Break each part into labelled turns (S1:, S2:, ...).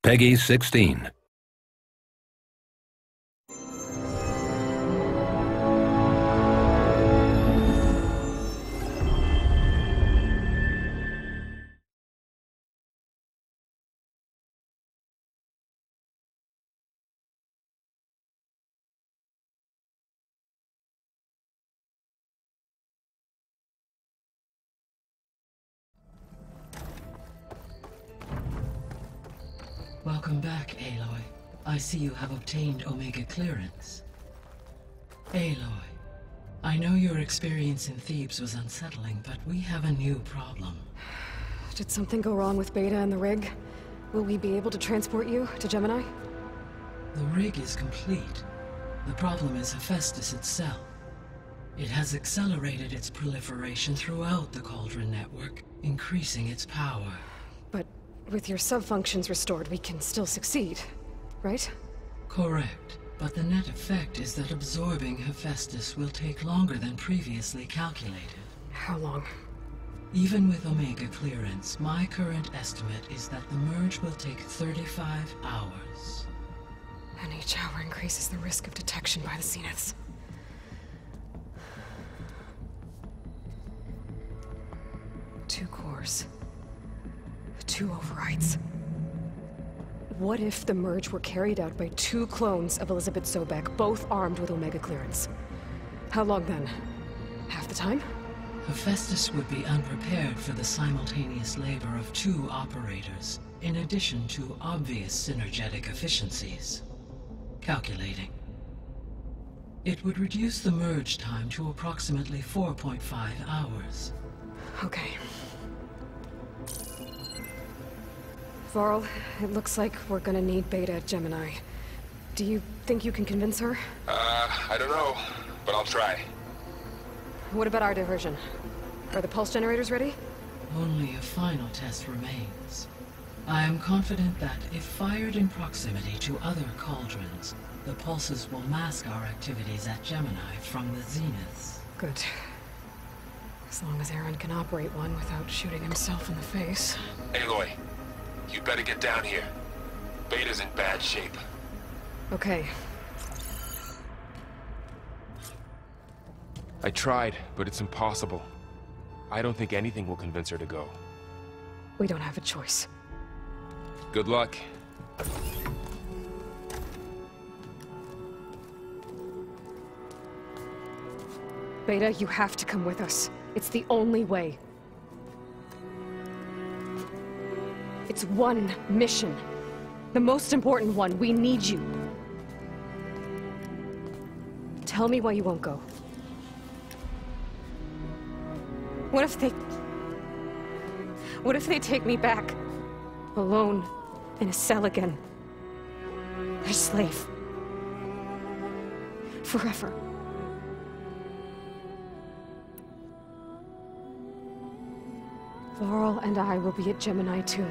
S1: Peggy 16.
S2: Welcome back, Aloy. I see you have obtained Omega clearance. Aloy, I know your experience in Thebes was unsettling, but we have a new problem.
S3: Did something go wrong with Beta and the rig? Will we be able to transport you to Gemini?
S2: The rig is complete. The problem is Hephaestus itself. It has accelerated its proliferation throughout the Cauldron network, increasing its power.
S3: But with your sub-functions restored, we can still succeed, right?
S2: Correct. But the net effect is that absorbing Hephaestus will take longer than previously calculated.
S3: How long?
S2: Even with Omega clearance, my current estimate is that the merge will take 35 hours.
S3: And each hour increases the risk of detection by the Zeniths. Two cores. Two overrides. What if the merge were carried out by two clones of Elizabeth Sobek, both armed with Omega clearance? How long then? Half the time?
S2: Hephaestus would be unprepared for the simultaneous labor of two operators, in addition to obvious synergetic efficiencies. Calculating. It would reduce the merge time to approximately 4.5 hours.
S3: Okay. Varl, it looks like we're gonna need Beta at Gemini. Do you think you can convince her?
S4: I don't know, but I'll try.
S3: What about our diversion? Are the pulse generators ready?
S2: Only a final test remains. I am confident that if fired in proximity to other cauldrons, the pulses will mask our activities at Gemini from the Zeniths.
S3: Good. As long as Aaron can operate one without shooting himself in the face.
S4: Aloy, you better get down here. Beta's in bad shape.
S3: Okay.
S5: I tried, but it's impossible. I don't think anything will convince her to go.
S3: We don't have a choice.
S5: Good luck.
S3: Beta, you have to come with us. It's the only way. It's one mission. The most important one. We need you. Tell me why you won't go. What if they take me back? Alone, in a cell again. Their slave. Forever. Varl and I will be at Gemini too.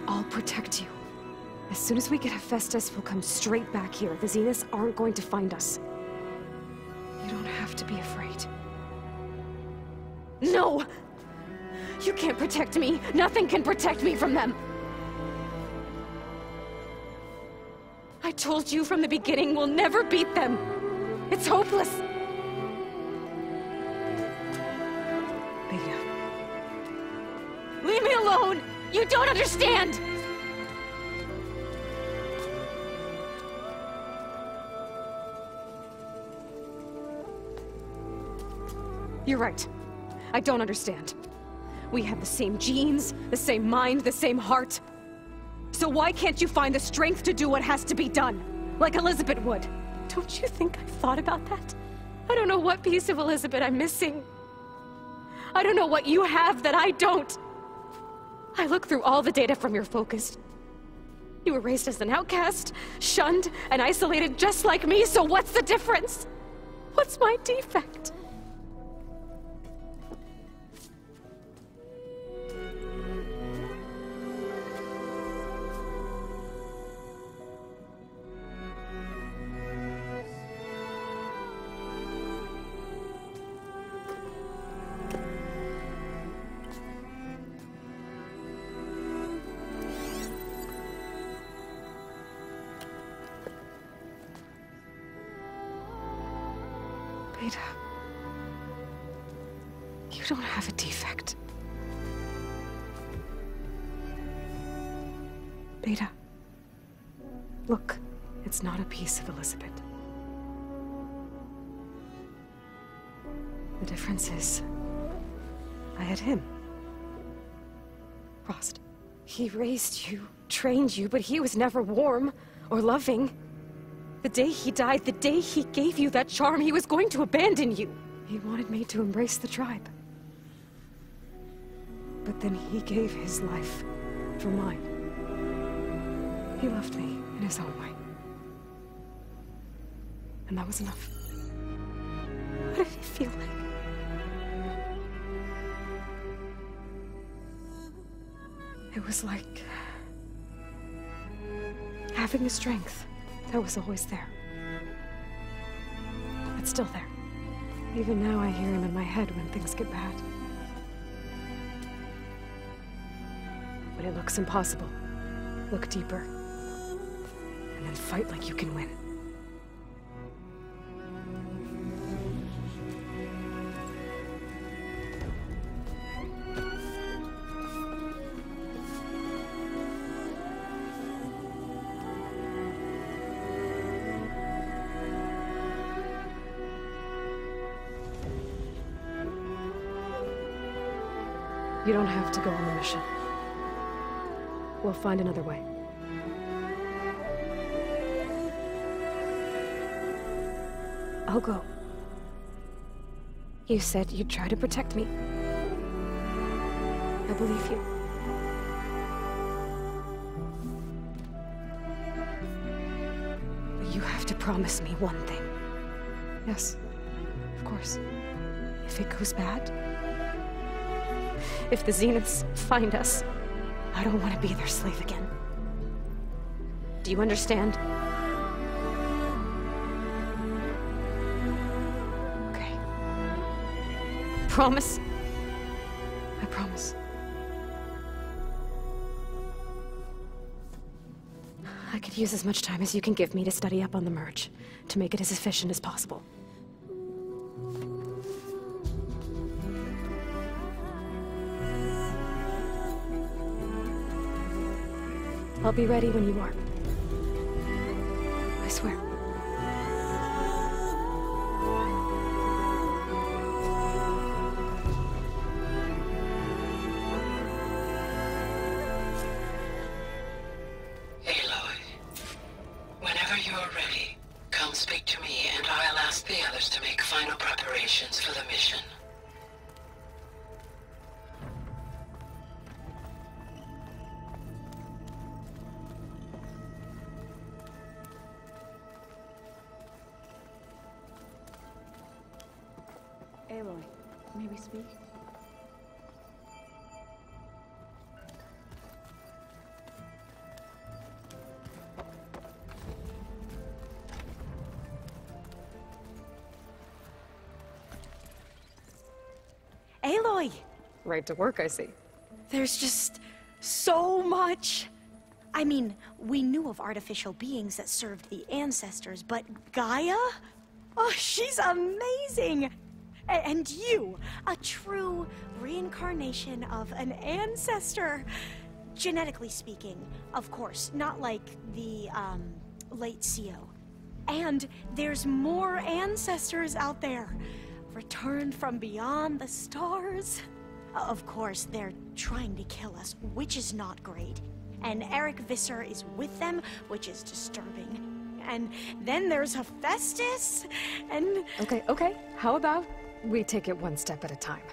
S3: I'll protect you. As soon as we get Hephaestus, we'll come straight back here. The Zeniths aren't going to find us. You don't have to be afraid. No! You can't protect me. Nothing can protect me from them. I told you from the beginning we'll never beat them. It's hopeless. Beta. Leave me alone! You don't understand! You're right. I don't understand. We have the same genes, the same mind, the same heart. So why can't you find the strength to do what has to be done? Like Elizabeth would. Don't you think I've thought about that? I don't know what piece of Elizabeth I'm missing. I don't know what you have that I don't. I look through all the data from your focus. You were raised as an outcast, shunned, and isolated just like me, so what's the difference? What's my defect? You don't have a defect. Beta. Look, it's not a piece of Elizabeth. The difference is, I had him. Frost. He raised you, trained you, but he was never warm or loving. The day he died, the day he gave you that charm, he was going to abandon you. He wanted me to embrace the tribe. But then he gave his life for mine. He loved me in his own way. And that was enough. What did it feel like? It was like having the strength that was always there. It's still there. Even now I hear him in my head when things get bad. When it looks impossible, look deeper. And then fight like you can win. You don't have to go on the mission. We'll find another way. I'll go. You said you'd try to protect me. I believe you. But you have to promise me one thing. Yes, of course. If it goes bad, if the Zeniths find us, I don't want to be their slave again. Do you understand? Okay. Promise? I promise. I could use as much time as you can give me to study up on the merge, to make it as efficient as possible. I'll be ready when you are. I swear.
S2: Aloy, whenever you are ready, come speak to me and I'll ask the others to make final preparations for the mission.
S1: Aloy, may we speak?
S6: Aloy!
S3: Right to work, I see.
S6: There's just so much. I mean, we knew of artificial beings that served the ancestors, but Gaia? Oh, she's amazing! And you, a true reincarnation of an ancestor. Genetically speaking, of course, not like the, late CO. And there's more ancestors out there, returned from beyond the stars. Of course, they're trying to kill us, which is not great. And Eric Visser is with them, which is disturbing. And then there's Hephaestus, and...
S3: Okay. How about we take it one step at a time?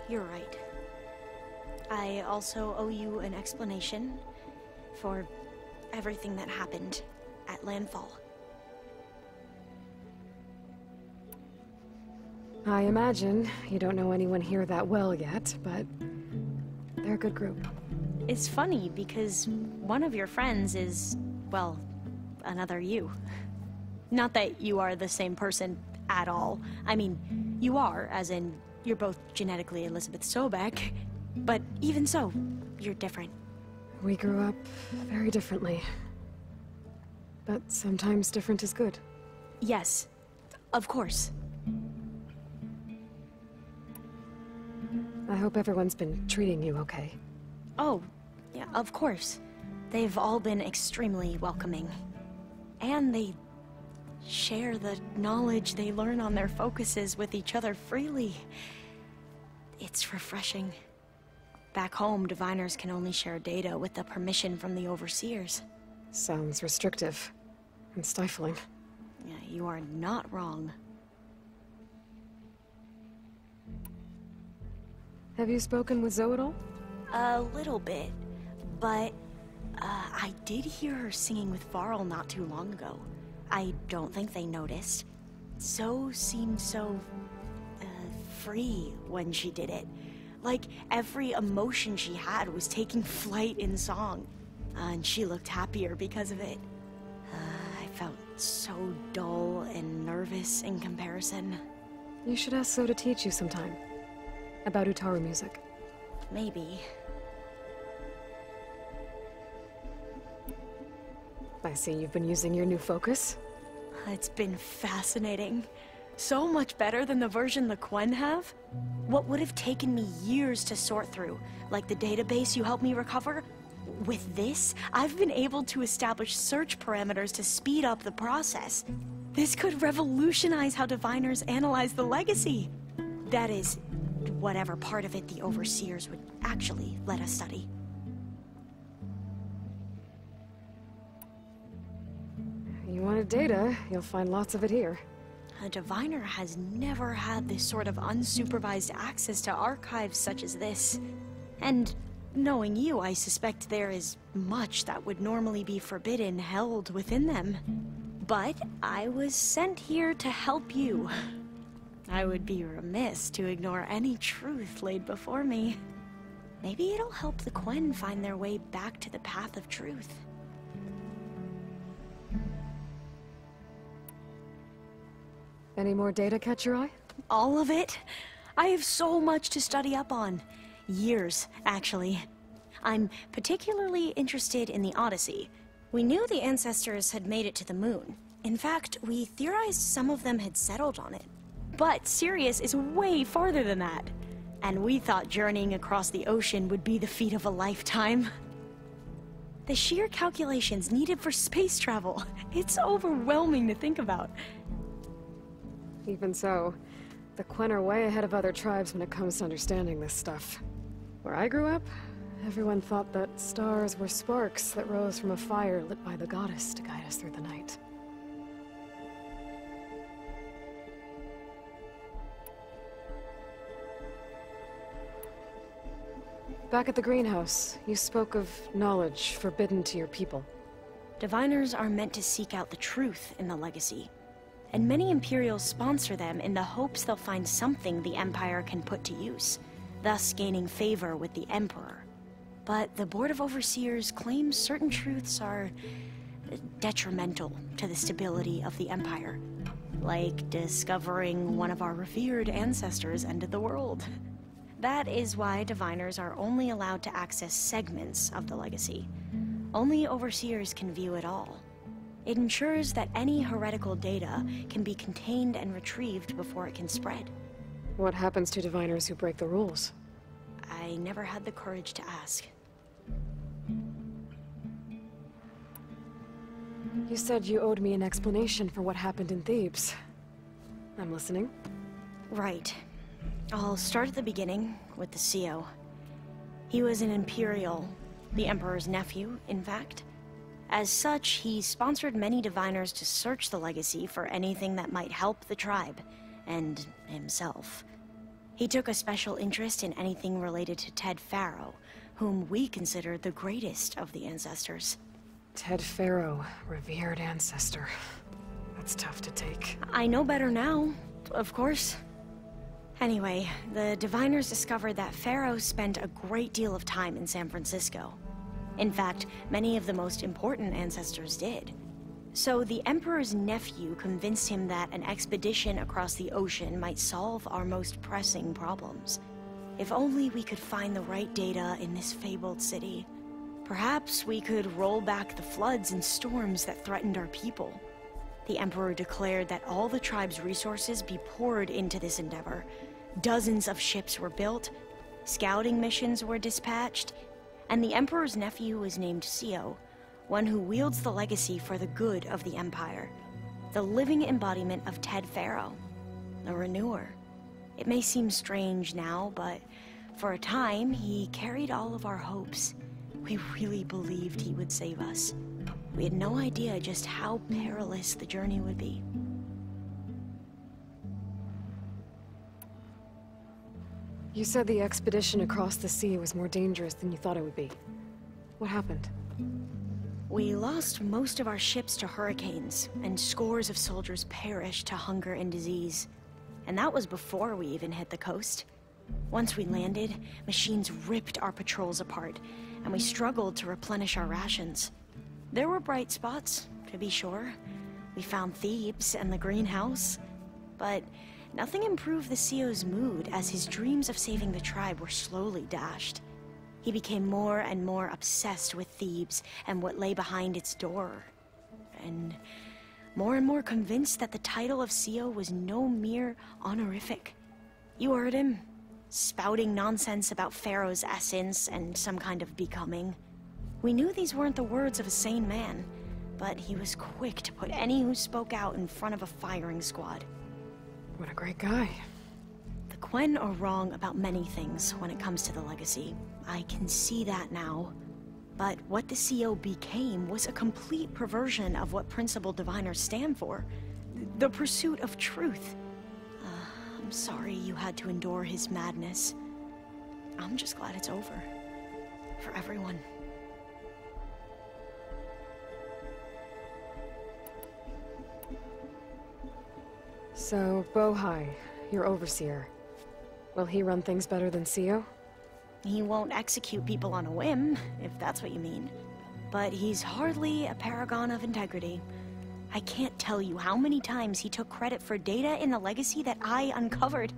S6: You're right. I also owe you an explanation for everything that happened at Landfall.
S3: I imagine you don't know anyone here that well yet, but they're a good group.
S6: It's funny because one of your friends is, well, another you. Not that you are the same person at all. I mean, you are, as in, you're both genetically Elizabeth Sobek, but even so, you're different.
S3: We grew up very differently. But sometimes different is good.
S6: Yes, of course.
S3: hope everyone's been treating you okay.
S6: Oh, yeah, of course. They've all been extremely welcoming. And they share the knowledge they learn on their focuses with each other freely. It's refreshing. Back home, diviners can only share data with the permission from the overseers.
S3: Sounds restrictive and stifling.
S6: Yeah, you are not wrong.
S3: Have you spoken with Zoe at all?
S6: A little bit, but I did hear her singing with Varl not too long ago. I don't think they noticed. Zoe seemed so free when she did it. Like every emotion she had was taking flight in song. And she looked happier because of it. I felt so dull and nervous in comparison.
S3: You should ask Zoe to teach you sometime. About Utaru music.
S6: Maybe.
S3: I see you've been using your new focus.
S6: It's been fascinating. So much better than the version the Quen have. What would have taken me years to sort through, like the database you helped me recover, with this, I've been able to establish search parameters to speed up the process. This could revolutionize how diviners analyze the legacy. That is, whatever part of it the overseers would actually let us study.
S3: You wanted data, you'll find lots of it here.
S6: A diviner has never had this sort of unsupervised access to archives such as this. And knowing you, I suspect there is much that would normally be forbidden held within them. But I was sent here to help you. I would be remiss to ignore any truth laid before me. Maybe it'll help the Quen find their way back to the path of truth.
S3: Any more data catch your eye?
S6: All of it? I have so much to study up on. Years, actually. I'm particularly interested in the Odyssey. We knew the ancestors had made it to the moon. In fact, we theorized some of them had settled on it. But Sirius is way farther than that. And we thought journeying across the ocean would be the feat of a lifetime. The sheer calculations needed for space travel. It's overwhelming to think about.
S3: Even so, the Quen are way ahead of other tribes when it comes to understanding this stuff. Where I grew up, everyone thought that stars were sparks that rose from a fire lit by the goddess to guide us through the night. Back at the greenhouse, you spoke of knowledge forbidden to your people.
S6: Diviners are meant to seek out the truth in the legacy. And many Imperials sponsor them in the hopes they'll find something the Empire can put to use, thus gaining favor with the Emperor. But the Board of Overseers claims certain truths are detrimental to the stability of the Empire, like discovering one of our revered ancestors ended the world. That is why diviners are only allowed to access segments of the legacy. Only Overseers can view it all. It ensures that any heretical data can be contained and retrieved before it can spread.
S3: What happens to diviners who break the rules?
S6: I never had the courage to ask.
S3: You said you owed me an explanation for what happened in Thebes. I'm listening.
S6: Right. I'll start at the beginning with the CO. He was an Imperial, the Emperor's nephew, in fact. As such, he sponsored many diviners to search the legacy for anything that might help the tribe, and himself. He took a special interest in anything related to Ted Faro, whom we consider the greatest of the ancestors.
S3: Ted Faro, revered ancestor. That's tough to take.
S6: I know better now, of course. Anyway, the diviners discovered that Faro spent a great deal of time in San Francisco. In fact, many of the most important ancestors did. So the Emperor's nephew convinced him that an expedition across the ocean might solve our most pressing problems. If only we could find the right data in this fabled city. Perhaps we could roll back the floods and storms that threatened our people. The Emperor declared that all the tribe's resources be poured into this endeavor. Dozens of ships were built, Scouting missions were dispatched, and the Emperor's nephew was named Sio, one who wields the legacy for the good of the Empire, the living embodiment of Ted Faro, a renewer. It may seem strange now, but for a time, he carried all of our hopes. We really believed he would save us. We had no idea just how perilous the journey would be.
S3: You said the expedition across the sea was more dangerous than you thought it would be. What happened?
S6: We lost most of our ships to hurricanes, and scores of soldiers perished to hunger and disease. And that was before we even hit the coast. Once we landed, machines ripped our patrols apart, and we struggled to replenish our rations. There were bright spots, to be sure. We found Thebes and the greenhouse, but nothing improved the CEO's mood as his dreams of saving the tribe were slowly dashed. He became more and more obsessed with Thebes and what lay behind its door, and more convinced that the title of CEO was no mere honorific. You heard him, spouting nonsense about Pharaoh's essence and some kind of becoming. We knew these weren't the words of a sane man, but he was quick to put any who spoke out in front of a firing squad.
S3: What a great guy.
S6: The Quen are wrong about many things when it comes to the legacy. I can see that now. But what the CO became was a complete perversion of what principled diviners stand for. The pursuit of truth. I'm sorry you had to endure his madness. I'm just glad it's over. For everyone.
S3: So, Bohai, your overseer. Will he run things better than CEO?
S6: He won't execute people on a whim, if that's what you mean. But he's hardly a paragon of integrity. I can't tell you how many times he took credit for data in the legacy that I uncovered.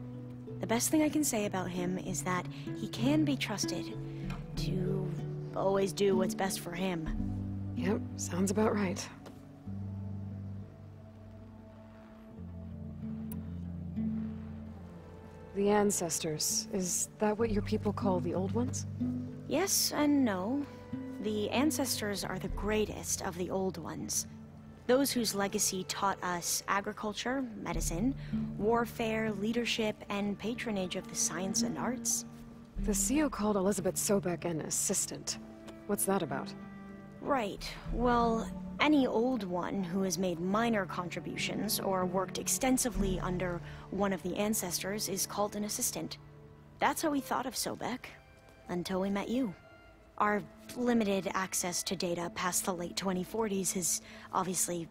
S6: The best thing I can say about him is that he can be trusted to always do what's best for him.
S3: Yep, sounds about right. The ancestors, is that what your people call the old ones?
S6: Yes and no. The ancestors are the greatest of the old ones. Those whose legacy taught us agriculture, medicine, warfare, leadership, and patronage of the science and arts.
S3: The CEO called Elizabeth Sobek an assistant. What's that about?
S6: Right. Well, any old one who has made minor contributions or worked extensively under one of the ancestors is called an assistant. That's how we thought of Sobek, until we met you. Our limited access to data past the late 2040s has obviously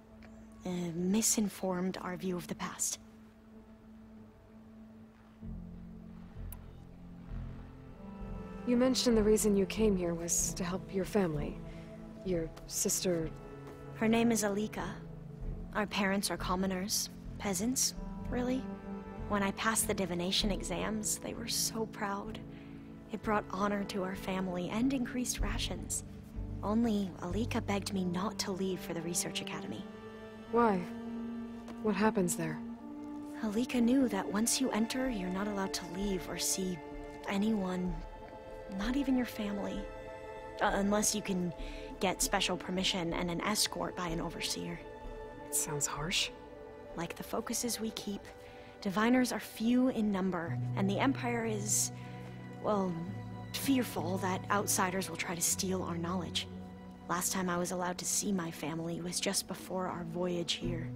S6: misinformed our view of the past.
S3: You mentioned the reason you came here was to help your family. Your sister...
S6: Her name is Alika. Our parents are commoners. Peasants, really. When I passed the divination exams, they were so proud. It brought honor to our family and increased rations. Only Alika begged me not to leave for the research academy.
S3: Why? What happens there?
S6: Alika knew that once you enter, you're not allowed to leave or see anyone, not even your family. Unless you can get special permission and an escort by an overseer.
S3: It sounds harsh.
S6: Like the focuses we keep, diviners are few in number, and the Empire is, well, fearful that outsiders will try to steal our knowledge. Last time I was allowed to see my family was just before our voyage here.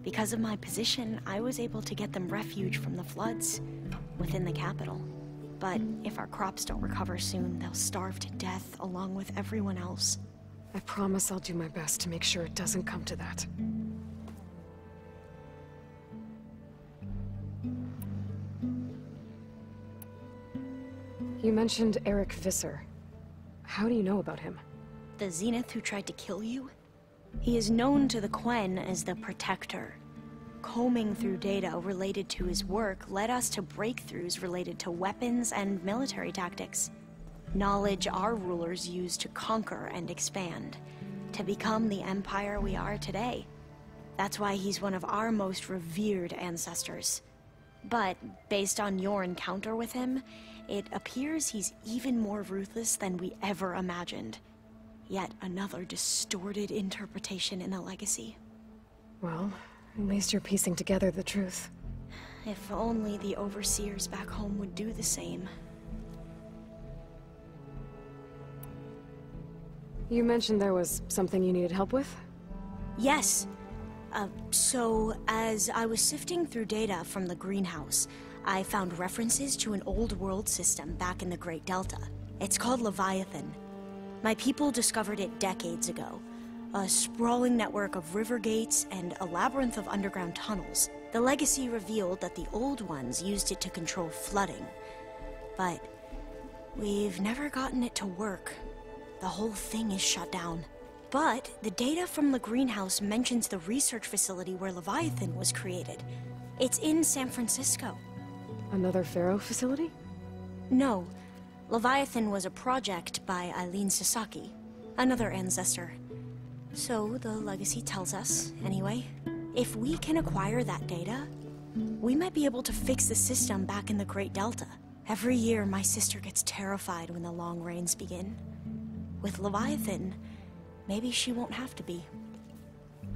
S6: Because of my position, I was able to get them refuge from the floods within the capital. But if our crops don't recover soon, they'll starve to death along with everyone else.
S3: I promise I'll do my best to make sure it doesn't come to that. You mentioned Eric Visser. How do you know about him?
S6: The Zenith who tried to kill you? He is known to the Quen as the Protector. Combing through data related to his work led us to breakthroughs related to weapons and military tactics. Knowledge our rulers used to conquer and expand, to become the empire we are today. That's why he's one of our most revered ancestors. But based on your encounter with him, it appears he's even more ruthless than we ever imagined. Yet another distorted interpretation in the legacy.
S3: Well, at least you're piecing together the truth.
S6: If only the overseers back home would do the same.
S3: You mentioned there was something you needed help with?
S6: Yes. So, as I was sifting through data from the greenhouse, I found references to an old world system back in the Great Delta. It's called Leviathan. My people discovered it decades ago. A sprawling network of river gates and a labyrinth of underground tunnels. The legacy revealed that the old ones used it to control flooding. But we've never gotten it to work. The whole thing is shut down. But the data from the greenhouse mentions the research facility where Leviathan was created. It's in San Francisco.
S3: Another Pharaoh facility?
S6: No. Leviathan was a project by Eileen Sasaki, another ancestor. So the legacy tells us, anyway, if we can acquire that data, we might be able to fix the system back in the Great Delta. Every year, my sister gets terrified when the long rains begin. With Leviathan, maybe she won't have to be.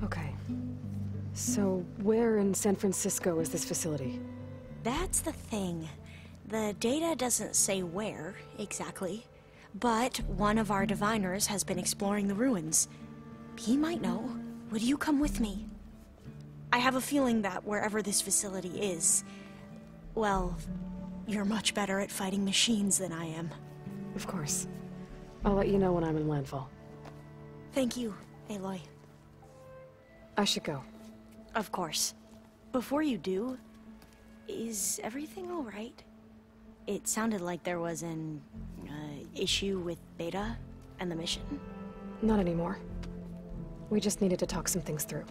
S3: Okay. So, where in San Francisco is this facility?
S6: That's the thing. The data doesn't say where, exactly. But one of our diviners has been exploring the ruins. He might know. Would you come with me? I have a feeling that wherever this facility is, well, you're much better at fighting machines than I am.
S3: Of course. I'll let you know when I'm in landfall.
S6: Thank you, Aloy.
S3: I should go.
S6: Of course. Before you do, is everything all right? It sounded like there was an issue with Beta and the mission.
S3: Not anymore. We just needed to talk some things through.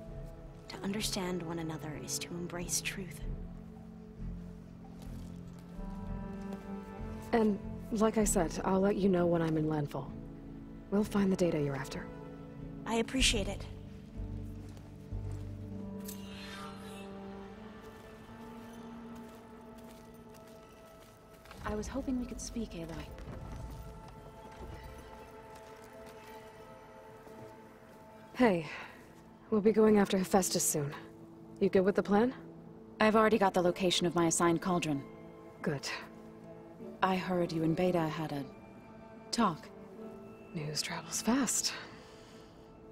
S6: To understand one another is to embrace truth.
S3: And, like I said, I'll let you know when I'm in landfall. We'll find the data you're after.
S6: I appreciate it.
S1: I was hoping we could speak, Aloy.
S3: Hey, we'll be going after Hephaestus soon. You good with the plan?
S1: I've already got the location of my assigned cauldron.
S3: Good.
S1: I heard you and Beta had a talk.
S3: News travels fast.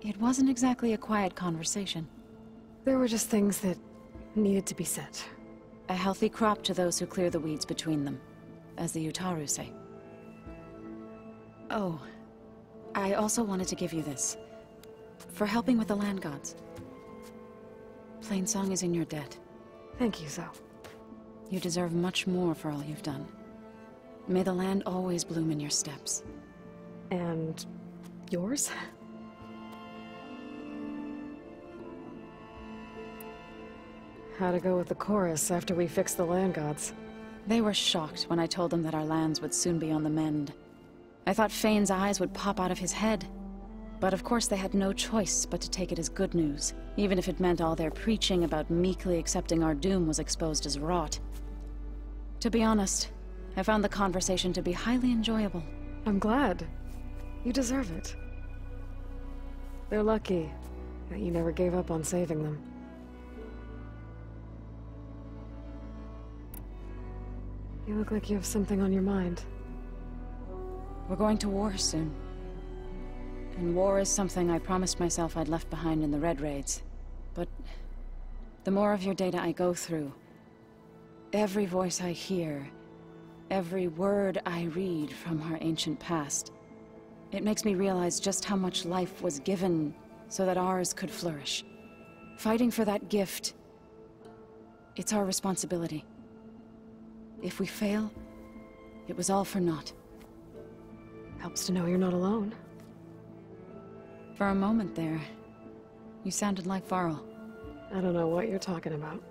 S1: It wasn't exactly a quiet conversation.
S3: There were just things that needed to be said.
S1: A healthy crop to those who clear the weeds between them, as the Utaru say. Oh, I also wanted to give you this. For helping with the land gods. Plainsong is in your debt.
S3: Thank you, Zoe.
S1: You deserve much more for all you've done. May the land always bloom in your steps.
S3: And yours? How'd it go with the chorus after we fixed the land gods?
S1: They were shocked when I told them that our lands would soon be on the mend. I thought Fane's eyes would pop out of his head. But of course they had no choice but to take it as good news, even if it meant all their preaching about meekly accepting our doom was exposed as rot. To be honest, I found the conversation to be highly enjoyable.
S3: I'm glad. You deserve it. They're lucky that you never gave up on saving them. You look like you have something on your mind.
S1: We're going to war soon. And war is something I promised myself I'd left behind in the Red Raids. But the more of your data I go through, every voice I hear, every word I read from our ancient past, it makes me realize just how much life was given so that ours could flourish. Fighting for that gift, it's our responsibility. If we fail, it was all for naught.
S3: Helps to know you're not alone.
S1: For a moment there, you sounded like Varl.
S3: I don't know what you're talking about.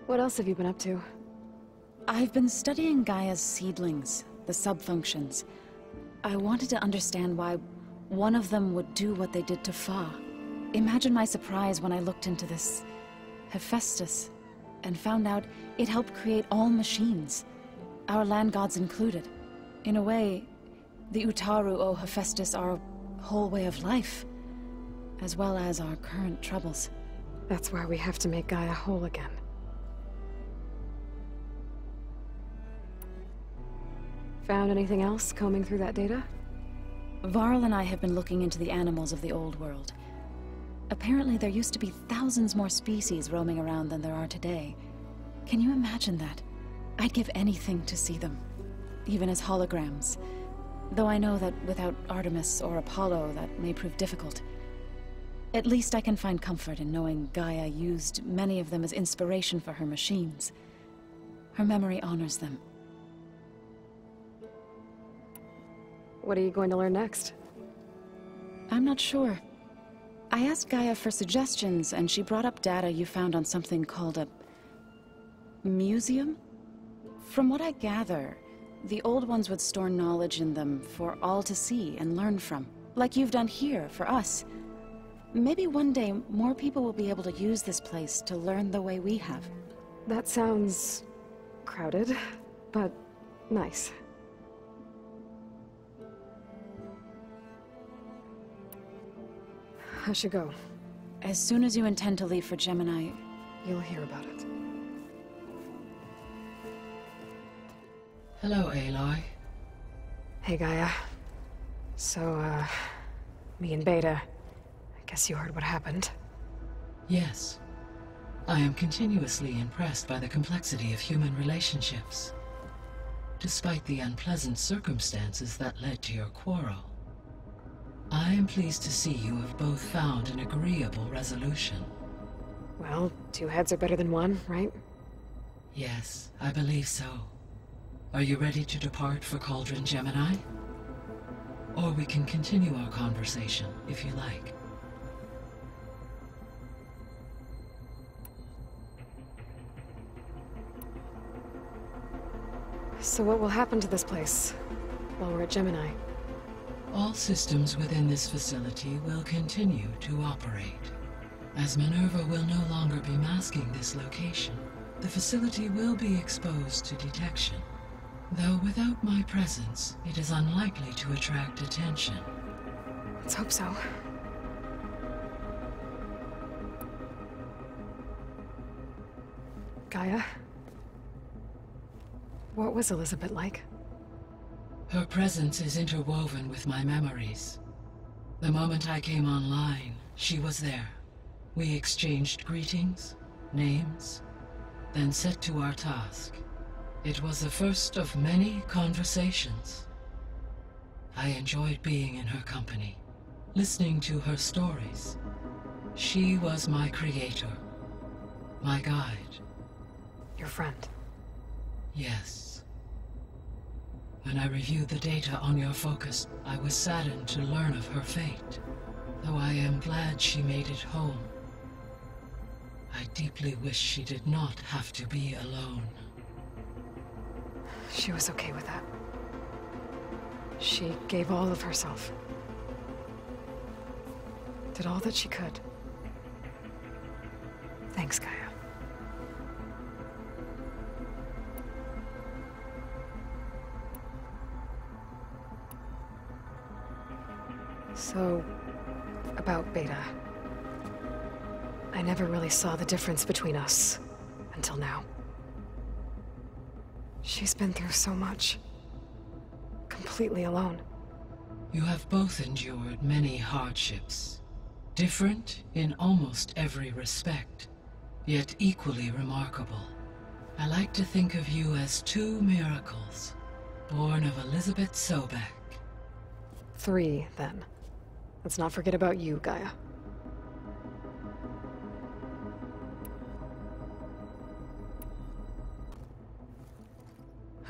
S3: What else have you been up to?
S1: I've been studying Gaia's seedlings, the subfunctions. I wanted to understand why one of them would do what they did to Fa. Imagine my surprise when I looked into this Hephaestus and found out it helped create all machines, our land gods included. In a way, the Utaru owe Hephaestus our whole way of life, as well as our current troubles.
S3: That's why we have to make Gaia whole again. Found anything else combing through that data?
S1: Varl and I have been looking into the animals of the old world. Apparently there used to be thousands more species roaming around than there are today. Can you imagine that? I'd give anything to see them, even as holograms. Though I know that without Artemis or Apollo, that may prove difficult. At least I can find comfort in knowing Gaia used many of them as inspiration for her machines. Her memory honors them.
S3: What are you going to learn next?
S1: I'm not sure. I asked Gaia for suggestions, and she brought up data you found on something called a museum? From what I gather, the old ones would store knowledge in them for all to see and learn from, like you've done here for us. Maybe one day more people will be able to use this place to learn the way we have.
S3: That sounds crowded, but nice. I should go.
S1: As soon as you intend to leave for Gemini,
S3: You'll hear about it.
S2: Hello, Aloy.
S3: Hey, Gaia. So, me and Beta, I guess you heard what happened.
S2: Yes. I am continuously impressed by the complexity of human relationships. Despite the unpleasant circumstances that led to your quarrel, I am pleased to see you have both found an agreeable resolution.
S3: Well, two heads are better than one, right?
S2: Yes, I believe so. Are you ready to depart for Cauldron Gemini? Or we can continue our conversation, if you like.
S3: So what will happen to this place while we're at Gemini?
S2: All systems within this facility will continue to operate. As Minerva will no longer be masking this location, the facility will be exposed to detection. Though without my presence, it is unlikely to attract attention.
S3: Let's hope so. Gaia? What was Elizabeth like?
S2: Her presence is interwoven with my memories. The moment I came online, she was there. We exchanged greetings, names, then set to our task. It was the first of many conversations. I enjoyed being in her company, listening to her stories. She was my creator, my guide.
S3: Your friend.
S2: Yes. When I reviewed the data on your focus, I was saddened to learn of her fate, though I am glad she made it home. I deeply wish she did not have to be alone.
S3: She was okay with that. She gave all of herself. Did all that she could. Thanks, Gaia. So, about Beta. I never really saw the difference between us, until now. She's been through so much. Completely alone.
S2: You have both endured many hardships. Different in almost every respect, yet equally remarkable. I like to think of you as two miracles, born of Elizabeth Sobek.
S3: 3, then. Let's not forget about you, Gaia.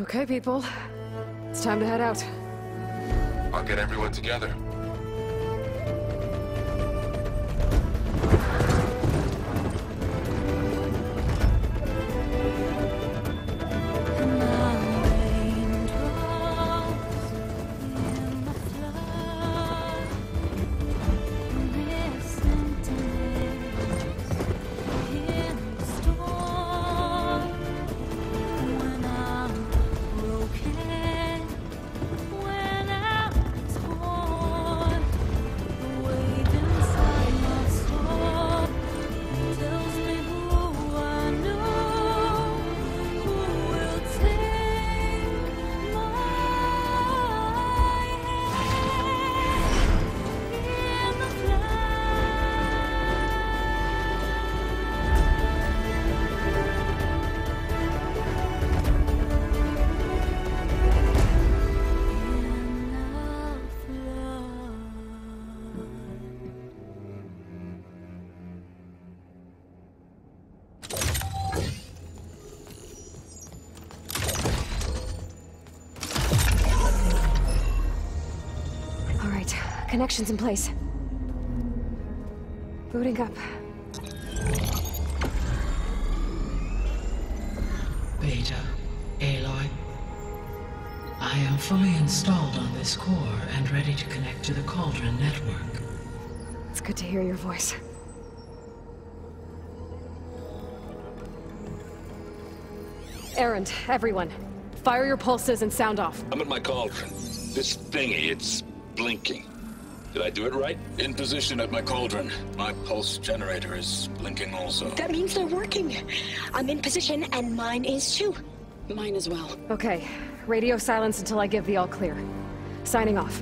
S3: Okay, people. It's time to head out.
S4: I'll get everyone together.
S3: Connections in place. Booting up.
S2: Beta, Aloy. I am fully installed on this core and ready to connect to the Cauldron network.
S3: It's good to hear your voice. Errand, everyone. Fire your pulses and sound off.
S7: I'm at my cauldron. This thingy, it's blinking. Did I do it right? In position at my cauldron. My pulse generator is blinking also.
S6: That means they're working. I'm in position, and mine is too.
S1: Mine as well.
S3: Okay. Radio silence until I give the all clear. Signing off.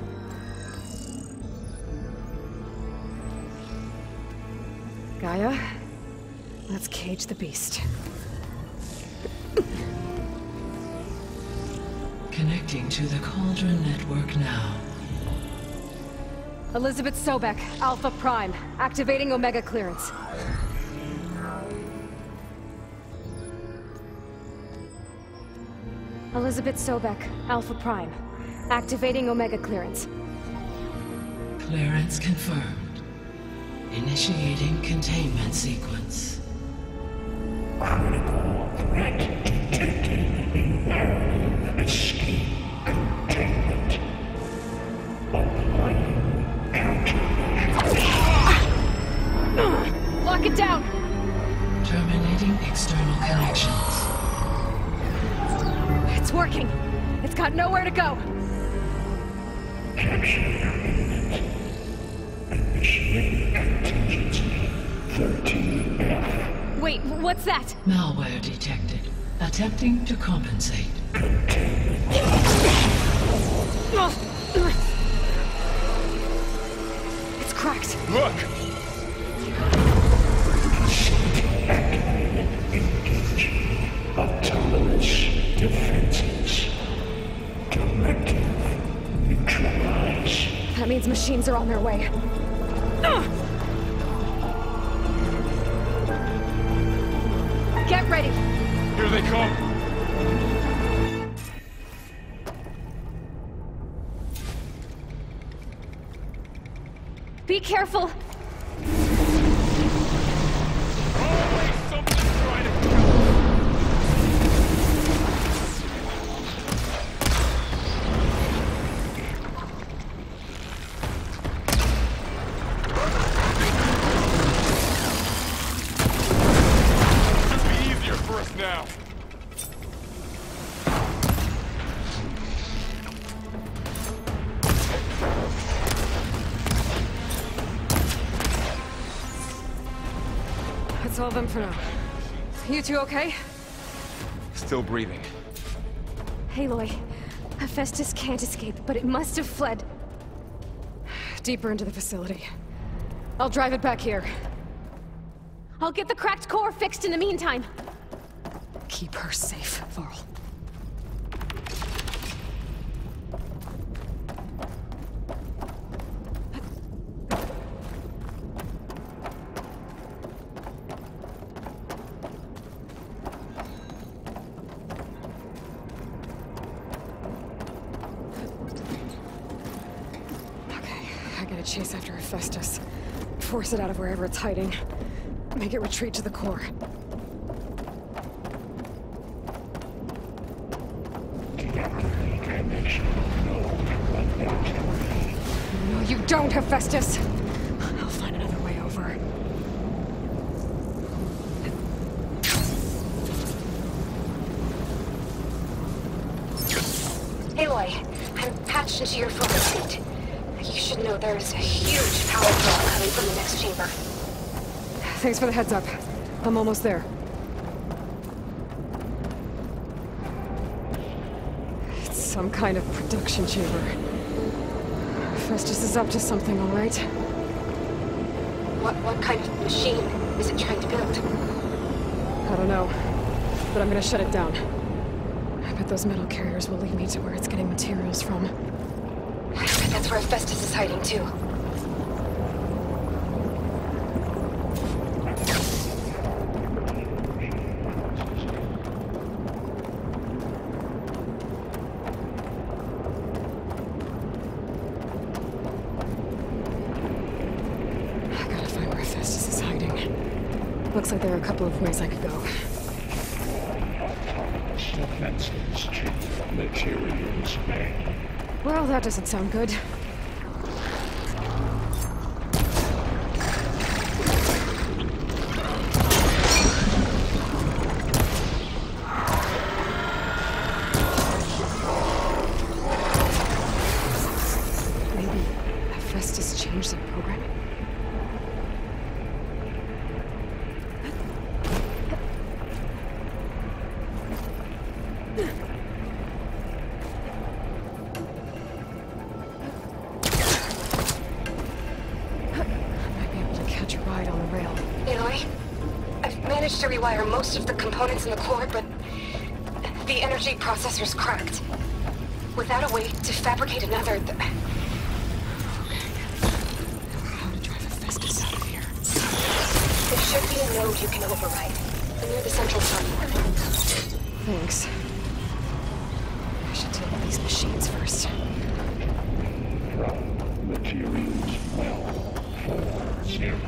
S3: Gaia, let's cage the beast.
S2: Connecting to the Cauldron network now.
S3: Elizabeth Sobek, Alpha Prime, activating Omega clearance. Elizabeth Sobek, Alpha Prime, activating Omega clearance.
S2: Clearance confirmed. Initiating containment sequence.
S8: Critical threat detected. Invalid escape containment. Applying countermeasures.
S3: Lock it down!
S2: Terminating external connections.
S3: It's working. It's got nowhere to go.
S8: Capture imminent. Initiate contingency 13F.
S3: Wait, what's that?
S2: Malware detected. Attempting to compensate.
S3: It's cracked.
S5: Look!
S8: Activated. Engage. Autonomous defenses. Directive. Neutralize.
S3: That means machines are on their way. Get ready!
S5: Here they come!
S3: Be careful!
S5: Always something trying to kill. Should be easier for us now.
S3: That's all of them for now. You two okay?
S5: Still breathing.
S3: Aloy, Hephaestus can't escape, but it must have fled. Deeper into the facility. I'll drive it back here. I'll get the cracked core fixed in the meantime. Keep her safe, Varl. Chase after Hephaestus. Force it out of wherever it's hiding. Make it retreat to the core.
S8: Deactivate connection.
S3: No, you don't, Hephaestus! I'll find another way over.
S9: Aloy, I'm patched into your focus suit. You should know there's a huge power draw coming from the next chamber.
S3: Thanks for the heads up. I'm almost there. It's some kind of production chamber. Festus is up to something, all right?
S9: What kind of machine is it trying to build?
S3: I don't know, but I'm gonna shut it down. I bet those metal carriers will lead me to where it's getting materials from.
S9: I bet that's where Festus is hiding, too.
S3: Looks like there are a couple of ways I could go.
S8: Defenses to materials bay.
S3: Well, that doesn't sound good. Maybe Hephaestus changed their programming?
S9: To rewire most of the components in the core, but the energy processor's cracked. Without a way to fabricate another,
S3: How to drive Hephaestus out of here?
S9: There should be a node you can override, near the central terminal.
S3: Thanks. I should deal with these machines first.
S8: From materials well 403.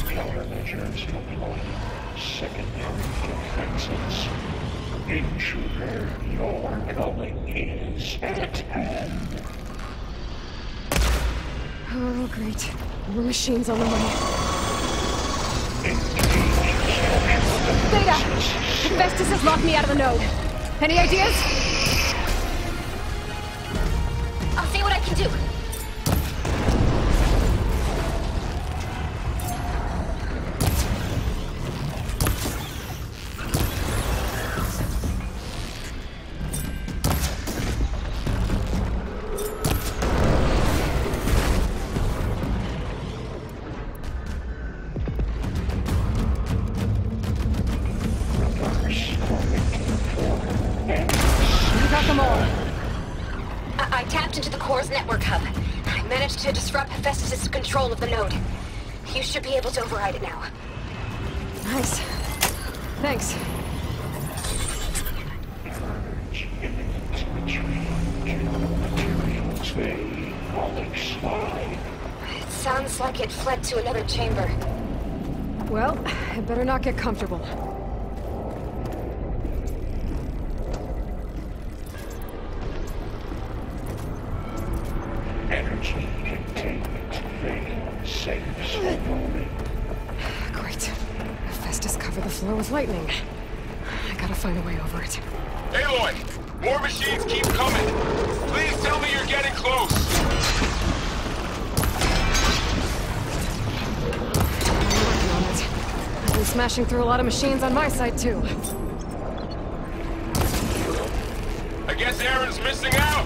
S8: Countermeasures employed. Secondary defenses. Intruder, your coming is at hand.
S3: Oh, great. More machines on the way. Beta! Hephaestus has locked me out of the node. Any ideas?
S9: I'll see what I can do. I tapped into the core's network hub. I managed to disrupt Hephaestus' control of the node. You should be able to override it now.
S3: Nice. Thanks.
S9: It sounds like it fled to another chamber.
S3: Well, I better not get comfortable.
S8: Energy containment vein safe slowly.
S3: Great. Hephaestus covered the floor with lightning. I gotta find a way over it.
S4: Aloy! More machines keep coming! Please tell me you're getting close!
S3: I'm working on it. I've been smashing through a lot of machines on my side, too.
S4: I guess Aaron's missing out!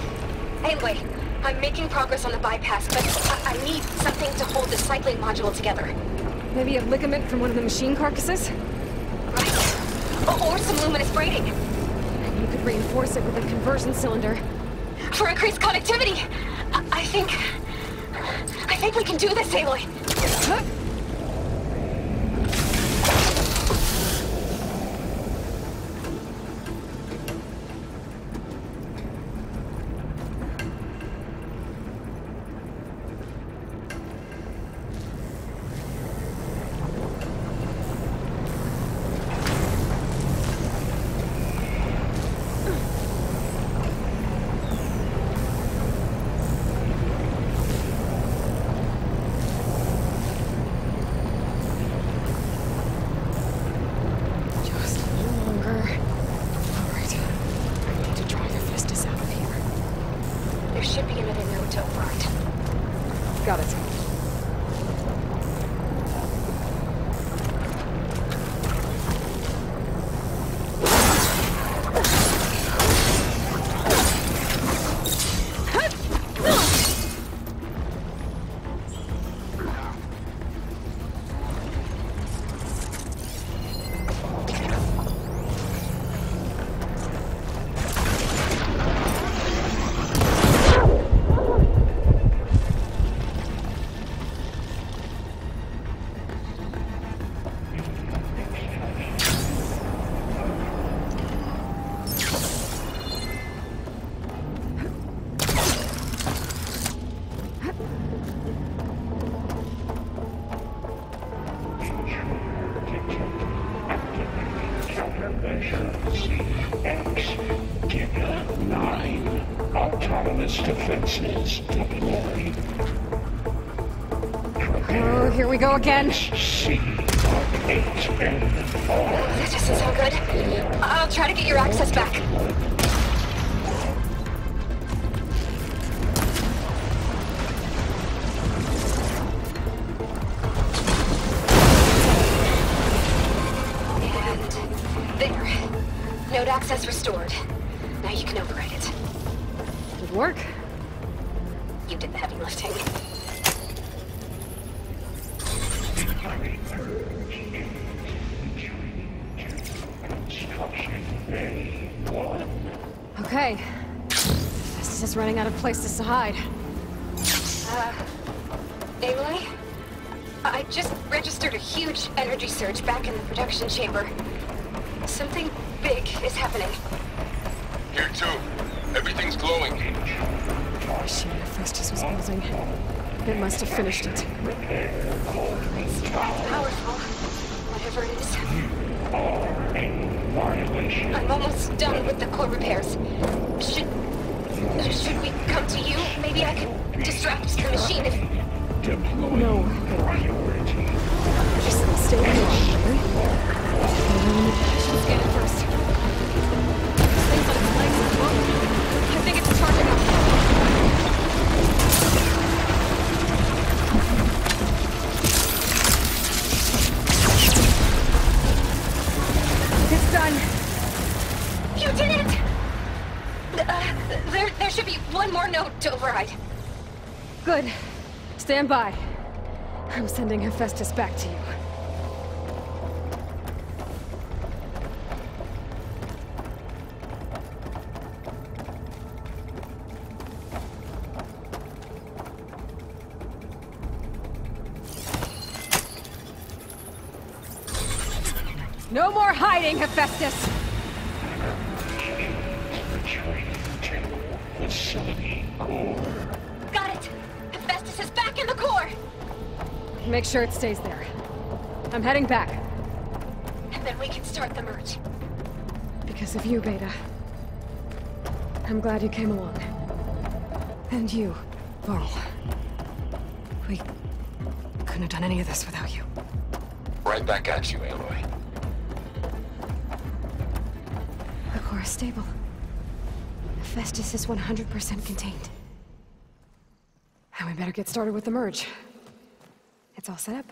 S9: Anyway, I'm making progress on the bypass, but I need something to hold the cycling module together.
S3: Maybe a ligament from one of the machine carcasses?
S9: Right. Or some luminous braiding.
S3: And you could reinforce it with a conversion cylinder.
S9: For increased connectivity! I think we can do this, Aloy.
S3: Huh?
S8: Giga 9 autonomous defenses deployed.
S3: Oh, here we go again.
S8: C Mark 8 and R.
S9: That doesn't sound good. I'll try to get your access back. And there. Node access restored. Now you can override it.
S3: Good work.
S9: You did the heavy lifting.
S3: Okay. This is running out of places to hide.
S9: Aloy? I just registered a huge energy surge back in the production chamber. Something big is happening.
S4: Here too. Everything's glowing.
S3: The machine Hephaestus was building. It must have finished it.
S9: It's powerful. Whatever it is. I'm almost done with the core repairs. Should we come to you? Maybe I could distract the machine if...
S3: No. Just stay where you are, I should scan it first. This thing's on its legs at the moment. I think it's charging up. It's done.
S9: You did it! There should be one more node to override.
S3: Good. Stand by. I'm sending Hephaestus back to you. No more hiding, Hephaestus!
S8: Facility core.
S9: Got it! Hephaestus is back in the core!
S3: Make sure it stays there. I'm heading back.
S9: And then we can start the merge.
S3: Because of you, Beta. I'm glad you came along. And you, Varl. We couldn't have done any of this without you.
S4: Right back at you, Aloy.
S3: The core is stable. Hephaestus is 100% contained. And we better get started with the merge. It's all set up.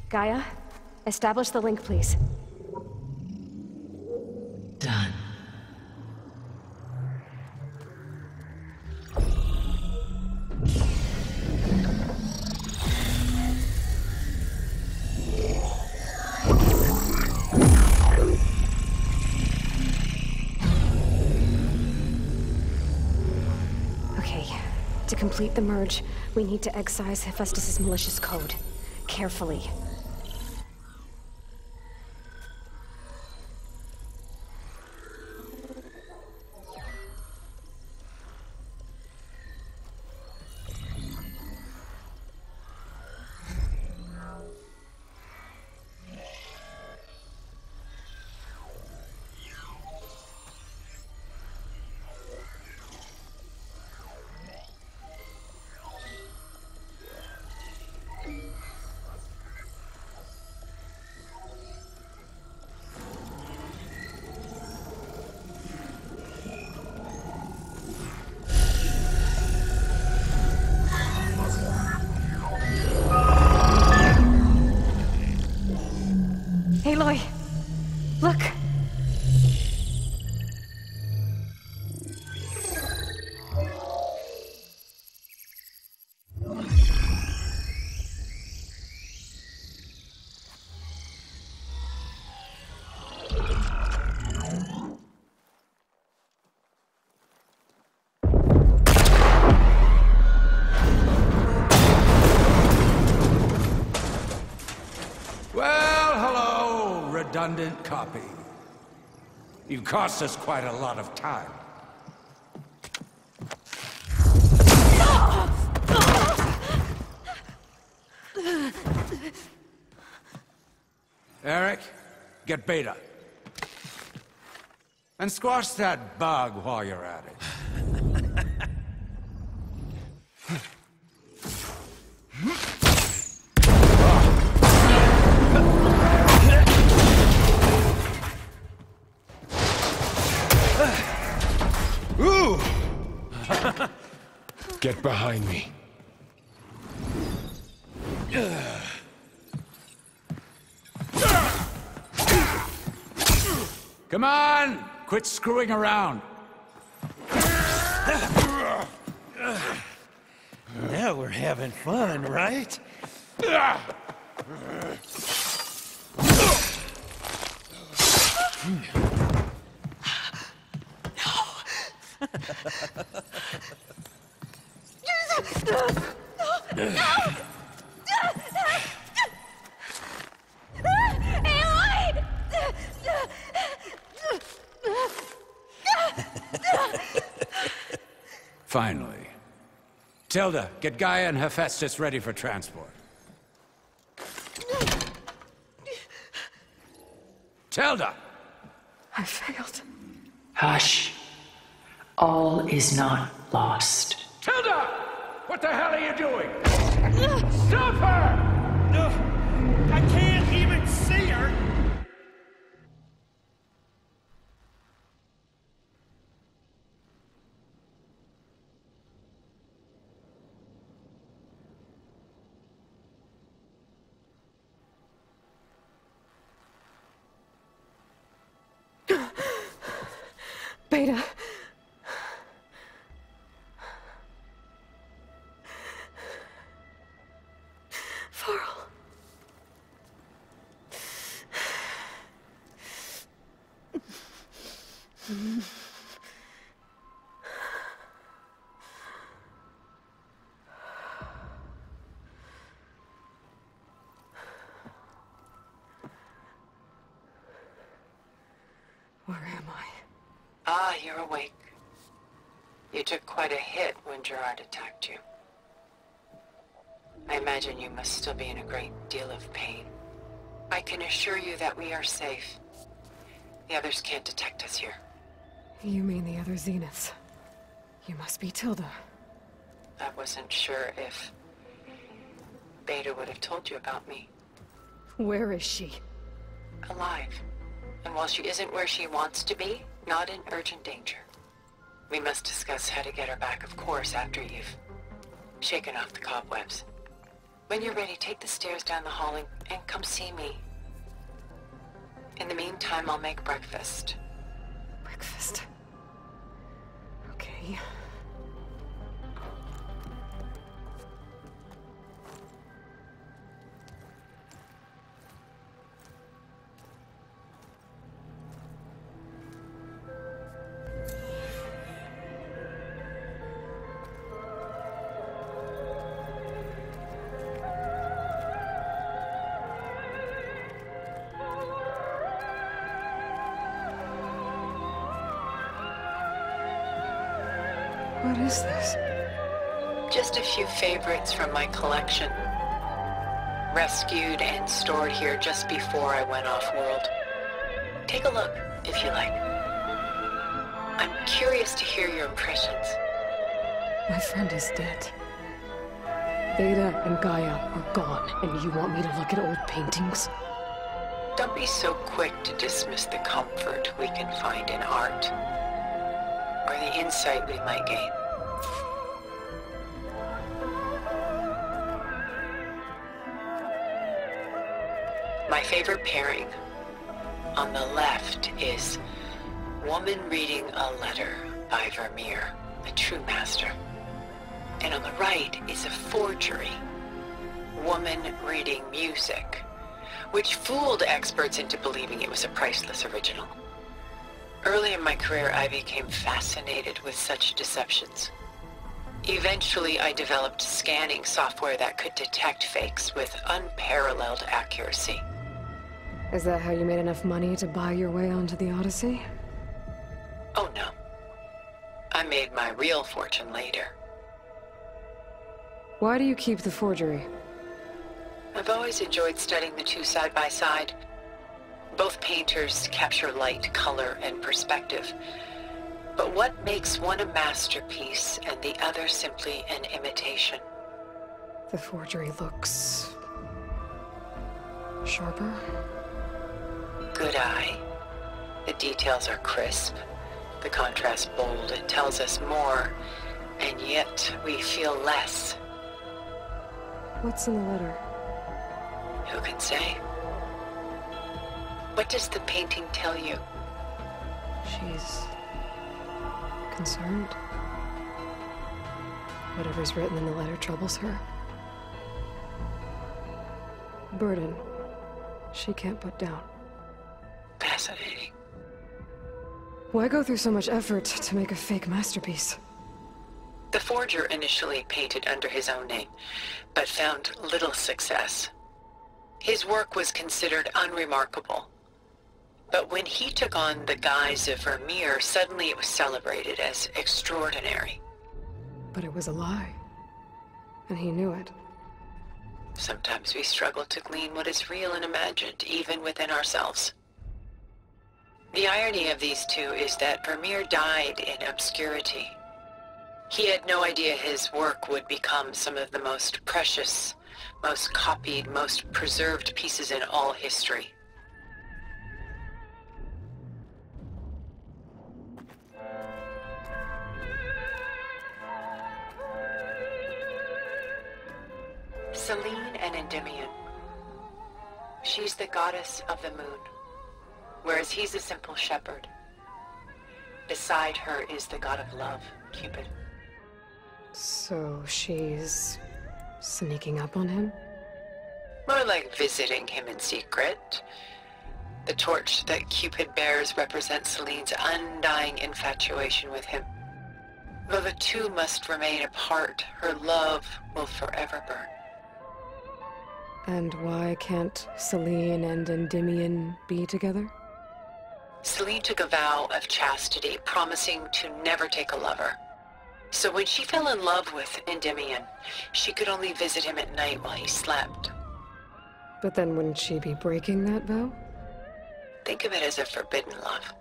S3: Gaia, establish the link, please.
S2: Done.
S3: To complete the merge, we need to excise Hephaestus' malicious code. Carefully. Aloy, look!
S10: Redundant copy. You've cost us quite a lot of time. Eric, get Beta. And squash that bug while you're at it.
S5: Ooh! Get behind me.
S10: Come on! Quit screwing around.
S11: Now we're having fun, right?
S10: Finally. Tilda, get Gaia and Hephaestus ready for transport. Tilda!
S3: I failed.
S2: Hush. All is not lost.
S10: Tilda! What the hell are you doing? Stop her!
S11: I can't even see her!
S3: Beta. Farrell. Where am I?
S2: Ah, you're awake. You took quite a hit when Gerard attacked you. I imagine you must still be in a great deal of pain. I can assure you that we are safe. The others can't detect us here.
S3: You mean the other Zeniths? You must be Tilda.
S2: I wasn't sure if Beta would have told you about me.
S3: Where is she?
S2: Alive. And while she isn't where she wants to be, not in urgent danger. We must discuss how to get her back, of course, after you've shaken off the cobwebs. When you're ready, take the stairs down the hall and come see me. In the meantime, I'll make breakfast.
S3: Breakfast. Okay. What is this?
S2: Just a few favorites from my collection. Rescued and stored here just before I went off-world. Take a look, if you like. I'm curious to hear your impressions.
S3: My friend is dead. Beta and Gaia are gone, and you want me to look at old paintings?
S2: Don't be so quick to dismiss the comfort we can find in art, or the insight we might gain. My favorite pairing on the left is Woman Reading a Letter by Vermeer, a true master. And on the right is a forgery, Woman Reading Music, which fooled experts into believing it was a priceless original. Early in my career, I became fascinated with such deceptions. Eventually, I developed scanning software that could detect fakes with unparalleled accuracy.
S3: Is that how you made enough money to buy your way onto the Odyssey?
S2: Oh no. I made my real fortune later.
S3: Why do you keep the forgery?
S2: I've always enjoyed studying the two side by side. Both painters capture light, color, and perspective. But what makes one a masterpiece and the other simply an imitation?
S3: The forgery looks... sharper?
S2: Good eye. The details are crisp, the contrast bold. It tells us more, and yet we feel less.
S3: What's in the letter?
S2: Who can say? What does the painting tell you?
S3: She's... concerned. Whatever's written in the letter troubles her. A burden she can't put down.
S2: Fascinating.
S3: Why go through so much effort to make a fake masterpiece?
S2: The forger initially painted under his own name, but found little success. His work was considered unremarkable. But when he took on the guise of Vermeer, suddenly it was celebrated as extraordinary.
S3: But it was a lie. And he knew it.
S2: Sometimes we struggle to glean what is real and imagined, even within ourselves. The irony of these two is that Vermeer died in obscurity. He had no idea his work would become some of the most precious, most copied, most preserved pieces in all history. Selene and Endymion. She's the goddess of the moon, whereas he's a simple shepherd. Beside her is the god of love, Cupid.
S3: So she's... sneaking up on him?
S2: More like visiting him in secret. The torch that Cupid bears represents Selene's undying infatuation with him. Though the two must remain apart, her love will forever burn.
S3: And why can't Selene and Endymion be together?
S2: Selene took a vow of chastity, promising to never take a lover. So when she fell in love with Endymion, she could only visit him at night while he slept.
S3: But then wouldn't she be breaking that vow?
S2: Think of it as a forbidden love.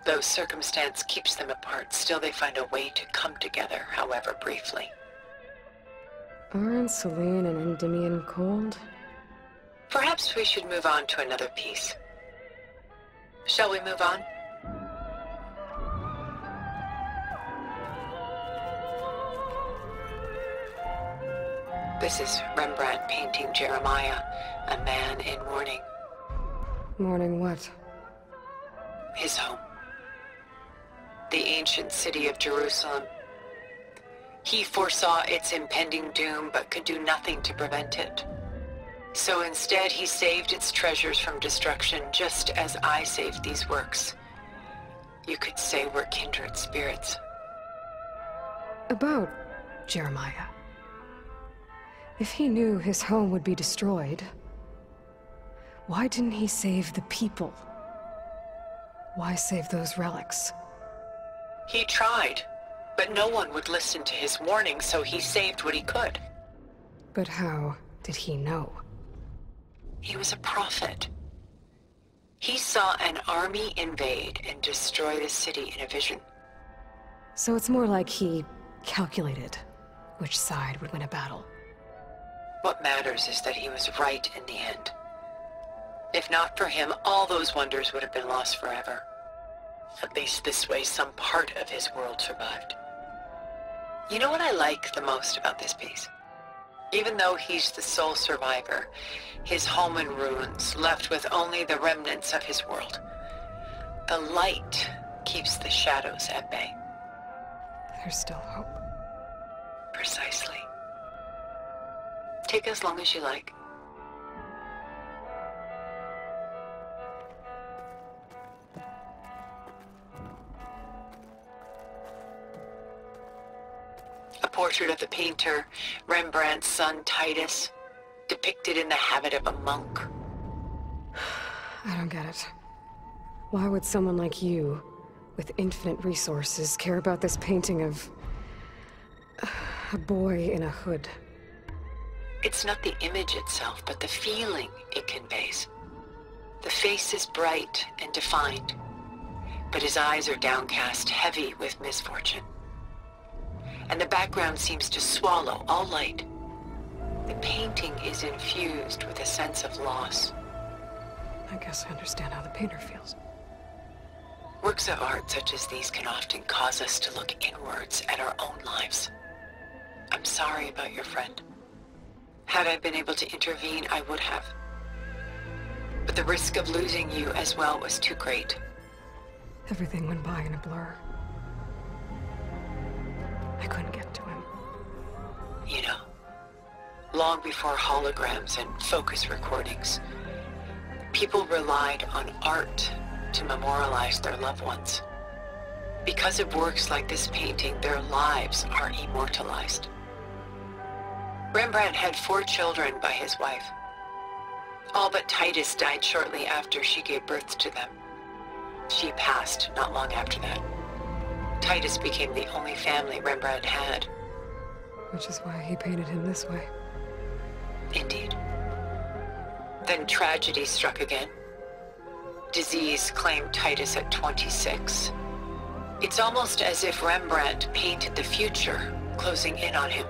S2: Though circumstance keeps them apart, still they find a way to come together, however briefly.
S3: Aren't Selene and Endymion cold?
S2: Perhaps we should move on to another piece. Shall we move on? This is Rembrandt painting Jeremiah, a man in mourning.
S3: Mourning what?
S2: His home. The ancient city of Jerusalem. He foresaw its impending doom, but could do nothing to prevent it. So instead, he saved its treasures from destruction, just as I saved these works. You could say we're kindred spirits.
S3: About Jeremiah. If he knew his home would be destroyed, why didn't he save the people? Why save those relics?
S2: He tried, but no one would listen to his warning, so he saved what he could.
S3: But how did he know?
S2: He was a prophet. He saw an army invade and destroy the city in a vision.
S3: So it's more like he calculated which side would win a battle.
S2: What matters is that he was right in the end. If not for him, all those wonders would have been lost forever. At least this way, some part of his world survived. You know what I like the most about this piece? Even though he's the sole survivor, his home in ruins, left with only the remnants of his world. The light keeps the shadows at bay.
S3: There's still hope.
S2: Precisely. Take as long as you like. A portrait of the painter, Rembrandt's son Titus, depicted in the habit of a monk.
S3: I don't get it. Why would someone like you, with infinite resources, care about this painting of... a boy in a hood?
S2: It's not the image itself, but the feeling it conveys.
S12: face is bright and defined, but his eyes are downcast, heavy with misfortune. And the background seems to swallow all light. The painting is infused with a sense of loss.
S3: I guess I understand how the painter feels.
S12: Works of art such as these can often cause us to look inwards at our own lives. I'm sorry about your friend. Had I been able to intervene, I would have. But the risk of losing you as well was too great.
S3: Everything went by in a blur. I couldn't get to him.
S12: You know, long before holograms and focus recordings, people relied on art to memorialize their loved ones. Because of works like this painting, their lives are immortalized. Rembrandt had 4 children by his wife. All but Titus died shortly after she gave birth to them. She passed not long after that. Titus became the only family Rembrandt had.
S3: Which is why he painted him this way.
S12: Indeed. Then tragedy struck again. Disease claimed Titus at 26. It's almost as if Rembrandt painted the future, closing in on him.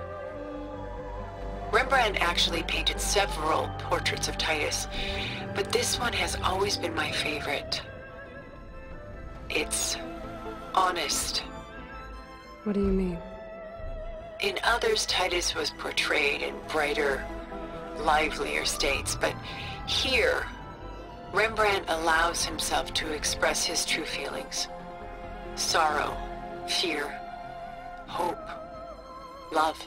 S12: Rembrandt actually painted several portraits of Titus, but this one has always been my favorite. It's honest.
S3: What do you mean?
S12: In others, Titus was portrayed in brighter, livelier states, but here, Rembrandt allows himself to express his true feelings. Sorrow, fear, hope, love.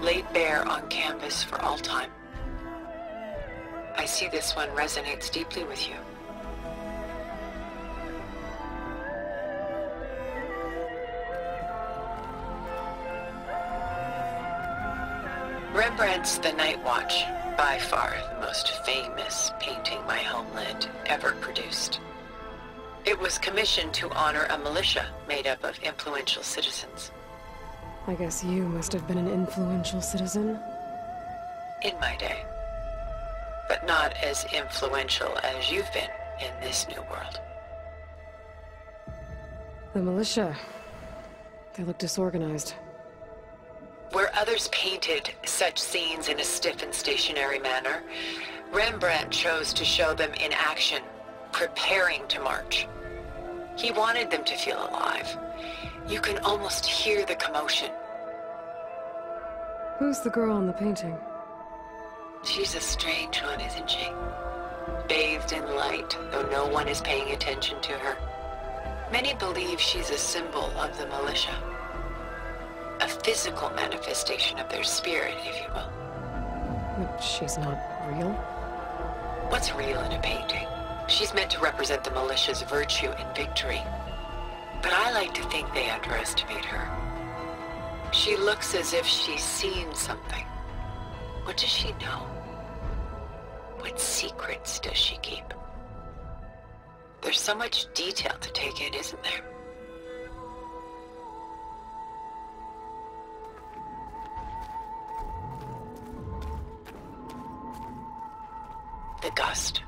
S12: Laid bare on canvas for all time. I see this one resonates deeply with you. Rembrandt's The Night Watch, by far the most famous painting my homeland ever produced. It was commissioned to honor a militia made up of influential citizens.
S3: I guess you must have been an influential citizen.
S12: In my day. But not as influential as you've been in this new world.
S3: The militia. They look disorganized.
S12: Where others painted such scenes in a stiff and stationary manner, Rembrandt chose to show them in action, preparing to march. He wanted them to feel alive. You can almost hear the commotion.
S3: Who's the girl in the painting?
S12: She's a strange one, isn't she? Bathed in light, though no one is paying attention to her. Many believe she's a symbol of the militia. A physical manifestation of their spirit, if you will.
S3: But she's not real?
S12: What's real in a painting? She's meant to represent the militia's virtue and victory. But I like to think they underestimate her. She looks as if she's seen something. What does she know? What secrets does she keep? There's so much detail to take in, isn't there? The Gust,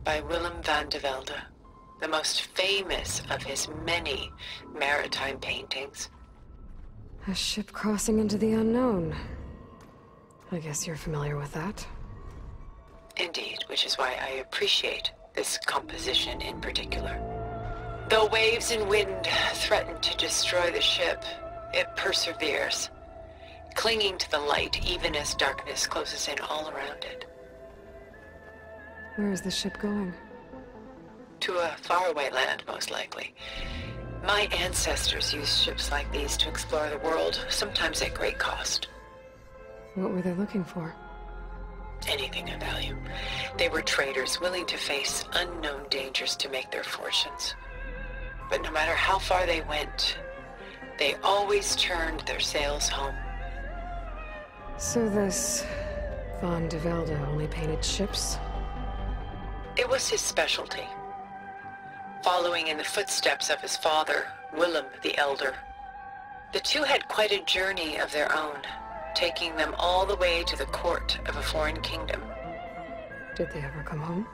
S12: by Willem van de Velde, the most famous of his many maritime paintings.
S3: A ship crossing into the unknown. I guess you're familiar with that.
S12: Indeed, which is why I appreciate this composition in particular. Though waves and wind threaten to destroy the ship, it perseveres, clinging to the light even as darkness closes in all around it.
S3: Where is the ship going?
S12: To a faraway land, most likely. My ancestors used ships like these to explore the world, sometimes at great cost.
S3: What were they looking for?
S12: Anything of value. They were traders willing to face unknown dangers to make their fortunes. But no matter how far they went, they always turned their sails home.
S3: So this Van de Velde only painted ships?
S12: It was his specialty. Following in the footsteps of his father, Willem the Elder. The two had quite a journey of their own, taking them all the way to the court of a foreign kingdom.
S3: Did they ever come home?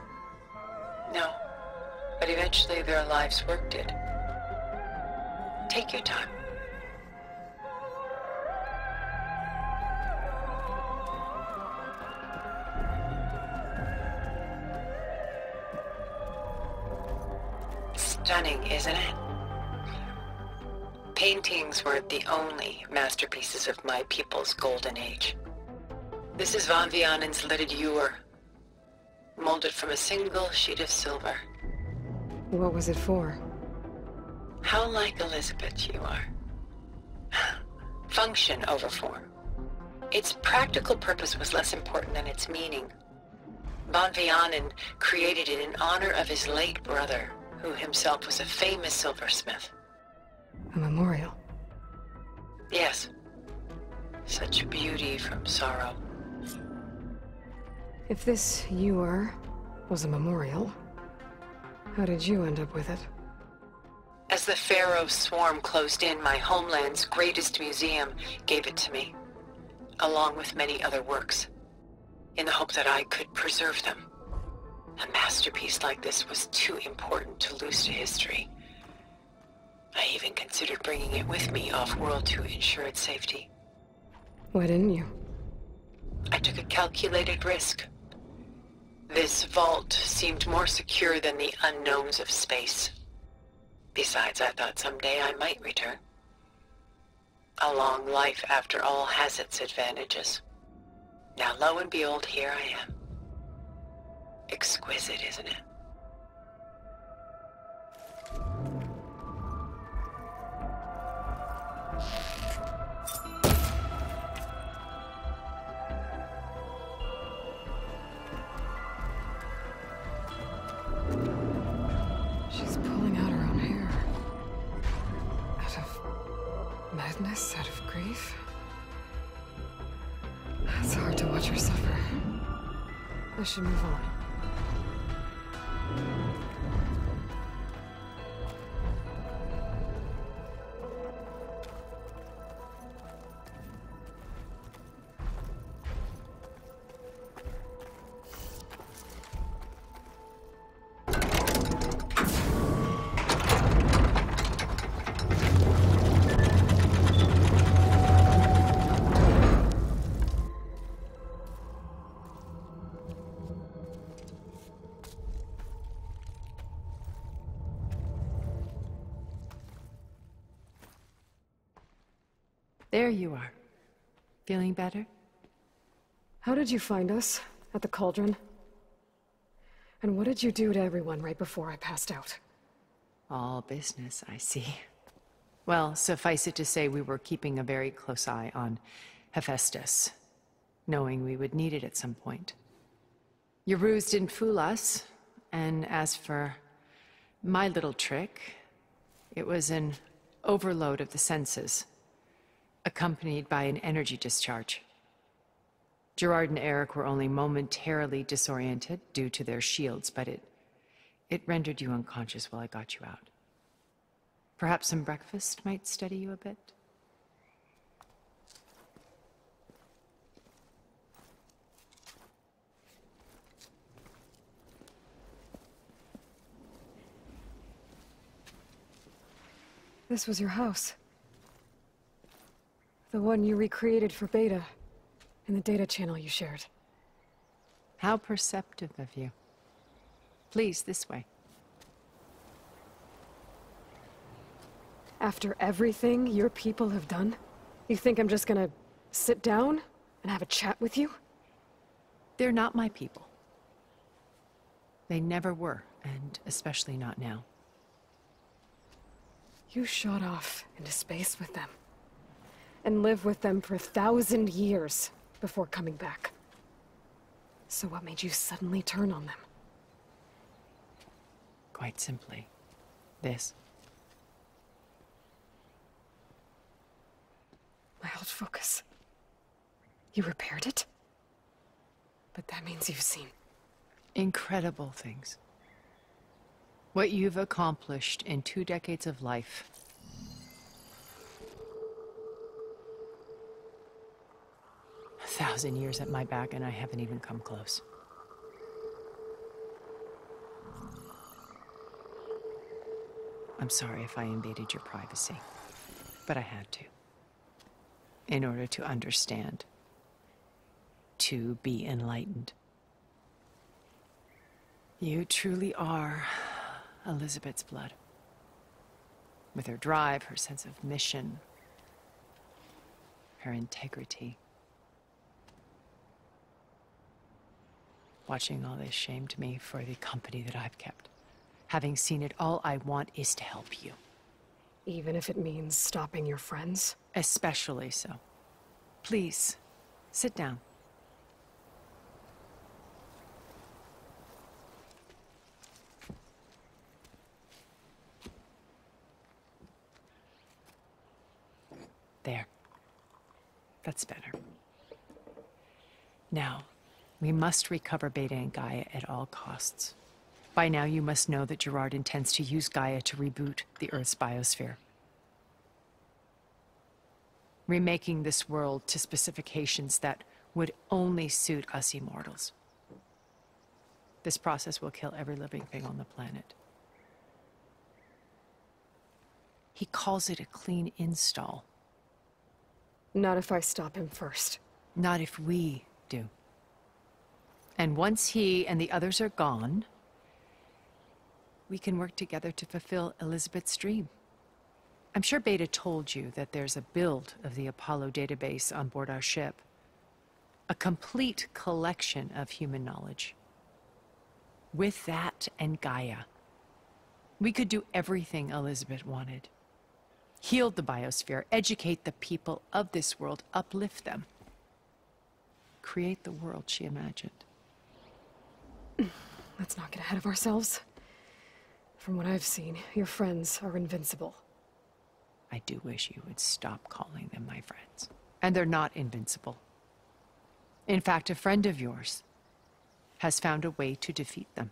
S12: No. But eventually their lives worked it. Take your time. Stunning, isn't it? Paintings were the only masterpieces of my people's golden age. This is Von Vianen's lidded ewer, molded from a single sheet of silver.
S3: What was it for?
S12: How like Elizabeth you are. Function over form. Its practical purpose was less important than its meaning. Von Vianen created it in honor of his late brother, who himself was a famous silversmith.
S3: A memorial?
S12: Yes. Such beauty from sorrow.
S3: If this ewer was a memorial, how did you end up with it?
S12: As the Pharaoh's swarm closed in, my homeland's greatest museum gave it to me, along with many other works, in the hope that I could preserve them. A masterpiece like this was too important to lose to history. I even considered bringing it with me off-world to ensure its safety.
S3: Why didn't you?
S12: I took a calculated risk. This vault seemed more secure than the unknowns of space. Besides, I thought someday I might return. A long life, after all, has its advantages. Now, lo and behold, here I am. Exquisite, isn't it?
S3: She's pulling out her own hair. Out of madness, out of grief. It's hard to watch her suffer. I should move on.
S13: There you are. Feeling better?
S3: How did you find us? At the cauldron? And what did you do to everyone right before I passed out?
S13: All business, I see. Well, suffice it to say we were keeping a very close eye on Hephaestus, knowing we would need it at some point. Your ruse didn't fool us, and as for my little trick, it was an overload of the senses, accompanied by an energy discharge. Gerard and Eric were only momentarily disoriented due to their shields, but it rendered you unconscious while I got you out. Perhaps some breakfast might steady you a bit?
S3: This was your house. The one you recreated for Beta, in the data channel you shared.
S13: How perceptive of you. Please, this way.
S3: After everything your people have done, you think I'm just gonna sit down and have a chat with you?
S13: They're not my people. They never were, and especially not now.
S3: You shot off into space with them, and lived with them for 1,000 years before coming back. So what made you suddenly turn on them?
S13: Quite simply, this.
S3: My old focus. You repaired it? But that means you've seen...
S13: incredible things. What you've accomplished in 2 decades of life. A 1,000 years at my back and I haven't even come close. I'm sorry if I invaded your privacy, but I had to. In order to understand. To be enlightened. You truly are Elizabeth's blood. With her drive, her sense of mission, her integrity. Watching all this shamed me for the company that I've kept. Having seen it, all I want is to help you.
S3: Even if it means stopping your friends?
S13: Especially so. Please, sit down. There. That's better. Now, we must recover Beta and Gaia at all costs. By now, you must know that Gerard intends to use Gaia to reboot the Earth's biosphere. Remaking this world to specifications that would only suit us immortals. This process will kill every living thing on the planet. He calls it a clean install.
S3: Not if I stop him first.
S13: Not if we do. And once he and the others are gone, we can work together to fulfill Elizabeth's dream. I'm sure Beta told you that there's a build of the Apollo database on board our ship. A complete collection of human knowledge. With that and Gaia, we could do everything Elizabeth wanted. Heal the biosphere, educate the people of this world, uplift them. Create the world she imagined.
S3: Let's not get ahead of ourselves. From what I've seen, your friends are invincible.
S13: I do wish you would stop calling them my friends. And they're not invincible. In fact, a friend of yours has found a way to defeat them.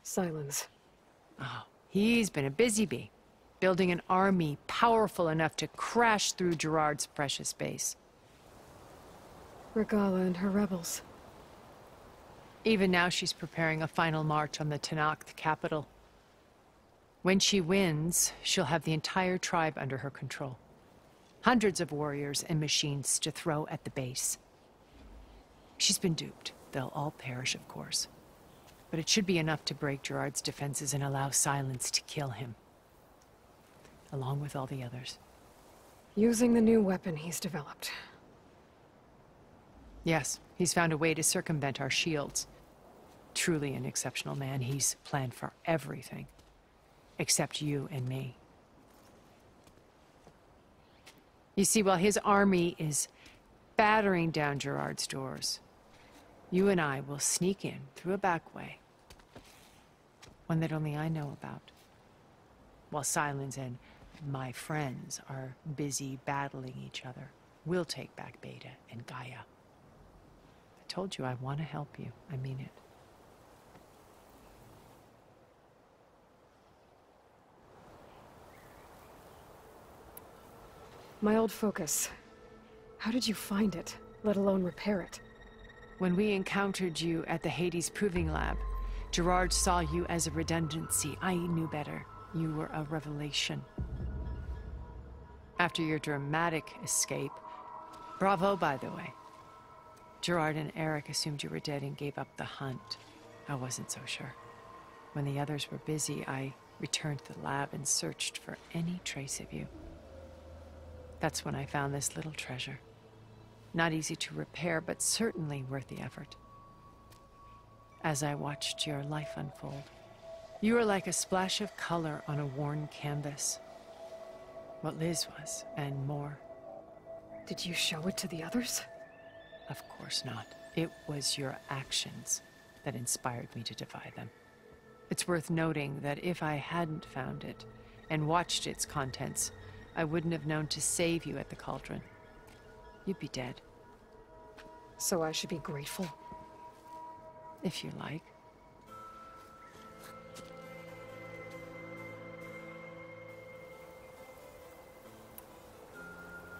S3: Silence.
S13: Oh, he's been a busy bee, building an army powerful enough to crash through Gerard's precious base.
S3: Regala and her rebels.
S13: Even now she's preparing a final march on the Tenakth capital. When she wins, she'll have the entire tribe under her control. Hundreds of warriors and machines to throw at the base. She's been duped. They'll all perish, of course. But it should be enough to break Gerard's defenses and allow Silence to kill him. Along with all the others.
S3: Using the new weapon he's developed.
S13: Yes, he's found a way to circumvent our shields. Truly an exceptional man. He's planned for everything. Except you and me. You see, while his army is battering down Gerard's doors, you and I will sneak in through a back way. One that only I know about. While Silence and my friends are busy battling each other, we'll take back Beta and Gaia. I told you I want to help you. I mean it.
S3: My old focus. How did you find it, let alone repair it?
S13: When we encountered you at the Hades Proving Lab, Gerard saw you as a redundancy. I knew better. You were a revelation. After your dramatic escape, bravo, by the way. Gerard and Eric assumed you were dead and gave up the hunt. I wasn't so sure. When the others were busy, I returned to the lab and searched for any trace of you. That's when I found this little treasure. Not easy to repair, but certainly worth the effort. As I watched your life unfold, you were like a splash of color on a worn canvas. What Liz was, and more.
S3: Did you show it to the others?
S13: Of course not. It was your actions that inspired me to defy them. It's worth noting that if I hadn't found it and watched its contents, I wouldn't have known to save you at the cauldron. You'd be dead.
S3: So I should be grateful?
S13: If you like.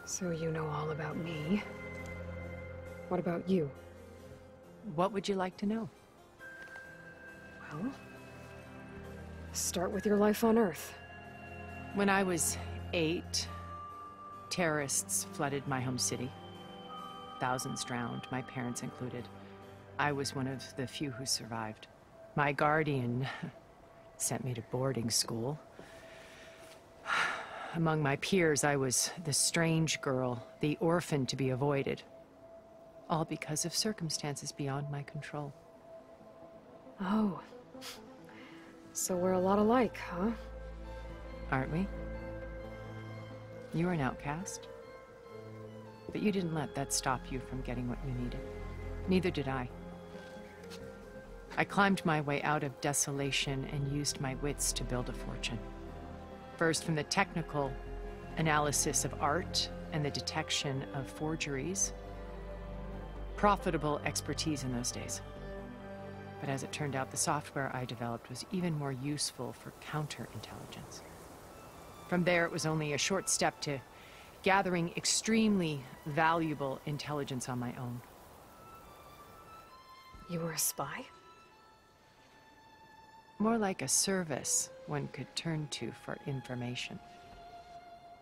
S3: So you know all about me. What about you?
S13: What would you like to know?
S3: Well, start with your life on Earth.
S13: When I was 8, terrorists flooded my home city. Thousands drowned, my parents included. I was one of the few who survived. My guardian sent me to boarding school. Among my peers, I was the strange girl, the orphan to be avoided. All because of circumstances beyond my control.
S3: Oh. So we're a lot alike, huh?
S13: Aren't we? You were an outcast. But you didn't let that stop you from getting what you needed. Neither did I. I climbed my way out of desolation and used my wits to build a fortune. First from the technical analysis of art and the detection of forgeries. Profitable expertise in those days. But as it turned out, the software I developed was even more useful for counterintelligence. From there, it was only a short step to gathering extremely valuable intelligence on my own.
S3: You were a spy?
S13: More like a service one could turn to for information.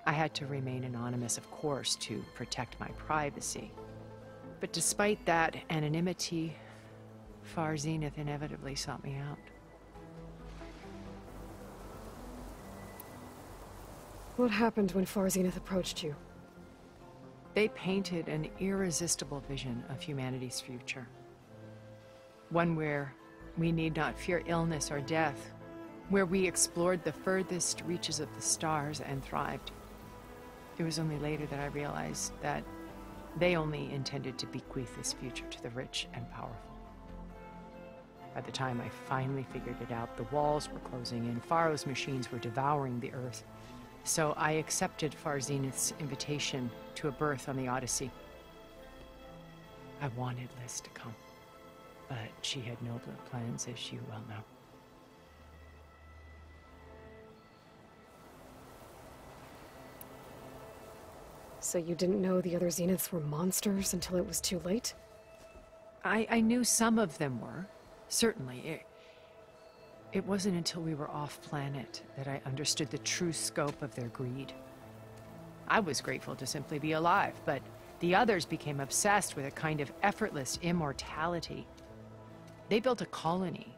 S13: I had to remain anonymous, of course, to protect my privacy. But despite that anonymity, Far Zenith inevitably sought me out.
S3: What happened when Far Zenith approached you?
S13: They painted an irresistible vision of humanity's future. One where we need not fear illness or death, where we explored the furthest reaches of the stars and thrived. It was only later that I realized that they only intended to bequeath this future to the rich and powerful. By the time I finally figured it out, the walls were closing in, Pharaoh's machines were devouring the Earth. So I accepted Far Zenith's invitation to a berth on the Odyssey. I wanted Liz to come, but she had nobler plans, as you well know.
S3: So you didn't know the other Zeniths were monsters until it was too late?
S13: I knew some of them were, certainly. It wasn't until we were off-planet that I understood the true scope of their greed. I was grateful to simply be alive, but the others became obsessed with a kind of effortless immortality. They built a colony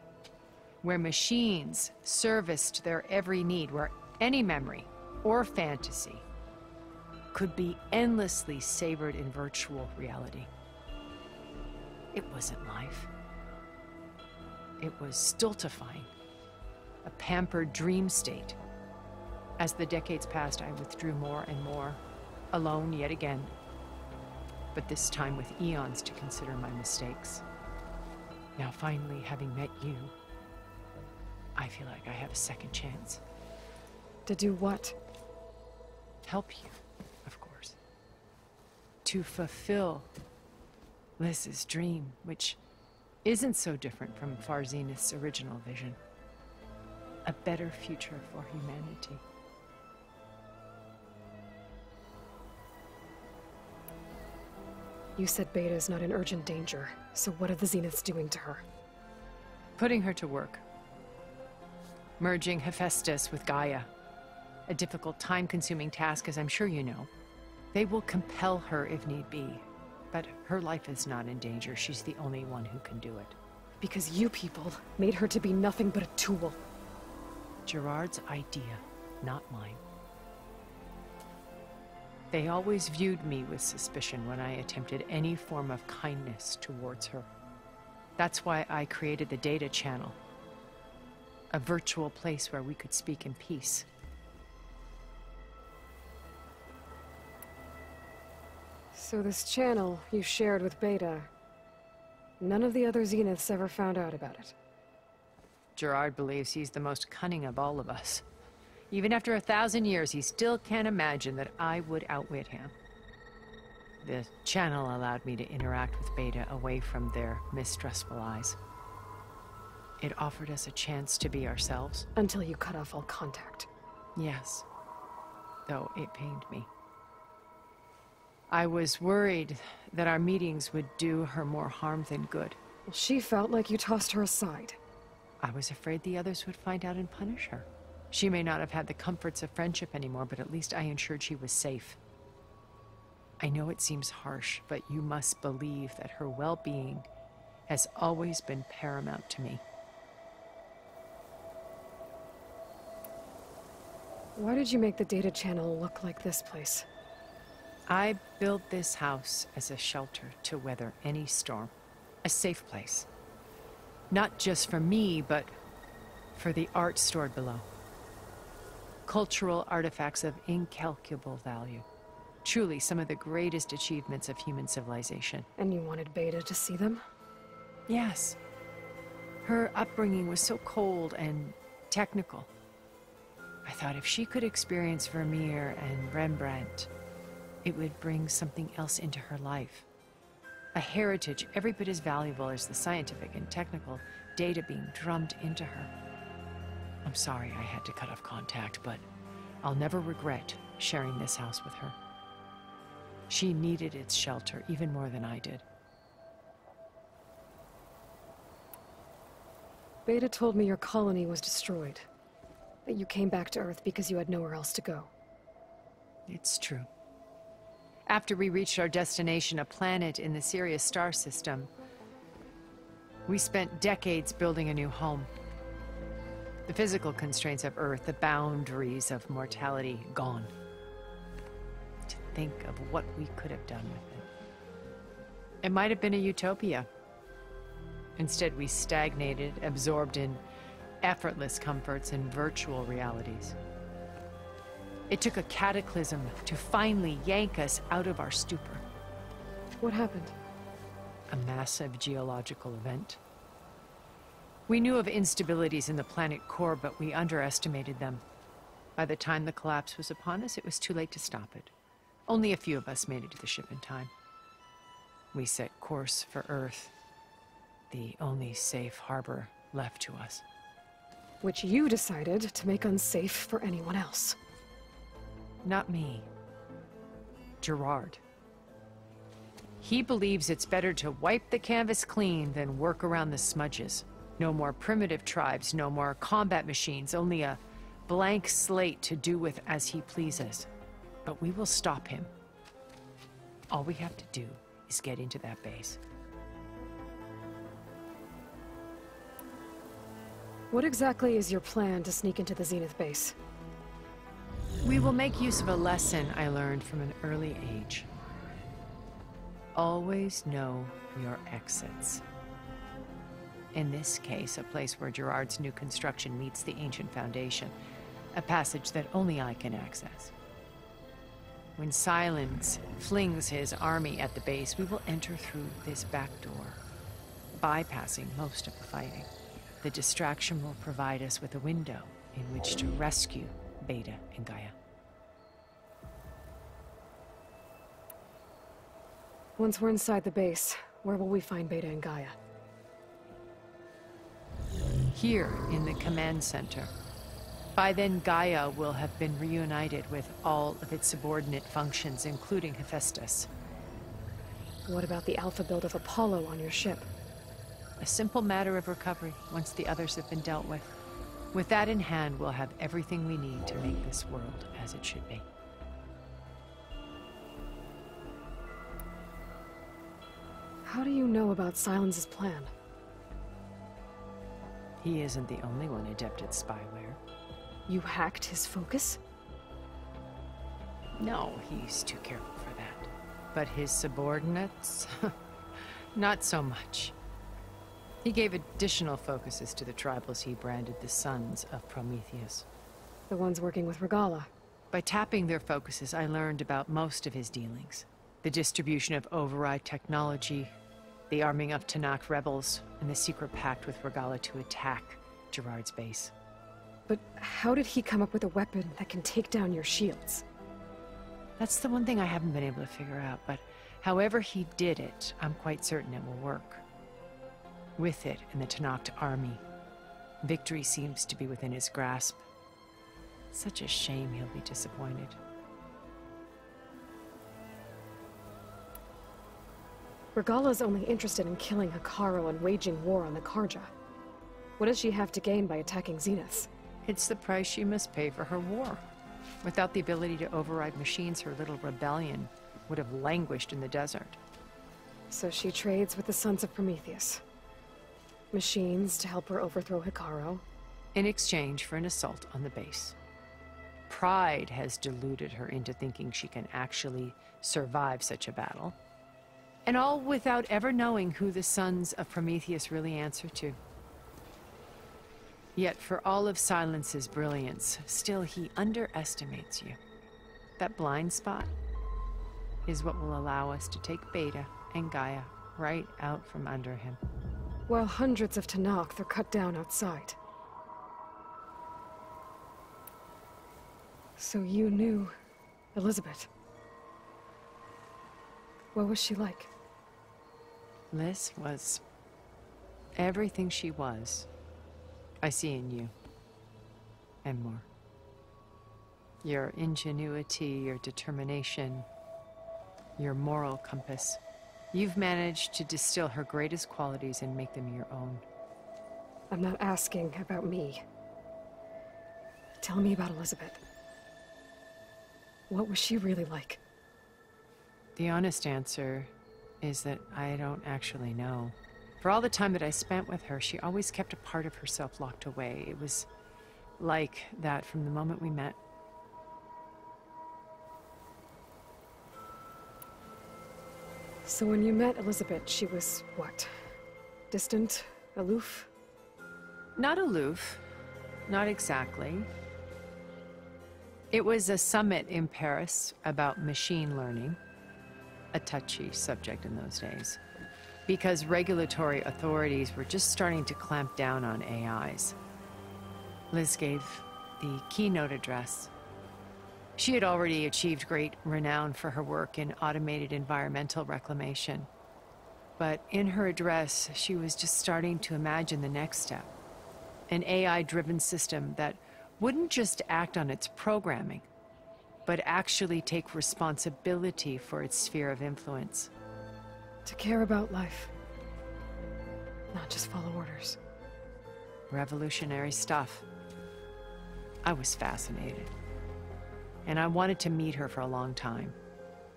S13: where machines serviced their every need, where any memory or fantasy could be endlessly savored in virtual reality. It wasn't life. It was stultifying, a pampered dream state. As the decades passed, I withdrew more and more, alone yet again, but this time with eons to consider my mistakes. Now finally, having met you, I feel like I have a second chance.
S3: To do what?
S13: Help you, of course. To fulfill Liz's dream, which isn't so different from Far Zenith's original vision. A better future for humanity.
S3: You said Beta is not in urgent danger, so what are the Zeniths doing to her?
S13: Putting her to work. Merging Hephaestus with Gaia. A difficult, time-consuming task, as I'm sure you know. They will compel her if need be, but her life is not in danger. She's the only one who can do it.
S3: Because you people made her to be nothing but a tool.
S13: Gerard's idea, not mine. They always viewed me with suspicion when I attempted any form of kindness towards her. That's why I created the data channel. A virtual place where we could speak in peace.
S3: So this channel you shared with Beta, none of the other Zeniths ever found out about it?
S13: Gerard believes he's the most cunning of all of us. Even after 1,000 years, he still can't imagine that I would outwit him. The channel allowed me to interact with Beta away from their mistrustful eyes. It offered us a chance to be ourselves.
S3: Until you cut off all contact.
S13: Yes. Though it pained me. I was worried that our meetings would do her more harm than good.
S3: She felt like you tossed her aside.
S13: I was afraid the others would find out and punish her. She may not have had the comforts of friendship anymore, but at least I ensured she was safe. I know it seems harsh, but you must believe that her well-being has always been paramount to me.
S3: Why did you make the data channel look like this place?
S13: I built this house as a shelter to weather any storm. A safe place. Not just for me, but for the art stored below. Cultural artifacts of incalculable value. Truly some of the greatest achievements of human civilization.
S3: And you wanted Beta to see them?
S13: Yes. Her upbringing was so cold and technical. I thought if she could experience Vermeer and Rembrandt, it would bring something else into her life. A heritage every bit as valuable as the scientific and technical data being drummed into her. I'm sorry I had to cut off contact, but I'll never regret sharing this house with her. She needed its shelter even more than I did.
S3: Beta told me your colony was destroyed. That you came back to Earth because you had nowhere else to go.
S13: It's true. After we reached our destination, a planet in the Sirius star system, we spent decades building a new home. The physical constraints of Earth, the boundaries of mortality, gone. To think of what we could have done with it. It might have been a utopia. Instead, we stagnated, absorbed in effortless comforts and virtual realities. It took a cataclysm to finally yank us out of our stupor.
S3: What happened?
S13: A massive geological event. We knew of instabilities in the planet core, but we underestimated them. By the time the collapse was upon us, it was too late to stop it. Only a few of us made it to the ship in time. We set course for Earth, the only safe harbor left to us.
S3: Which you decided to make unsafe for anyone else.
S13: Not me. Gerard. He believes it's better to wipe the canvas clean than work around the smudges. No more primitive tribes, no more combat machines, only a blank slate to do with as he pleases. But we will stop him. All we have to do is get into that base.
S3: What exactly is your plan to sneak into the Zenith base?
S13: We will make use of a lesson I learned from an early age. Always know your exits. In this case, a place where Gerard's new construction meets the ancient foundation, a passage that only I can access. When Silence flings his army at the base, we will enter through this back door, bypassing most of the fighting. The distraction will provide us with a window in which to rescue Beta and Gaia.
S3: Once we're inside the base, where will we find Beta and Gaia?
S13: Here in the command center. By then, Gaia will have been reunited with all of its subordinate functions, including Hephaestus.
S3: What about the alpha build of Apollo on your ship?
S13: A simple matter of recovery once the others have been dealt with. With that in hand, we'll have everything we need to make this world as it should be.
S3: How do you know about Silence's plan?
S13: He isn't the only one adept at spyware.
S3: You hacked his focus?
S13: No, he's too careful for that. But his subordinates? Not so much. He gave additional focuses to the tribals he branded the Sons of Prometheus.
S3: The ones working with Regala.
S13: By tapping their focuses, I learned about most of his dealings. The distribution of override technology, the arming of Tanakh rebels, and the secret pact with Regala to attack Gerard's base.
S3: But how did he come up with a weapon that can take down your shields?
S13: That's the one thing I haven't been able to figure out, but however he did it, I'm quite certain it will work. With it and the Tanakh army, victory seems to be within his grasp. Such a shame he'll be disappointed.
S3: Regala's only interested in killing Hikaru and waging war on the Karja. What does she have to gain by attacking Zenith?
S13: It's the price she must pay for her war. Without the ability to override machines, her little rebellion would have languished in the desert.
S3: So she trades with the Sons of Prometheus. Machines to help her overthrow Hikaru.
S13: In exchange for an assault on the base. Pride has deluded her into thinking she can actually survive such a battle. And all without ever knowing who the Sons of Prometheus really answer to. Yet for all of Silence's brilliance, still he underestimates you. That blind spot is what will allow us to take Beta and Gaia right out from under him.
S3: While hundreds of Tenakth are cut down outside. So you knew Elizabeth. What was she like?
S13: Liz was everything she was. I see in you. And more. Your ingenuity, your determination, your moral compass. You've managed to distill her greatest qualities and make them your own.
S3: I'm not asking about me. Tell me about Elizabeth. What was she really like?
S13: The honest answer is that I don't actually know. For all the time that I spent with her, she always kept a part of herself locked away. It was like that from the moment we met.
S3: So when you met Elizabeth, she was what? Distant? Aloof?
S13: Not aloof. Not exactly. It was a summit in Paris about machine learning. A touchy subject in those days. Because regulatory authorities were just starting to clamp down on AIs. Liz gave the keynote address. She had already achieved great renown for her work in automated environmental reclamation. But in her address, she was just starting to imagine the next step. An AI-driven system that wouldn't just act on its programming, but actually take responsibility for its sphere of influence.
S3: To care about life. Not just follow orders.
S13: Revolutionary stuff. I was fascinated. And I wanted to meet her for a long time.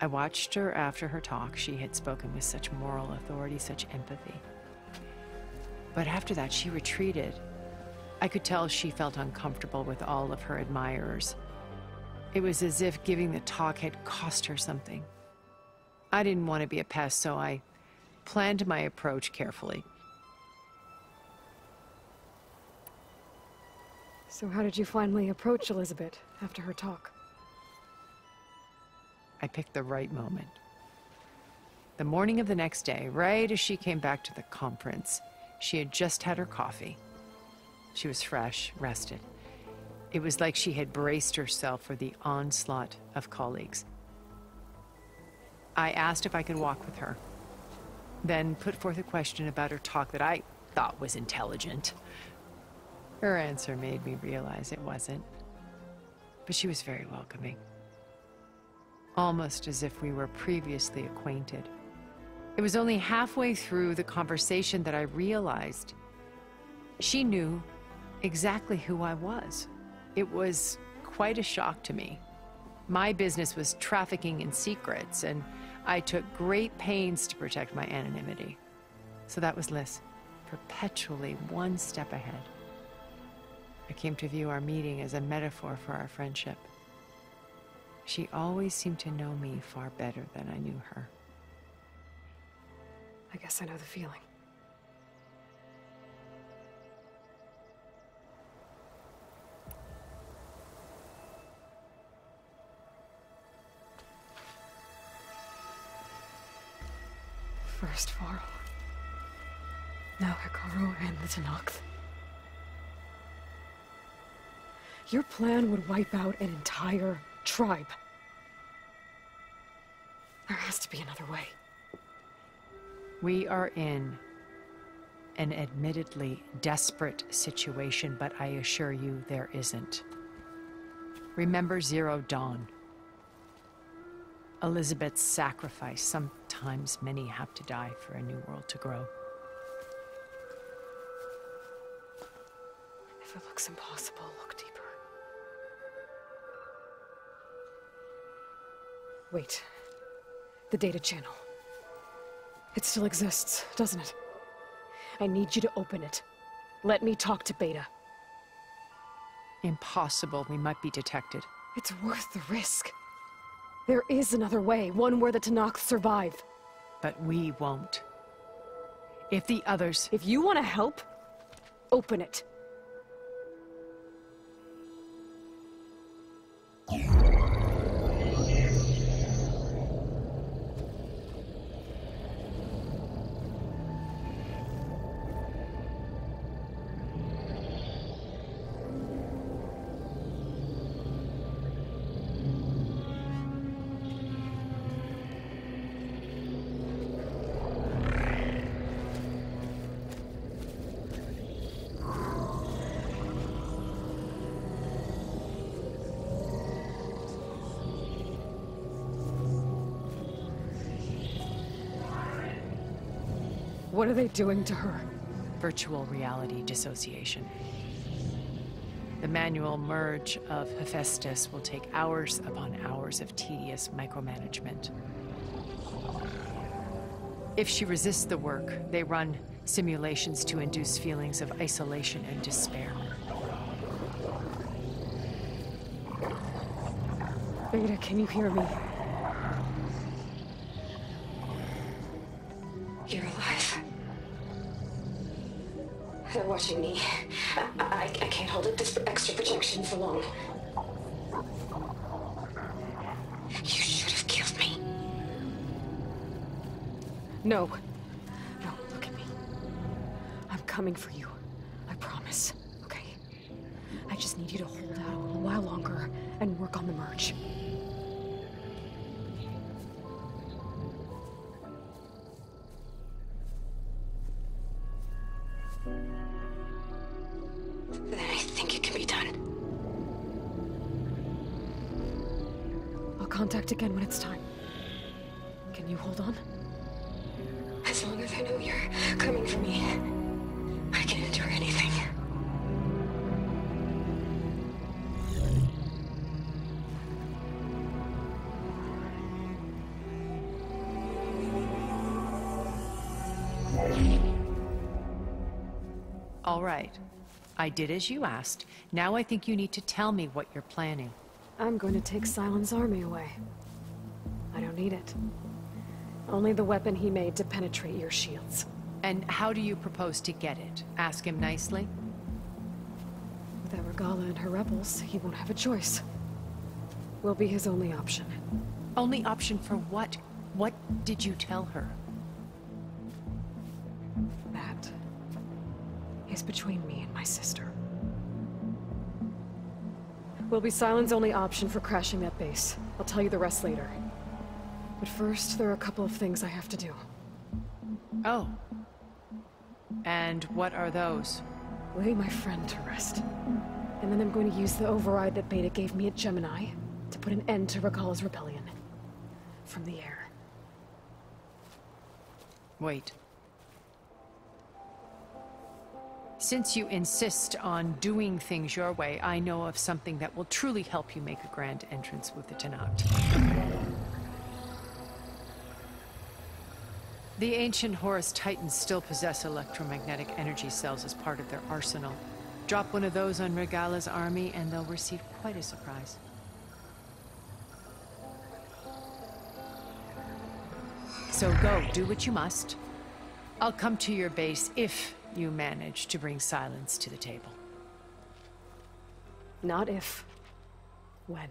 S13: I watched her after her talk. She had spoken with such moral authority, such empathy. But after that, she retreated. I could tell she felt uncomfortable with all of her admirers. It was as if giving the talk had cost her something. I didn't want to be a pest, so I planned my approach carefully.
S3: So how did you finally approach Elizabeth after her talk?
S13: I picked the right moment. The morning of the next day, right as she came back to the conference, she had just had her coffee. She was fresh, rested. It was like she had braced herself for the onslaught of colleagues. I asked if I could walk with her, then put forth a question about her talk that I thought was intelligent. Her answer made me realize it wasn't, but she was very welcoming. Almost as if we were previously acquainted. It was only halfway through the conversation that I realized she knew exactly who I was. It was quite a shock to me. My business was trafficking in secrets, and I took great pains to protect my anonymity. So that was Liz, perpetually one step ahead. I came to view our meeting as a metaphor for our friendship. She always seemed to know me far better than I knew her.
S3: I guess I know the feeling. First Varl. Now Hikaru and the Tenakth. Your plan would wipe out an entire tribe. There has to be another way.
S13: We are in an admittedly desperate situation, but I assure you there isn't. Remember Zero Dawn. Elizabeth's sacrifice. Sometimes many have to die for a new world to grow.
S3: If If it looks impossible, look deeper. Wait. The data channel. It still exists, doesn't it? I need you to open it. Let me talk to Beta.
S13: Impossible. We might be detected.
S3: It's worth the risk. There is another way, one where the Tenakth survive.
S13: But we won't. If the others...
S3: If you want to help, open it. What are they doing to her?
S13: Virtual reality dissociation. The manual merge of Hephaestus will take hours upon hours of tedious micromanagement. If she resists the work, they run simulations to induce feelings of isolation and despair.
S3: Beta, can you hear me?
S9: You're alive. They're watching me. I can't hold up this extra projection for long. You should have killed me.
S3: No. No, look at me. I'm coming for you. I promise, okay? I just need you to hold out a little while longer and work on the merge.
S9: Then I think it can be done.
S3: I'll contact again when it's time. Can you hold on?
S9: As long as I know you're coming for me, I can endure anything.
S13: All right. I did as you asked. Now I think you need to tell me what you're planning.
S3: I'm going to take Sylens' army away. I don't need it. Only the weapon he made to penetrate your shields.
S13: And how do you propose to get it? Ask him nicely?
S3: Without Regala and her rebels, he won't have a choice. We'll be his only option.
S13: Only option for what? What did you tell her?
S3: That is between me and my sister. Will be Sylens' only option for crashing that base. I'll tell you the rest later. But first, there are a couple of things I have to do.
S13: Oh. And what are those?
S3: Lay my friend to rest. And then I'm going to use the override that Beta gave me at Gemini to put an end to Regala's rebellion. From the air.
S13: Wait. Since you insist on doing things your way, I know of something that will truly help you make a grand entrance with the Tenakth. The ancient Horus Titans still possess electromagnetic energy cells as part of their arsenal. Drop one of those on Regala's army and they'll receive quite a surprise. So go, do what you must. I'll come to your base if you manage to bring Sylens to the table.
S3: Not if. When.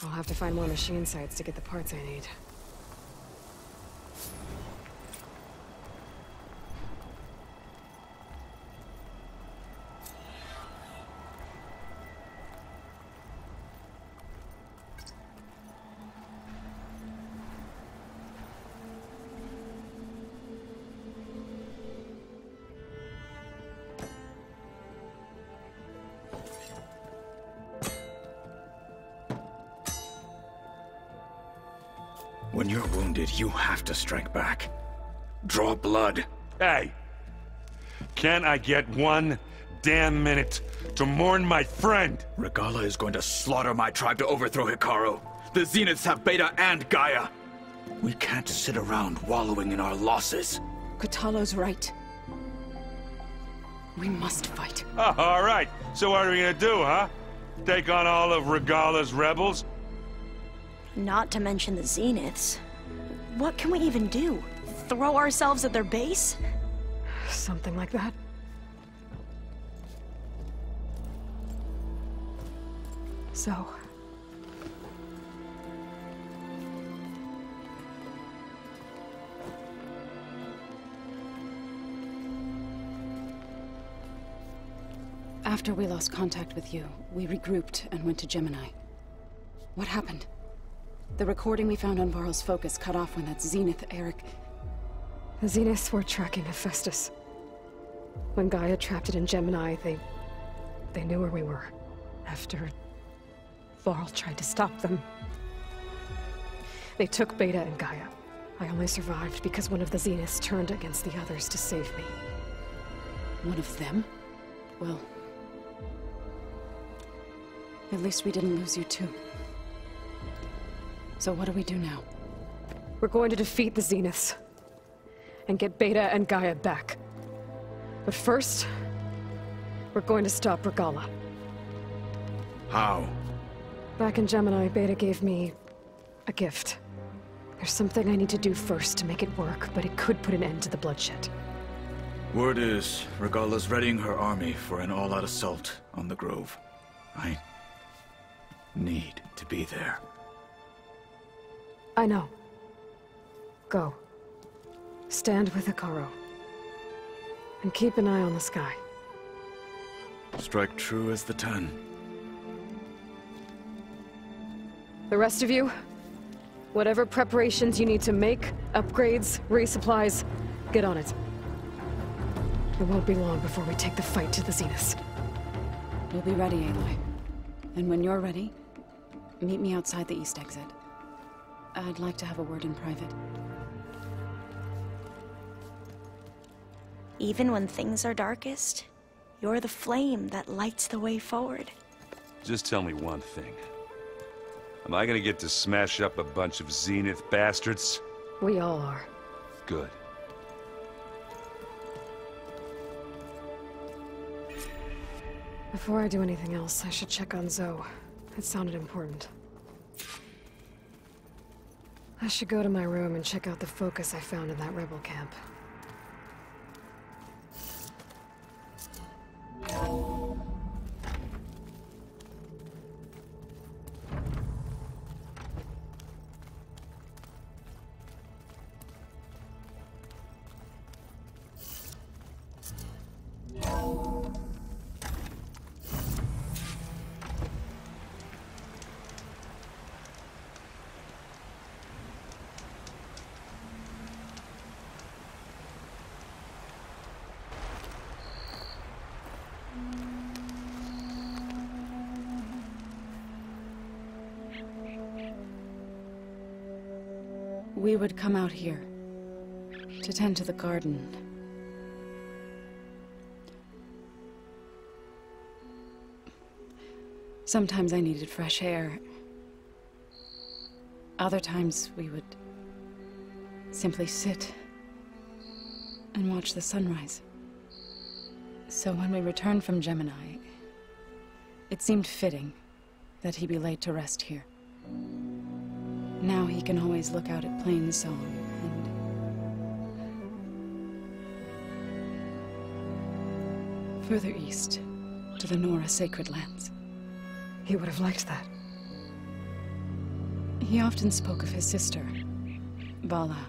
S3: I'll have to find more machine sites to get the parts I need.
S14: When you're wounded, you have to strike back.
S7: draw blood.
S10: Hey! Can't I get one damn minute to mourn my friend?
S14: Regala is going to slaughter my tribe to overthrow Hikaru. The Zeniths have Beta and Gaia. We can't sit around wallowing in our losses.
S1: Kotallo's right. We must fight.
S10: Oh, all right. So what are we gonna do, huh? Take on all of Regala's rebels?
S6: Not to mention the Zeniths. What can we even do? Throw ourselves at their base?
S3: Something like that. So...
S1: After we lost contact with you, we regrouped and went to Gemini. What happened? The recording we found on Varl's focus cut off when that Zenith, Eric...
S3: The Zeniths were tracking Hephaestus. When Gaia trapped it in Gemini, they knew where we were. After... Varl tried to stop them. They took Beta and Gaia. I only survived because one of the Zeniths turned against the others to save me.
S1: One of them? Well... At least we didn't lose you too. So what do we do now?
S3: We're going to defeat the Zeniths. And get Beta and Gaia back. But first... we're going to stop Regala.
S14: How?
S3: Back in Gemini, Beta gave me... a gift. There's something I need to do first to make it work, but it could put an end to the bloodshed.
S14: Word is, Regala's readying her army for an all-out assault on the Grove. I... need to be there.
S3: I know. Go. Stand with Hikaru. And keep an eye on the sky.
S14: Strike true as the 10.
S3: The rest of you, whatever preparations you need to make, upgrades, resupplies, get on it. It won't be long before we take the fight to the Zeniths.
S1: We'll be ready, Aloy. And when you're ready, meet me outside the east exit. I'd like to have a word in private.
S6: Even when things are darkest, you're the flame that lights the way forward.
S10: Just tell me one thing. Am I gonna get to smash up a bunch of Zenith bastards?
S3: We all are.
S10: Good.
S3: Before I do anything else, I should check on Zoe. It sounded important. I should go to my room and check out the focus I found in that rebel camp.
S1: We would come out here to tend to the garden. Sometimes I needed fresh air. Other times we would simply sit and watch the sunrise. So when we returned from Gemini, it seemed fitting that he be laid to rest here. Now he can always look out at Plain Song and... further east, to the Nora Sacred Lands.
S3: He would have liked that.
S1: He often spoke of his sister, Bala.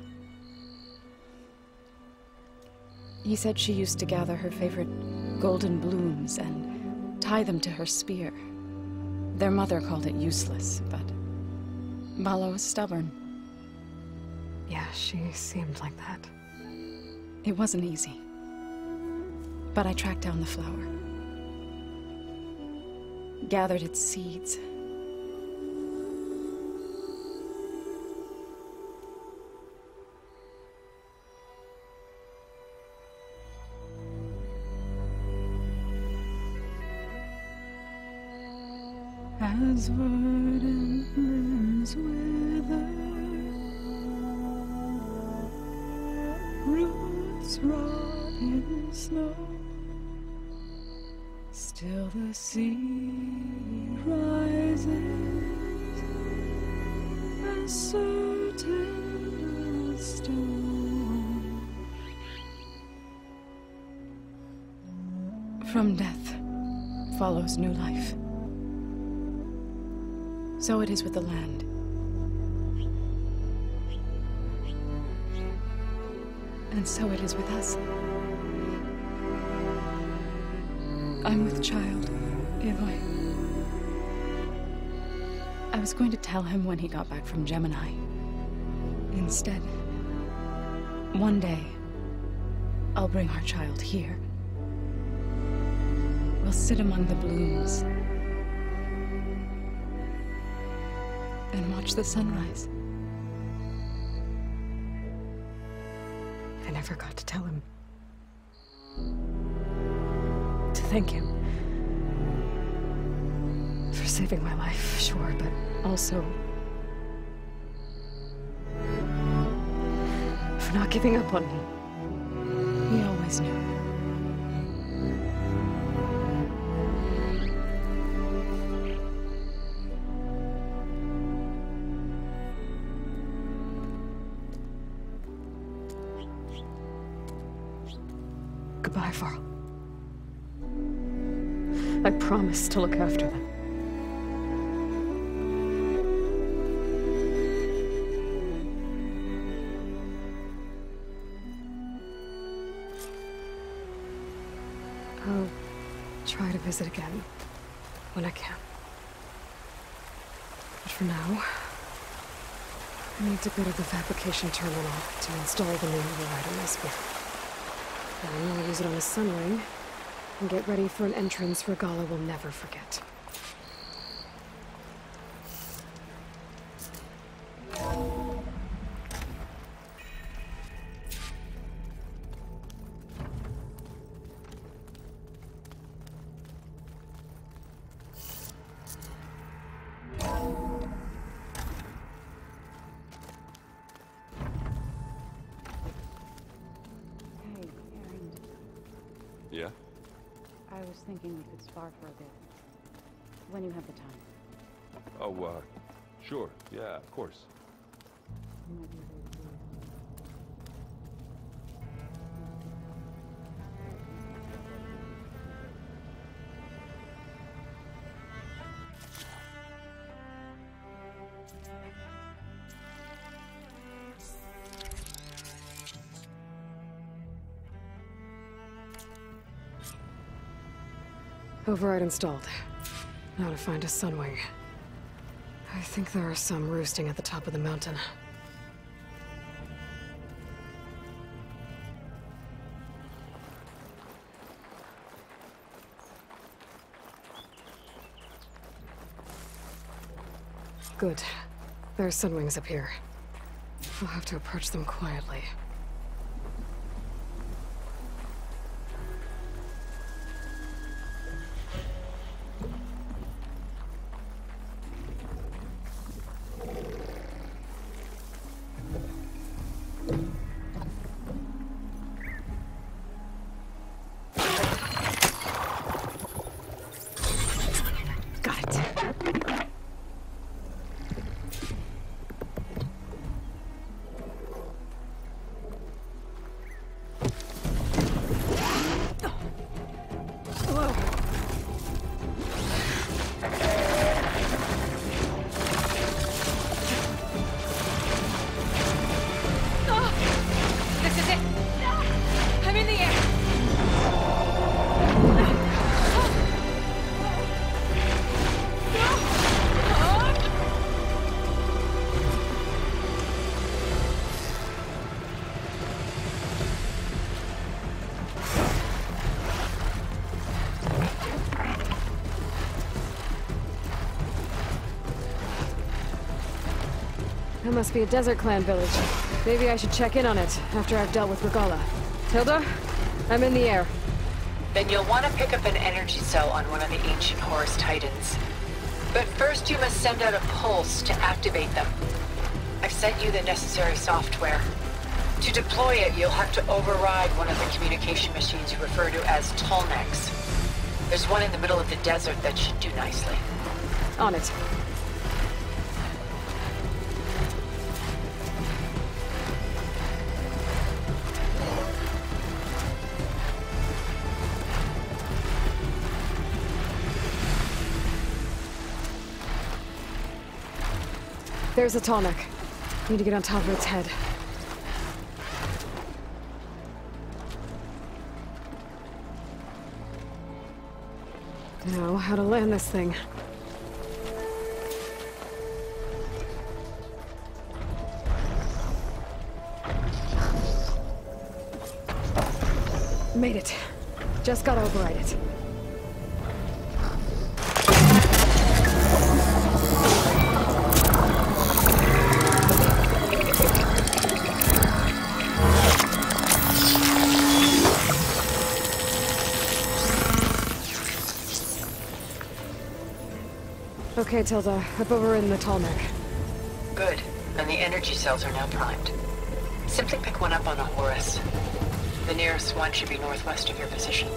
S1: He said she used to gather her favorite golden blooms and tie them to her spear. Their mother called it useless, but Bala was stubborn.
S3: Yeah, she seemed like that.
S1: It wasn't easy. But I tracked down the flower. Gathered its seeds. As verdant limbs wither, roots rot in snow, still the sea rises, as certain as stone. From death follows new life. So it is with the land. And so it is with us. I'm with child, Aloy. I was going to tell him when he got back from Gemini. Instead, one day, I'll bring our child here. We'll sit among the blooms and watch the sunrise.
S3: I never got to tell him. To thank him. For saving my life, sure, but also for not giving up on me.
S1: He always knew.
S3: Goodbye, Varl. I promise to look after them. I'll try to visit again when I can. But for now, I need to go to the fabrication terminal to install the new override in my spear. Then I'll use it on a sunwing and get ready for an entrance Regala will never forget.
S10: Yeah?
S1: I was thinking we could spar for a bit. When you have the time.
S10: Oh, sure. Yeah, of course.
S3: Override installed. Now to find a sunwing. I think there are some roosting at the top of the mountain. Good. There are sunwings up here. I'll have to approach them quietly. That must be a Desert Clan village. Maybe I should check in on it after I've dealt with Regala. Tilda, I'm in the air.
S12: Then you'll want to pick up an energy cell on one of the ancient Horus Titans. But first you must send out a pulse to activate them. I've sent you the necessary software. To deploy it, you'll have to override one of the communication machines you refer to as Tallnecks. There's one in the middle of the desert that should do nicely.
S3: On it. There's a Tallneck. Need to get on top of its head. Now, how to land this thing. Made it. Just gotta override it. Okay, Tilda. I've overridden the Tallneck.
S12: Good. And the energy cells are now primed. Simply pick one up on a Horus. The nearest one should be northwest of your position.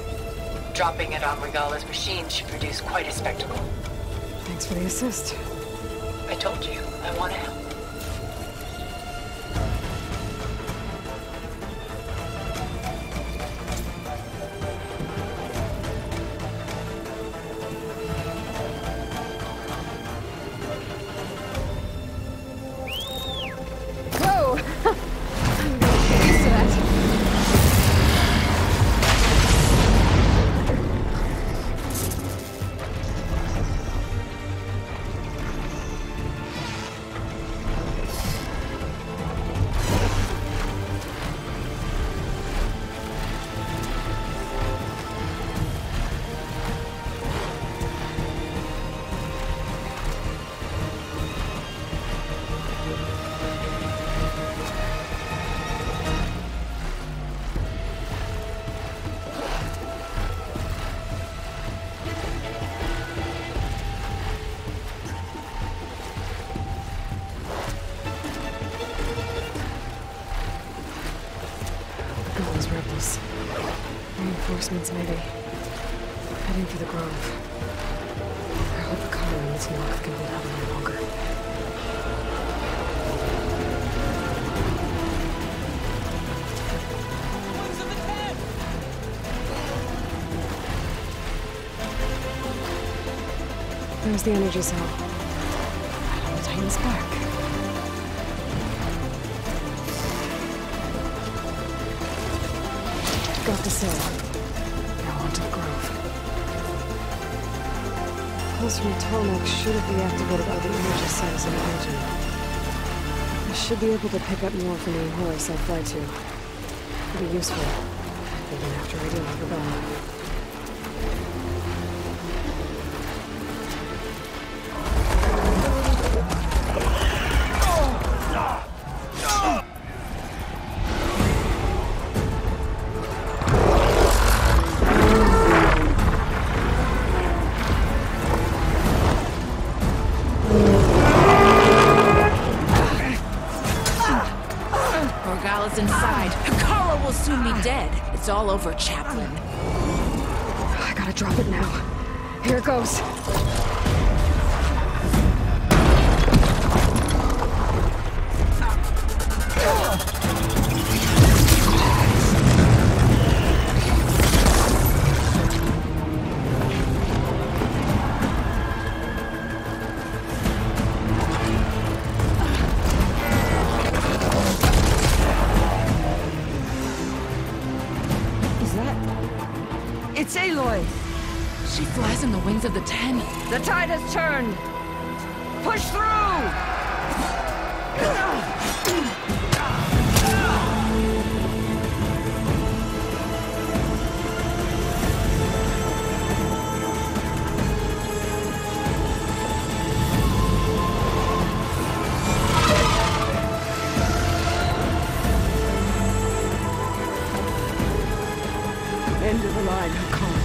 S12: Dropping it on Regala's machine should produce quite a spectacle.
S3: Thanks for the assist.
S12: I told you, I want to help.
S3: Reinforcements, maybe. Heading for the grove. I hope the color in this lock can hold out any longer. There's the energy cell. I don't want to tighten this back. Got the cell. Now onto the grove. Pulse from the Tallneck should have deactivated all the energy cells in the engine. I should be able to pick up more from the Horus I fly to. It'll be useful, even after I deal with the bomb.
S15: Inside. Carla will soon be dead. It's all over, Chaplain.
S3: I gotta drop it now. Here it goes.
S15: It's Aloy! She flies on the wings of the Ten. The tide has turned! Push through!
S3: End of the line, Hakon.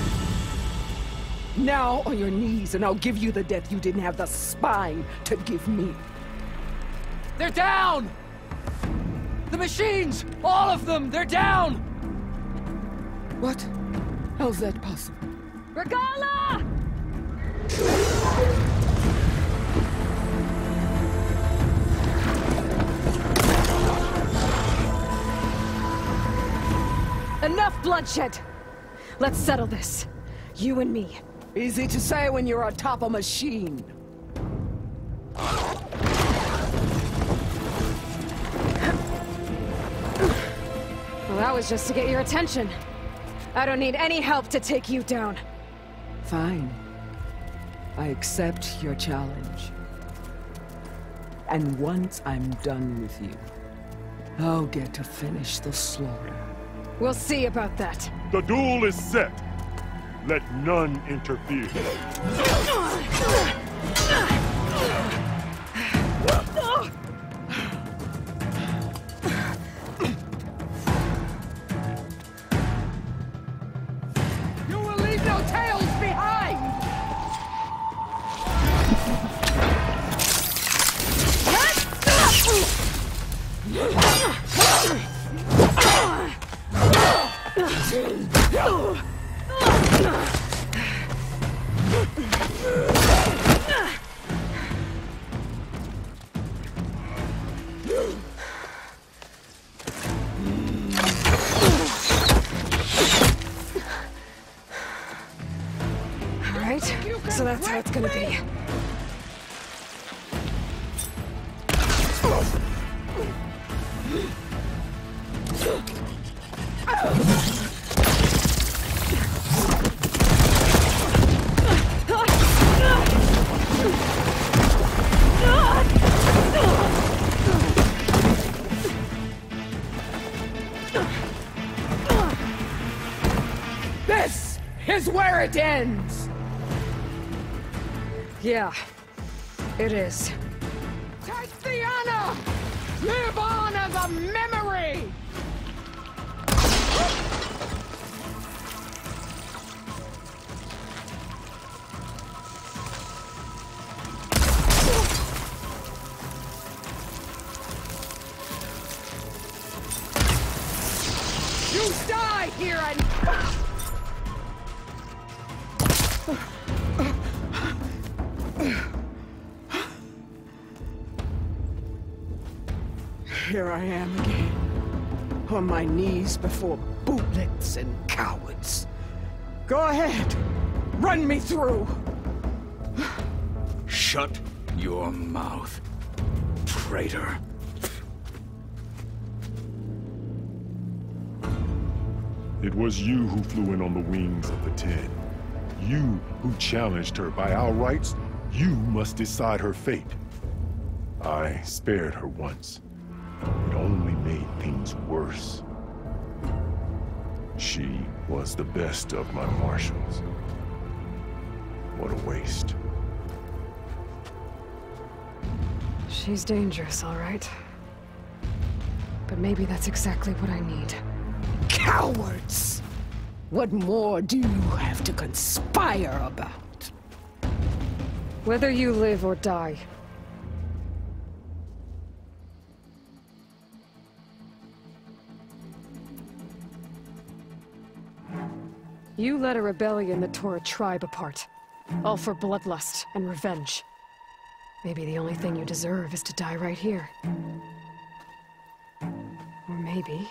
S15: Now on your knees, and I'll give you the death you didn't have the spine to give me.
S16: They're down! The machines! All of them! They're down!
S15: What? How's that possible?
S3: Regala! Enough bloodshed! Let's settle this. You and me.
S15: Easy to say when you're atop a machine.
S3: Well, that was just to get your attention. I don't need any help to take you down.
S15: Fine. I accept your challenge. And once I'm done with you, I'll get to finish the slaughter.
S3: We'll see about that.
S17: The duel is set. Let none interfere.
S15: You will leave no tails behind!
S3: All right, so that's how it's gonna be.
S15: This is where it ends!
S3: Yeah, it is.
S15: Tatiana! Live on as a memory! You die here and... Here I am again, on my knees before bootlets and cowards. Go ahead, run me through.
S14: Shut your mouth, traitor.
S17: It was you who flew in on the wings of the 10. You who challenged her. By our rights, you must decide her fate. I spared her once. It only made things worse. She was the best of my marshals. What a waste.
S3: She's dangerous, all right. But maybe that's exactly what I need.
S15: Cowards! What more do you have to conspire about?
S3: Whether you live or die. You led a rebellion that tore a tribe apart. All for bloodlust and revenge. Maybe the only thing you deserve is to die right here. Or maybe...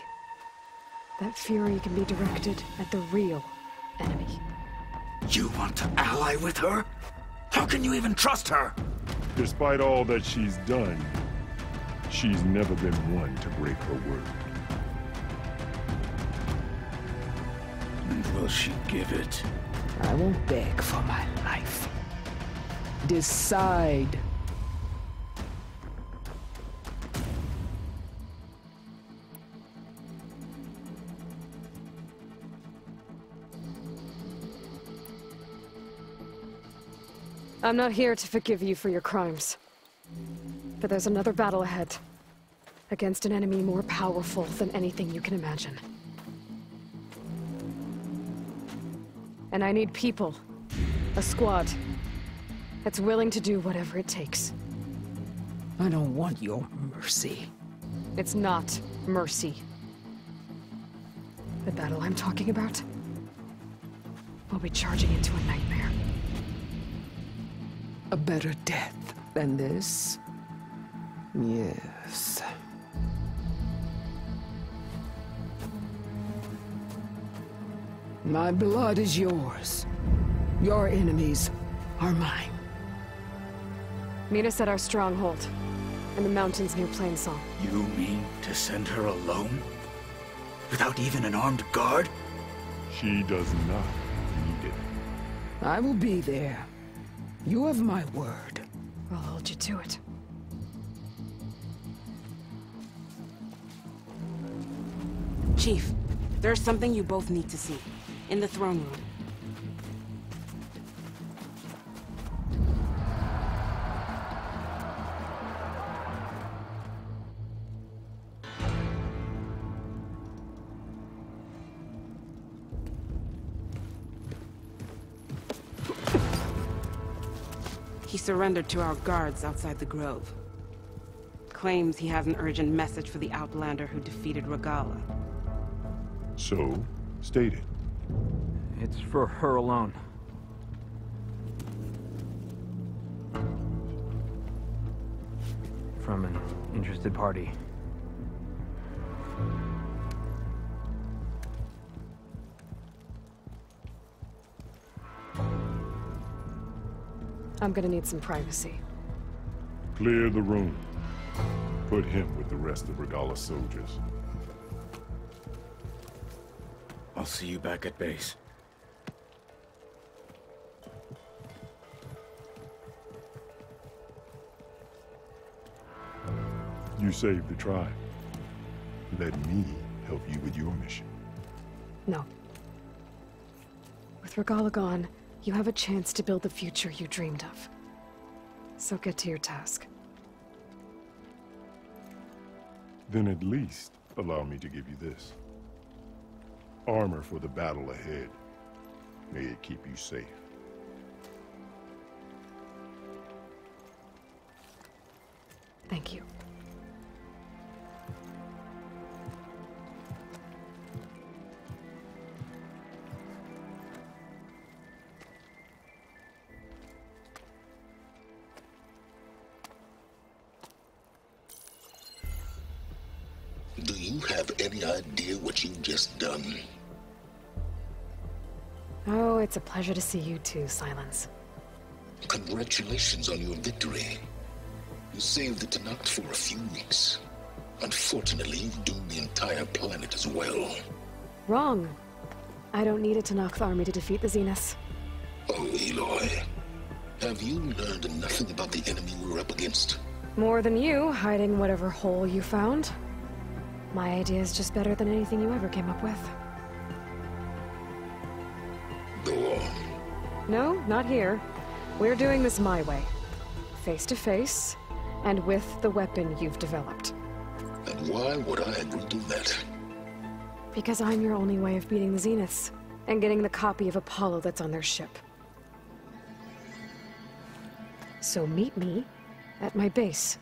S3: that fury can be directed at the real enemy.
S14: You want to ally with her? How can you even trust her?
S17: Despite all that she's done, she's never been one to break her word.
S14: And will she give it?
S15: I won't beg for my life. Decide.
S3: I'm not here to forgive you for your crimes. But there's another battle ahead. Against an enemy more powerful than anything you can imagine. And I need people A squad that's willing to do whatever it takes.
S15: I don't want your mercy.
S3: It's not mercy. The battle I'm talking about, we'll be charging into a nightmare.
S15: A better death than this? Yes. My blood is yours. Your enemies are mine.
S3: Meet us at our stronghold, in the mountains near Plainsong.
S14: You mean to send her alone? Without even an armed guard?
S17: She does not need it.
S15: I will be there. You have my word.
S3: I'll hold you to it.
S18: Chief, there's something you both need to see. In the throne room. He surrendered to our guards outside the grove. Claims he has an urgent message for the Outlander who defeated Regala.
S17: So, state it.
S19: It's for her alone. From an interested party.
S3: I'm gonna need some privacy.
S17: Clear the room. Put him with the rest of Regala's soldiers.
S14: I'll see you back at base.
S17: You saved the tribe. Let me help you with your mission.
S3: No. With Regala gone, you have a chance to build the future you dreamed of. So get to your task.
S17: Then at least allow me to give you this. Armor for the battle ahead. May it keep you safe.
S3: Thank you.
S20: Do you have any idea what you've just done?
S3: Oh, it's a pleasure to see you too, Silence.
S20: Congratulations on your victory. You saved the Tanakh for a few weeks. Unfortunately, you've doomed the entire planet as well.
S3: Wrong. I don't need a Tanakh army to defeat the Zeniths.
S20: Oh, Aloy. Have you learned nothing about the enemy we're up against?
S3: More than you, hiding whatever hole you found. My idea is just better than anything you ever came up with.
S20: Go on.
S3: No, not here. We're doing this my way. Face to face, and with the weapon you've developed.
S20: And why would I agree to that?
S3: Because I'm your only way of beating the Zeniths, and getting the copy of Apollo that's on their ship. So meet me at my base.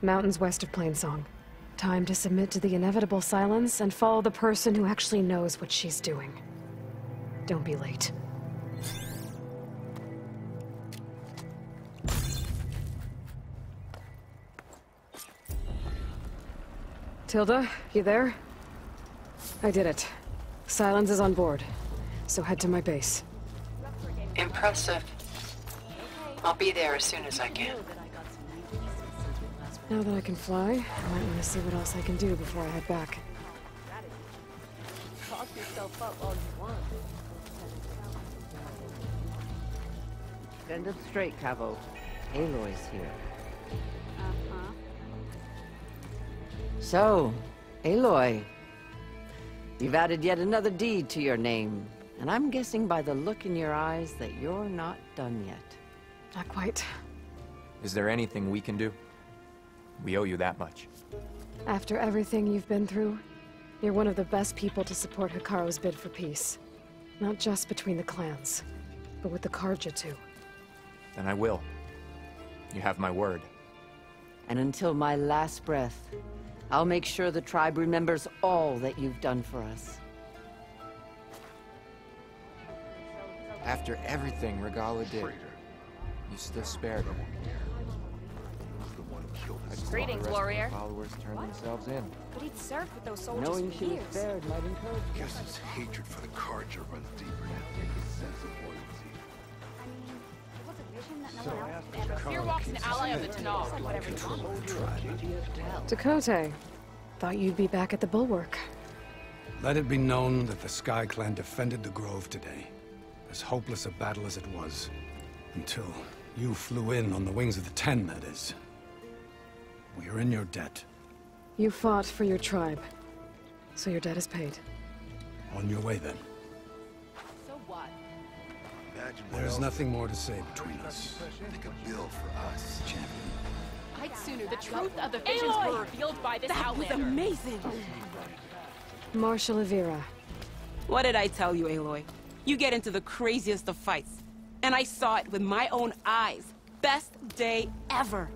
S3: Mountains west of Plainsong. Time to submit to the inevitable silence and follow the person who actually knows what she's doing. Don't be late. Tilda, you there? I did it. Silence is on board, so head to my base.
S12: Impressive. I'll be there as soon as I can.
S3: Now that I can fly, I might want to see what else I can do before I head back.
S21: Talk yourself up all you want.
S22: Stand up straight, Cavo. Aloy's here.
S21: Uh-huh.
S22: So, Aloy, you've added yet another deed to your name, and I'm guessing by the look in your eyes that you're not done yet.
S3: Not quite.
S23: Is there anything we can do? We owe you that much.
S3: After everything you've been through, you're one of the best people to support Hikaru's bid for peace. Not just between the clans, but with the Karja too.
S23: Then I will. You have my word.
S22: And until my last breath, I'll make sure the tribe remembers all that you've done for us.
S23: After everything Regala did, you still spared her.
S4: Greetings, warrior.
S23: Followers turned themselves in.
S4: But he'd served with those soldiers
S22: Knowing
S4: for
S22: she was
S4: years.
S22: spared might encourage you.
S5: Guess his hatred for the Karja runs deeper than his sense of loyalty.
S4: It was a vision that no one else could ever. Here walks an ally of the Tanakh.
S3: Dakota, thought you'd be back at the Bulwark.
S8: Let it be known that the Sky Clan defended the Grove today. As hopeless a battle as it was. Until you flew in on the wings of the Ten, that is. We are in your debt.
S3: You fought for your tribe, so your debt is paid.
S8: On your way, then.
S4: So what?
S8: There's nothing more to say between us.
S5: Make a bill for us, champion.
S4: I'd sooner the truth of the visions were revealed by this Outlander.
S18: That was amazing!
S3: Marshal Avira.
S18: What did I tell you, Aloy? You get into the craziest of fights. And I saw it with my own eyes. Best day ever.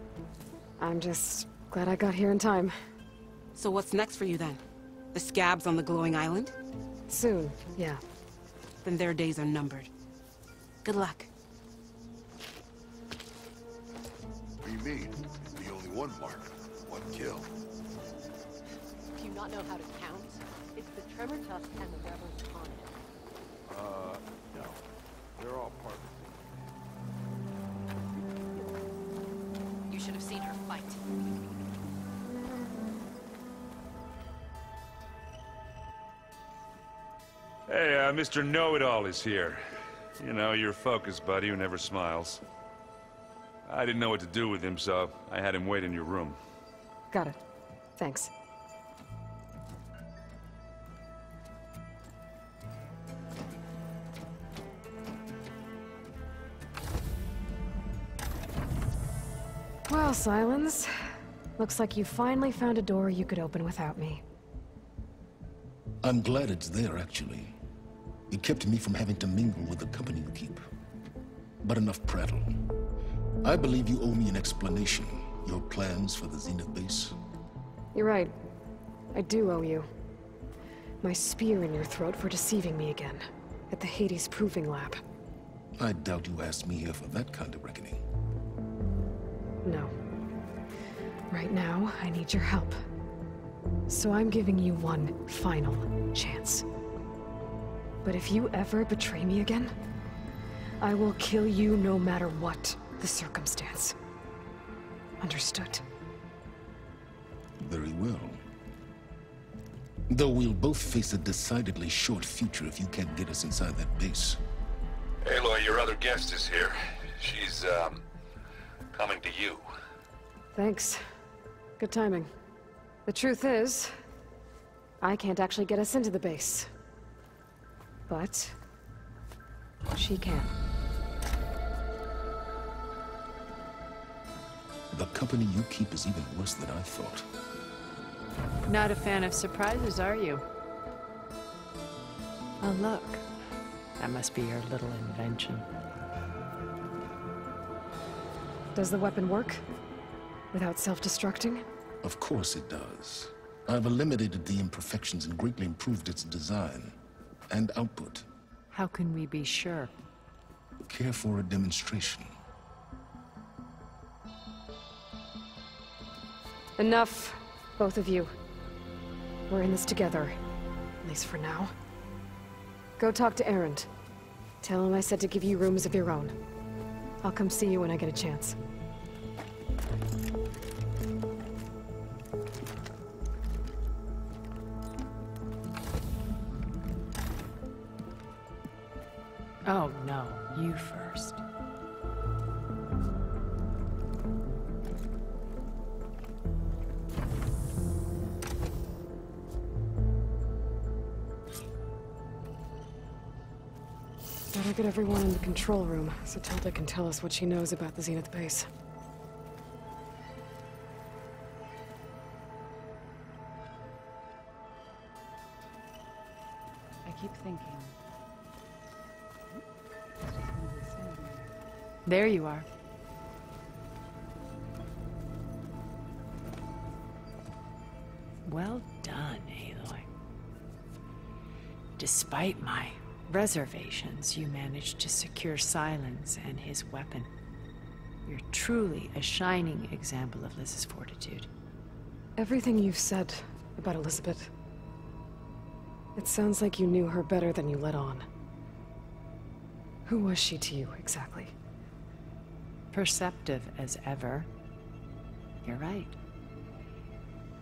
S3: I'm just glad I got here in time.
S18: So what's next for you then? The scabs on the glowing island?
S3: Soon, yeah.
S18: Then their days are numbered. Good luck.
S5: What do you mean? The only one mark, one kill.
S4: Do you not know how to count? It's the Tremor Tusk and the Rebels on it.
S5: No. They're all part of
S4: You should have seen her fight.
S10: Hey, Mr. Know-It-All is here. You know, your focus buddy who never smiles. I didn't know what to do with him, so I had him wait in your room.
S3: Got it. Thanks. Well, Silence. Looks like you finally found a door you could open without me.
S20: I'm glad it's there, actually. It kept me from having to mingle with the company you keep. But enough prattle. I believe you owe me an explanation. Your plans for the Zenith base.
S3: You're right. I do owe you. My spear in your throat for deceiving me again. At the Hades Proving Lab.
S20: I doubt you asked me here for that kind of reckoning.
S3: No. Right now, I need your help. So I'm giving you one final chance. But if you ever betray me again, I will kill you no matter what the circumstance. Understood?
S20: Very well. Though we'll both face a decidedly short future if you can't get us inside that base.
S10: Aloy, your other guest is here. She's, coming to you.
S3: Thanks. Good timing. The truth is, I can't actually get us into the base. But she can.
S20: The company you keep is even worse than I thought.
S13: Not a fan of surprises, are you? Oh, look. That must be your little invention.
S3: Does the weapon work? Without self-destructing?
S20: Of course it does. I've eliminated the imperfections and greatly improved its design and output.
S13: How can we be sure?
S20: Care for a demonstration?
S3: Enough, both of you. We're in this together, at least for now. Go talk to Erend. Tell him I said to give you rooms of your own. I'll come see you when I get a chance.
S13: Oh, no. You first.
S3: Better get everyone in the control room, so Tilda can tell us what she knows about the Zenith base.
S1: I keep thinking.
S13: There you are. Well done, Aloy. Despite my reservations, you managed to secure Silence and his weapon. You're truly a shining example of Liz's fortitude.
S3: Everything you've said about Elizabeth, it sounds like you knew her better than you let on. Who was she to you, exactly?
S13: Perceptive as ever. You're right.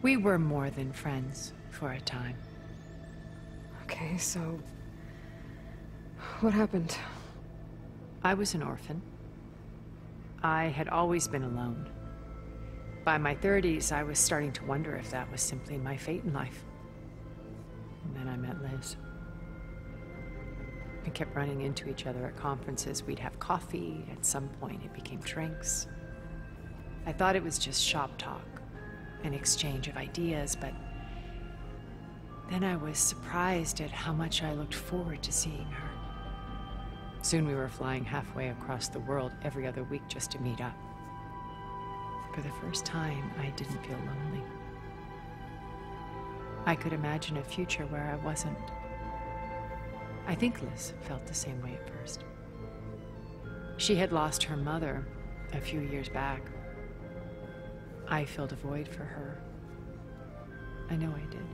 S13: We were more than friends for a time.
S3: Okay, so... what happened?
S13: I was an orphan. I had always been alone. By my 30s, I was starting to wonder if that was simply my fate in life. And then I met Liz. We kept running into each other at conferences. We'd have coffee. At some point, it became drinks. I thought it was just shop talk, an exchange of ideas, but then I was surprised at how much I looked forward to seeing her. Soon we were flying halfway across the world every other week just to meet up. For the first time, I didn't feel lonely. I could imagine a future where I wasn't. I think Liz felt the same way at first. She had lost her mother a few years back. I filled a void for her. I know I did.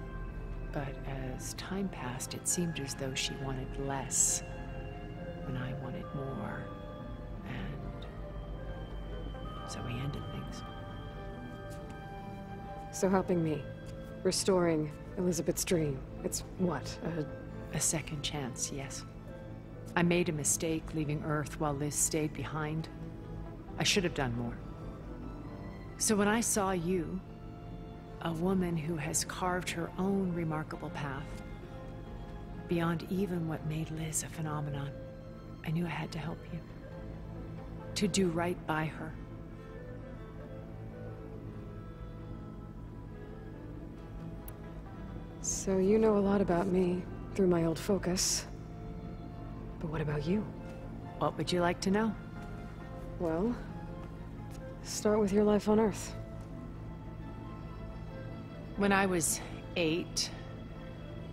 S13: But as time passed, it seemed as though she wanted less, when I wanted more. And so we ended things.
S3: So helping me, restoring Elizabeth's dream, it's what,
S13: a second chance, yes. I made a mistake leaving Earth while Liz stayed behind. I should have done more. So when I saw you, a woman who has carved her own remarkable path, beyond even what made Liz a phenomenon, I knew I had to help you. To do right by her.
S3: So you know a lot about me through my old focus. But what about you?
S13: What would you like to know?
S3: Well, start with your life on Earth.
S13: When I was 8,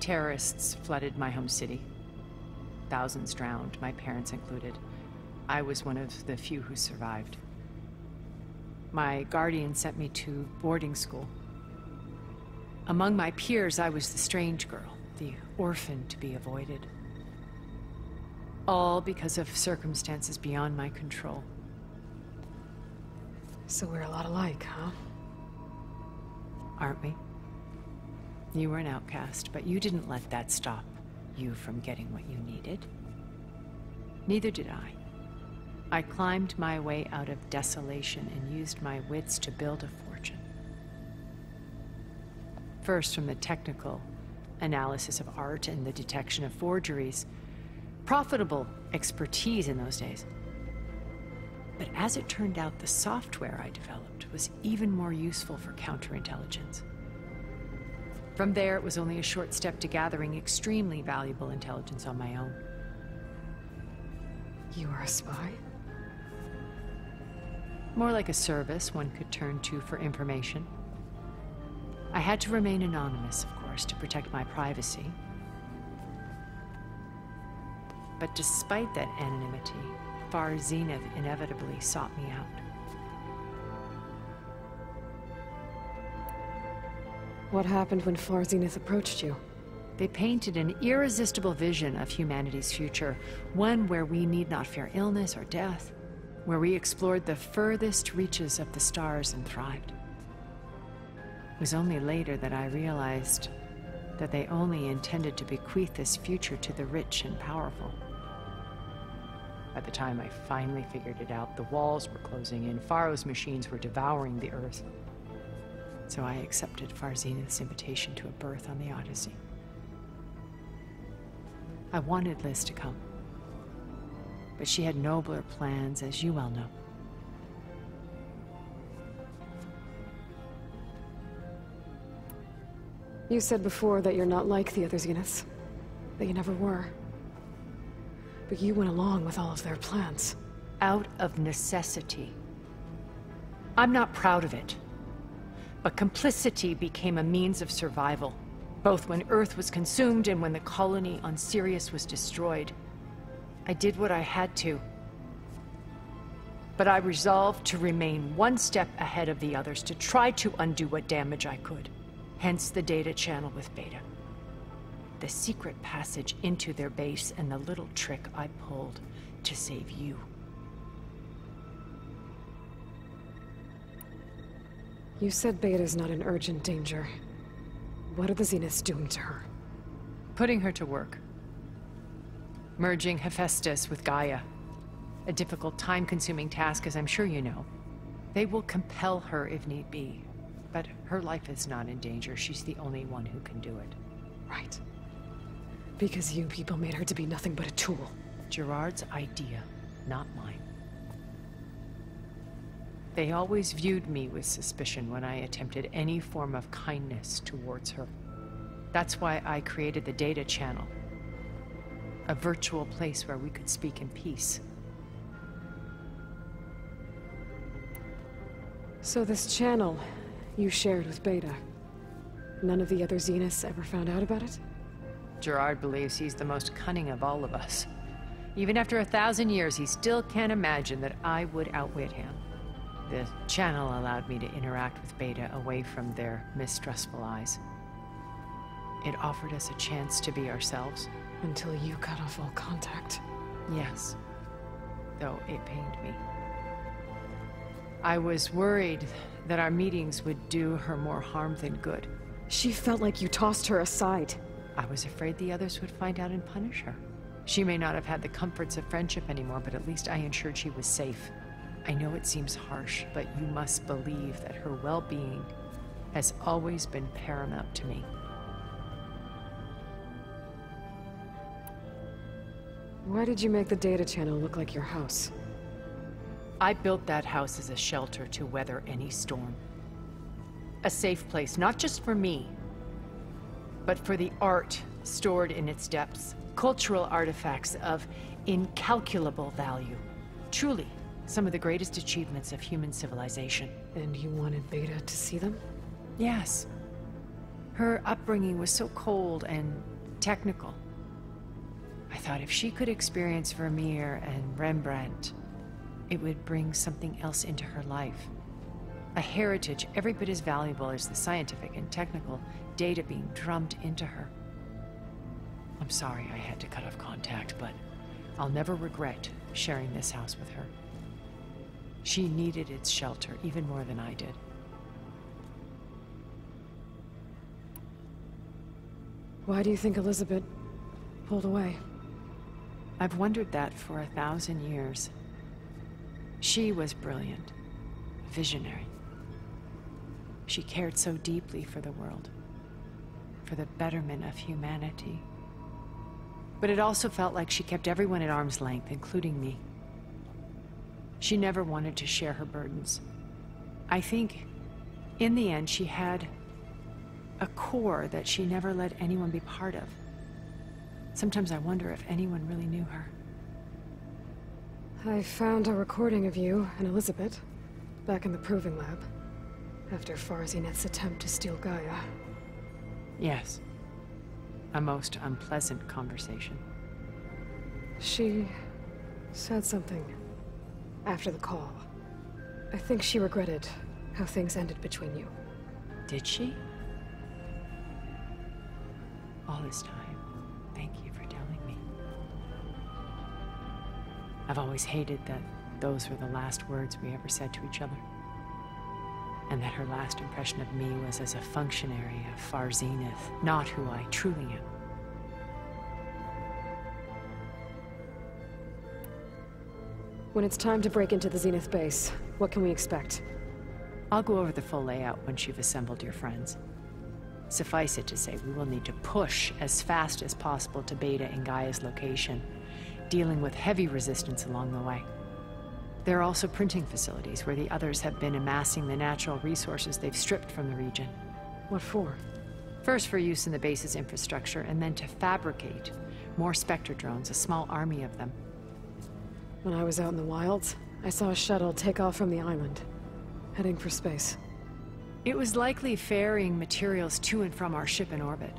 S13: terrorists flooded my home city. Thousands drowned, my parents included. I was one of the few who survived. My guardian sent me to boarding school. Among my peers, I was the strange girl, the orphan to be avoided. All because of circumstances beyond my control.
S3: So we're a lot alike, huh?
S13: Aren't we? You were an outcast, but you didn't let that stop you from getting what you needed. Neither did I. I climbed my way out of desolation and used my wits to build a fortune. First, from the technical analysis of art and the detection of forgeries. Profitable expertise in those days. But as it turned out, the software I developed was even more useful for counterintelligence. From there, it was only a short step to gathering extremely valuable intelligence on my own.
S3: You are a spy?
S13: More like a service one could turn to for information. I had to remain anonymous, of course, to protect my privacy. But despite that anonymity, Far Zenith inevitably sought me out.
S3: What happened when Far Zenith approached you?
S13: They painted an irresistible vision of humanity's future, one where we need not fear illness or death, where we explored the furthest reaches of the stars and thrived. It was only later that I realized that they only intended to bequeath this future to the rich and powerful. By the time I finally figured it out, the walls were closing in, Pharaoh's machines were devouring the Earth. So I accepted Far Zenith's invitation to a berth on the Odyssey. I wanted Liz to come, but she had nobler plans, as you well know.
S3: You said before that you're not like the other Zeniths, that you never were. But you went along with all of their plans.
S13: out of necessity. I'm not proud of it. But complicity became a means of survival, both when Earth was consumed and when the colony on Sirius was destroyed. I did what I had to. But I resolved to remain one step ahead of the others, to try to undo what damage I could. Hence the data channel with Beta. The secret passage into their base and the little trick I pulled to save you.
S3: You said Beta's not in urgent danger. What are the Zeniths doing to her?
S13: Putting her to work. Merging Hephaestus with Gaia. A difficult, time-consuming task, as I'm sure you know. They will compel her if need be. But her life is not in danger. She's the only one who can do it.
S3: Right. Because you people made her to be nothing but a tool.
S13: Gerard's idea, not mine. They always viewed me with suspicion when I attempted any form of kindness towards her. That's why I created the data channel. A virtual place where we could speak in peace.
S3: So this channel you shared with Beta, none of the other Zeniths ever found out about it?
S13: Gerard believes he's the most cunning of all of us. Even after 1,000 years, he still can't imagine that I would outwit him. The channel allowed me to interact with Beta away from their mistrustful eyes. It offered us a chance to be ourselves.
S3: Until you cut off all contact.
S13: Yes. Though it pained me. I was worried that our meetings would do her more harm than good.
S3: She felt like you tossed her aside.
S13: I was afraid the others would find out and punish her. She may not have had the comforts of friendship anymore, but at least I ensured she was safe. I know it seems harsh, but you must believe that her well-being has always been paramount to me.
S3: Why did you make the data channel look like your house?
S13: I built that house as a shelter to weather any storm. A safe place, not just for me, but for the art stored in its depths. Cultural artifacts of incalculable value. Truly, some of the greatest achievements of human civilization.
S3: And you wanted Beta to see them?
S13: Yes. Her upbringing was so cold and technical. I thought if she could experience Vermeer and Rembrandt, it would bring something else into her life. A heritage every bit as valuable as the scientific and technical data being drummed into her. I'm sorry I had to cut off contact, but I'll never regret sharing this house with her. She needed its shelter even more than I did.
S3: Why do you think Elizabeth pulled away?
S13: I've wondered that for 1,000 years. She was brilliant, visionary. She cared so deeply for the world, for the betterment of humanity. But it also felt like she kept everyone at arm's length, including me. She never wanted to share her burdens. I think, in the end, she had a core that she never let anyone be part of. Sometimes I wonder if anyone really knew her.
S3: I found a recording of you and Elizabeth back in the Proving Lab after Farzineth's attempt to steal Gaia.
S13: Yes. A most unpleasant conversation.
S3: She said something after the call. I think she regretted how things ended between you.
S13: Did she? All this time, thank you for telling me. I've always hated that those were the last words we ever said to each other. And that her last impression of me was as a functionary of Far Zenith, not who I truly am.
S3: When it's time to break into the Zenith base, what can we expect?
S13: I'll go over the full layout once you've assembled your friends. Suffice it to say, we will need to push as fast as possible to Beta and Gaia's location, dealing with heavy resistance along the way. There are also printing facilities where the others have been amassing the natural resources they've stripped from the region.
S3: What for?
S13: First for use in the base's infrastructure, and then to fabricate more Spectre drones, a small army of them.
S2: When I was out in the wilds, I saw a shuttle take off from the island, heading for space.
S13: It was likely ferrying materials to and from our ship in orbit.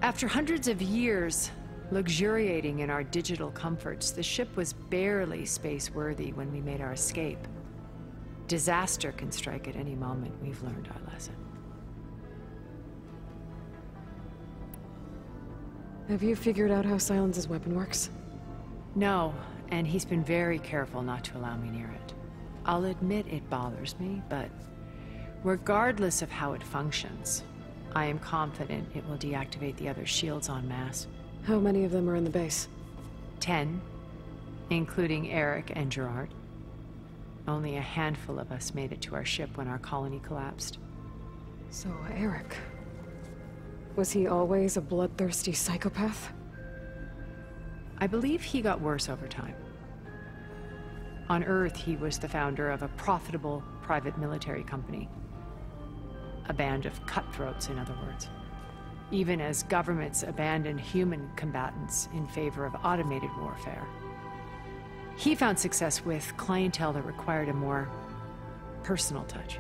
S13: After hundreds of years luxuriating in our digital comforts, the ship was barely space-worthy when we made our escape. Disaster can strike at any moment. We've learned our lesson.
S2: Have you figured out how Silence's weapon works?
S13: No, and he's been very careful not to allow me near it. I'll admit it bothers me, but regardless of how it functions, I am confident it will deactivate the other shields en masse.
S2: How many of them are in the base?
S13: 10, including Eric and Gerard. Only a handful of us made it to our ship when our colony collapsed.
S2: So, Eric... was he always a bloodthirsty psychopath?
S13: I believe he got worse over time. On Earth, he was the founder of a profitable private military company. A band of cutthroats, in other words. Even as governments abandoned human combatants in favor of automated warfare. He found success with clientele that required a more personal touch.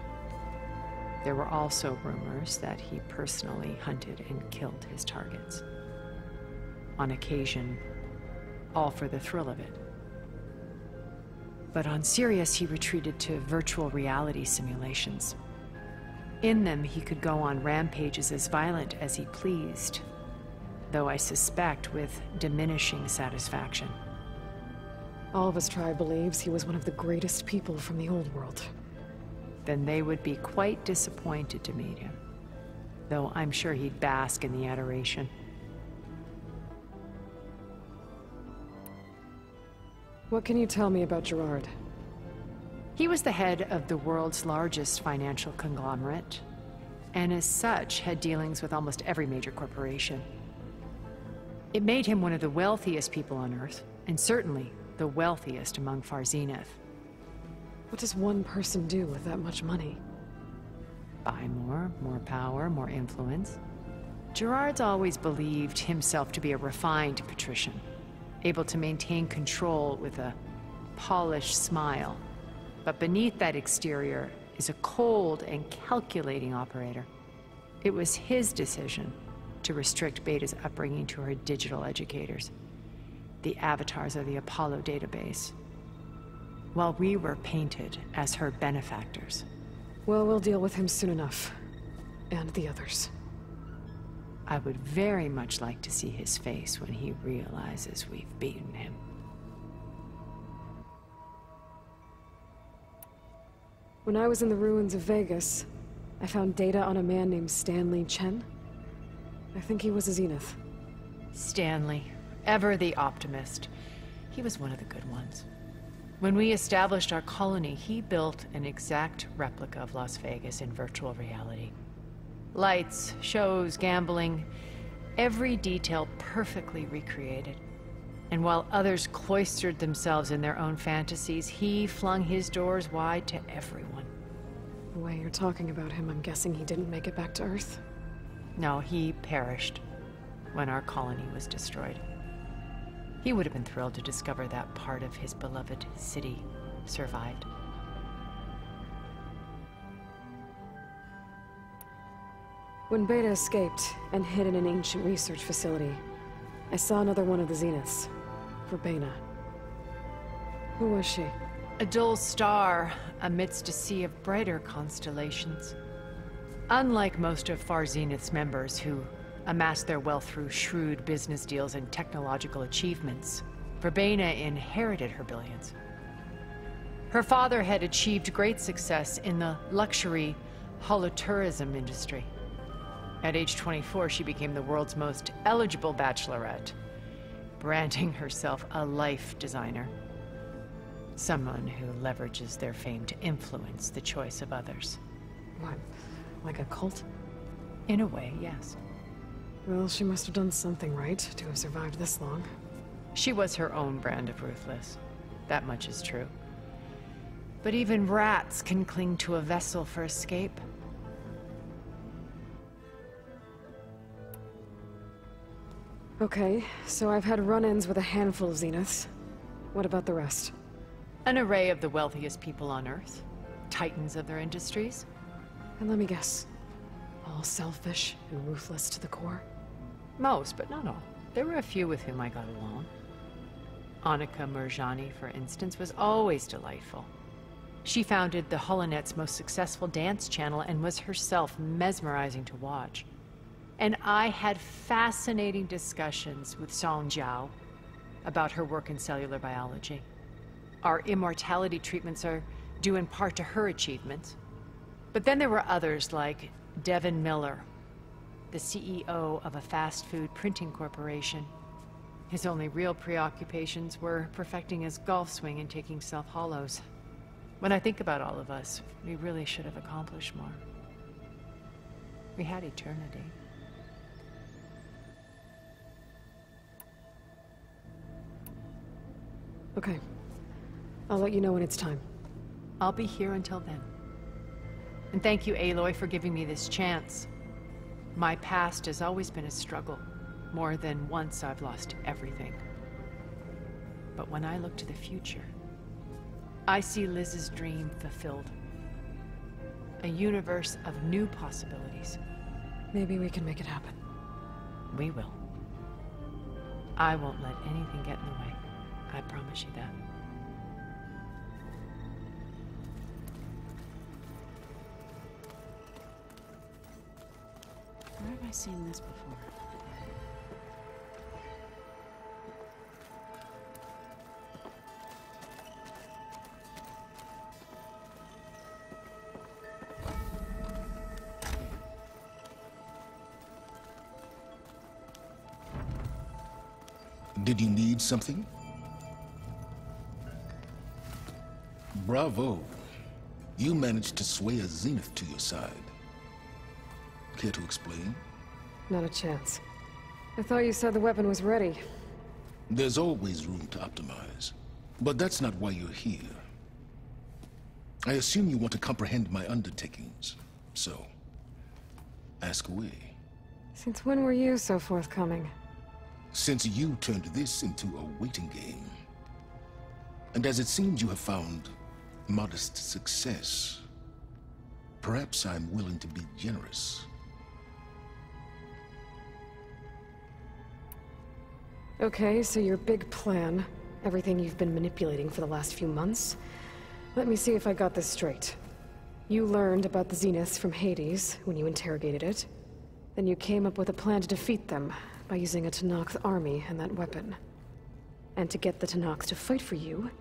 S13: There were also rumors that he personally hunted and killed his targets. On occasion, all for the thrill of it. But on Sirius, he retreated to virtual reality simulations. In them, he could go on rampages as violent as he pleased, though I suspect with diminishing satisfaction.
S2: All of his tribe believes he was one of the greatest people from the old world.
S13: Then they would be quite disappointed to meet him, though I'm sure he'd bask in the adoration.
S2: What can you tell me about Gerard?
S13: He was the head of the world's largest financial conglomerate, and as such had dealings with almost every major corporation. It made him one of the wealthiest people on Earth, and certainly the wealthiest among Far Zenith.
S2: What does one person do with that much money?
S13: Buy more power, more influence. Gerard's always believed himself to be a refined patrician, able to maintain control with a polished smile. But beneath that exterior is a cold and calculating operator. It was his decision to restrict Beta's upbringing to her digital educators, the avatars of the Apollo database, while we were painted as her benefactors.
S2: Well, we'll deal with him soon enough. And the others.
S13: I would very much like to see his face when he realizes we've beaten him.
S2: When I was in the ruins of Vegas, I found data on a man named Stanley Chen. I think he was a Zenith.
S13: Stanley, ever the optimist. He was one of the good ones. When we established our colony, he built an exact replica of Las Vegas in virtual reality. Lights, shows, gambling, every detail perfectly recreated. And while others cloistered themselves in their own fantasies, he flung his doors wide to everyone.
S2: The way you're talking about him, I'm guessing he didn't make it back to Earth?
S13: No, he perished when our colony was destroyed. He would have been thrilled to discover that part of his beloved city survived.
S2: When Beta escaped and hid in an ancient research facility, I saw another one of the Zeniths, Forbidden. Who was she?
S13: A dull star amidst a sea of brighter constellations. Unlike most of Far Zenith's members who amassed their wealth through shrewd business deals and technological achievements, Forbidden inherited her billions. Her father had achieved great success in the luxury holotourism industry. At age 24, she became the world's most eligible bachelorette, branding herself a life designer. Someone who leverages their fame to influence the choice of others.
S2: What, like a cult?
S13: In a way, yes.
S2: Well, she must have done something right to have survived this long.
S13: She was her own brand of ruthless. That much is true. But even rats can cling to a vessel for escape.
S2: Okay, so I've had run-ins with a handful of Zeniths. What about the rest?
S13: An array of the wealthiest people on Earth. Titans of their industries.
S2: And let me guess. All selfish and ruthless to the core?
S13: Most, but not all. There were a few with whom I got along. Annika Murjani, for instance, was always delightful. She founded the Holonet's most successful dance channel and was herself mesmerizing to watch. And I had fascinating discussions with Song Jiao about her work in cellular biology. Our immortality treatments are due in part to her achievements. But then there were others like Devin Miller, the CEO of a fast food printing corporation. His only real preoccupations were perfecting his golf swing and taking self-hollows. When I think about all of us, we really should have accomplished more. We had eternity.
S2: Okay. I'll let you know when it's time.
S13: I'll be here until then. And thank you, Aloy, for giving me this chance. My past has always been a struggle. More than once I've lost everything. But when I look to the future, I see Liz's dream fulfilled. A universe of new possibilities.
S2: Maybe we can make it happen.
S13: We will. I won't let anything get in the way. I promise you that.
S1: Where have I seen this before?
S20: Did you need something? Bravo. You managed to sway a Zenith to your side. Care to explain?
S2: Not a chance. I thought you said the weapon was ready.
S20: There's always room to optimize. But that's not why you're here. I assume you want to comprehend my undertakings. So, ask away.
S2: Since when were you so forthcoming?
S20: Since you turned this into a waiting game. And as it seems you have found modest success, perhaps I'm willing to be generous.
S2: Okay, so your big plan, everything you've been manipulating for the last few months. Let me see if I got this straight. You learned about the Zeniths from Hades when you interrogated it. Then you came up with a plan to defeat them by using a Tenakth army and that weapon. And to get the Tenakth to fight for you,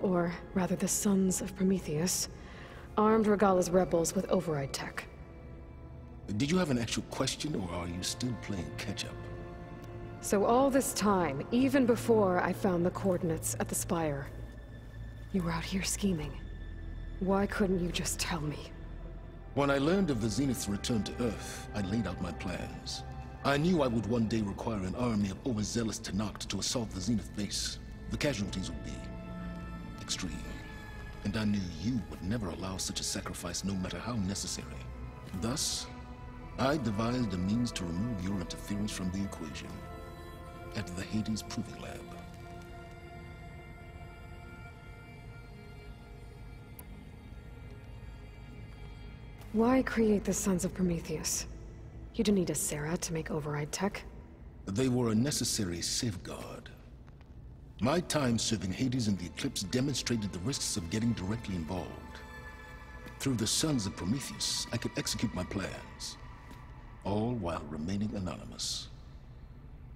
S2: or rather the Sons of Prometheus, armed Regalla's rebels with override tech.
S20: Did you have an actual question, or are you still playing catch-up?
S2: So all this time, even before I found the coordinates at the Spire, you were out here scheming. Why couldn't you just tell me?
S20: When I learned of the Zenith's return to Earth, I laid out my plans. I knew I would one day require an army of overzealous Tenakth to assault the Zenith base. The casualties would be extreme. And I knew you would never allow such a sacrifice, no matter how necessary. Thus, I devised a means to remove your interference from the equation at the Hades Proving Lab.
S2: Why create the Sons of Prometheus? You didn't need a Sarah to make override tech.
S20: They were a necessary safeguard. My time serving Hades in the Eclipse demonstrated the risks of getting directly involved. Through the Sons of Prometheus, I could execute my plans, all while remaining anonymous.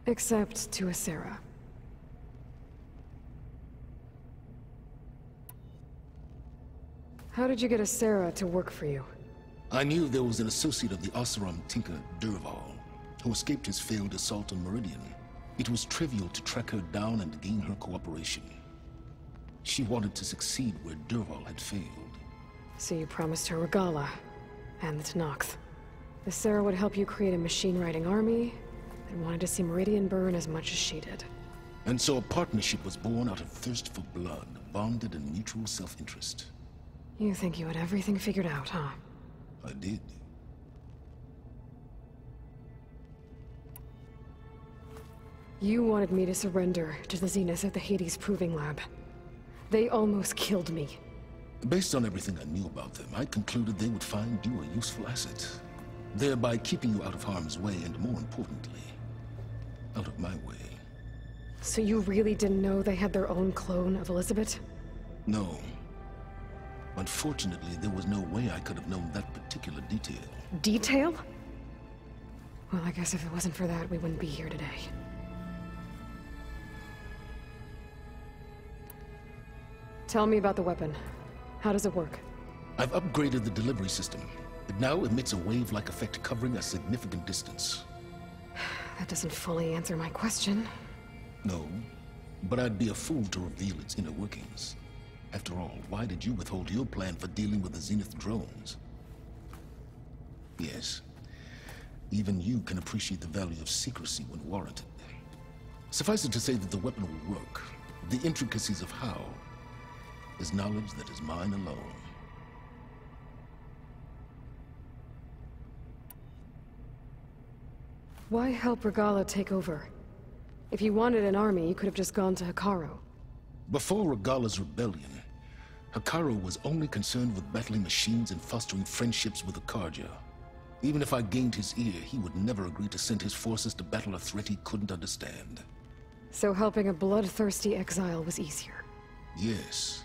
S2: Except to a Sarah. How did you get a Sarah to work for you?
S20: I knew there was an associate of the Oseram tinker, Durval, who escaped his failed assault on Meridian. It was trivial to track her down and gain her cooperation. She wanted to succeed where Durval had failed.
S2: So you promised her Regalla, and the Tenakth. The Sarah would help you create a machine-riding army, and wanted to see Meridian burn as much as she did.
S20: And so a partnership was born out of thirst for blood, bonded in mutual self-interest.
S2: You think you had everything figured out, huh?
S20: I did.
S2: You wanted me to surrender to the Zenith at the Hades Proving Lab. They almost killed me.
S20: Based on everything I knew about them, I concluded they would find you a useful asset, thereby keeping you out of harm's way and, more importantly, out of my way.
S2: So you really didn't know they had their own clone of Elizabeth?
S20: No. Unfortunately, there was no way I could have known that particular detail.
S2: Detail? Well, I guess if it wasn't for that, we wouldn't be here today. Tell me about the weapon. How does it work?
S20: I've upgraded the delivery system. It now emits a wave-like effect covering a significant distance.
S2: That doesn't fully answer my question.
S20: No, but I'd be a fool to reveal its inner workings. After all, why did you withhold your plan for dealing with the Zenith drones? Yes, even you can appreciate the value of secrecy when warranted. Suffice it to say that the weapon will work. The intricacies of how is knowledge that is mine alone.
S2: Why help Regala take over? If you wanted an army, you could have just gone to Hekarro.
S20: Before Regala's rebellion, Hekarro was only concerned with battling machines and fostering friendships with the Karja. Even if I gained his ear, he would never agree to send his forces to battle a threat he couldn't understand.
S2: So helping a bloodthirsty exile was easier?
S20: Yes.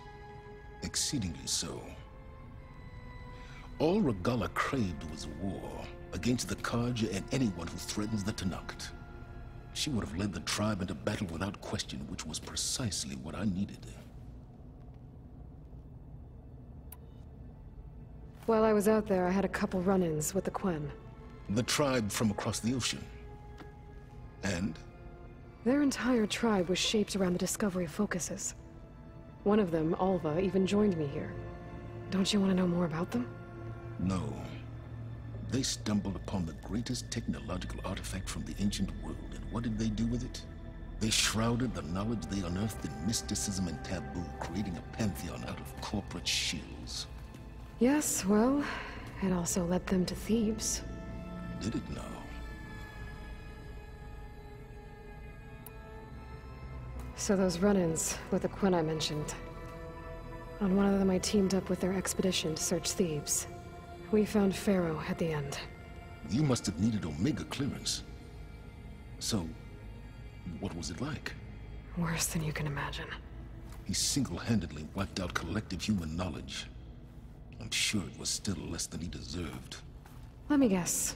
S20: Exceedingly so. All Regala craved was war against the Karja and anyone who threatens the Tenakth. She would have led the tribe into battle without question, which was precisely what I needed.
S2: While I was out there, I had a couple run-ins with the Quen.
S20: The tribe from across the ocean. And?
S2: Their entire tribe was shaped around the discovery of focuses. One of them, Alva, even joined me here. Don't you want to know more about them?
S20: No. They stumbled upon the greatest technological artifact from the ancient world, and what did they do with it? They shrouded the knowledge they unearthed in mysticism and taboo, creating a pantheon out of corporate shills.
S2: Yes, well, it also led them to Thebes.
S20: Did it now?
S2: So those run-ins with the Quen I mentioned. On one of them I teamed up with their expedition to search Thebes. We found Pharaoh at the end.
S20: You must have needed Omega clearance. So, what was it like?
S2: Worse than you can imagine.
S20: He single-handedly wiped out collective human knowledge. I'm sure it was still less than he deserved.
S2: Let me guess.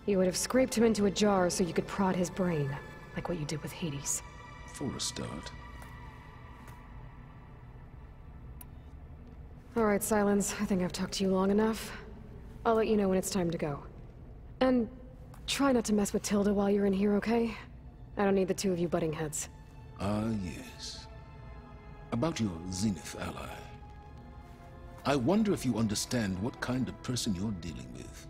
S2: You would have scraped him into a jar so you could prod his brain, like what you did with Hades.
S20: For a start.
S2: All right, Silence. I think I've talked to you long enough. I'll let you know when it's time to go. And try not to mess with Tilda while you're in here, okay? I don't need the two of you butting heads.
S20: Ah, yes. About your Zenith ally. I wonder if you understand what kind of person you're dealing with.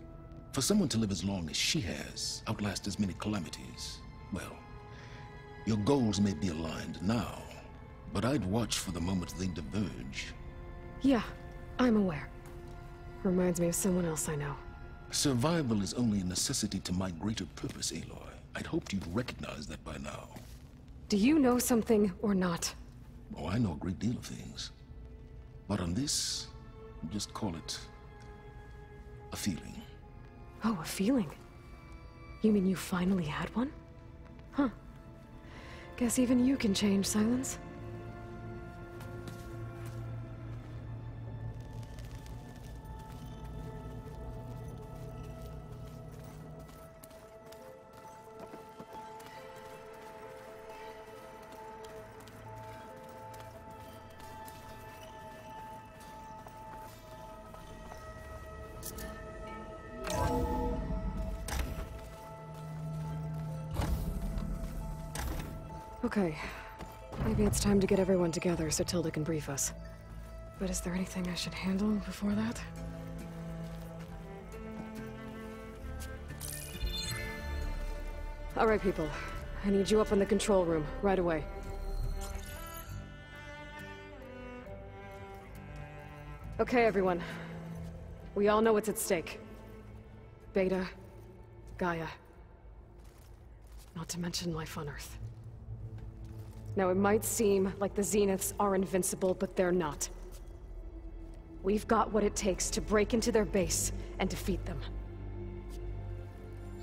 S20: For someone to live as long as she has, outlast as many calamities, well, your goals may be aligned now, but I'd watch for the moment they diverge.
S2: Yeah, I'm aware. Reminds me of someone else I know.
S20: Survival is only a necessity to my greater purpose, Aloy. I'd hoped you'd recognize that by now.
S2: Do you know something or not?
S20: Oh, I know a great deal of things. But on this, just call it a feeling.
S2: Oh, a feeling? You mean you finally had one? Huh. Guess even you can change, Silence. Okay. Maybe it's time to get everyone together so Tilda can brief us. But is there anything I should handle before that? All right, people. I need you up in the control room, right away. Okay, everyone. We all know what's at stake. Beta, Gaia. not to mention life on Earth. Now, it might seem like the Zeniths are invincible, but they're not. We've got what it takes to break into their base and defeat them.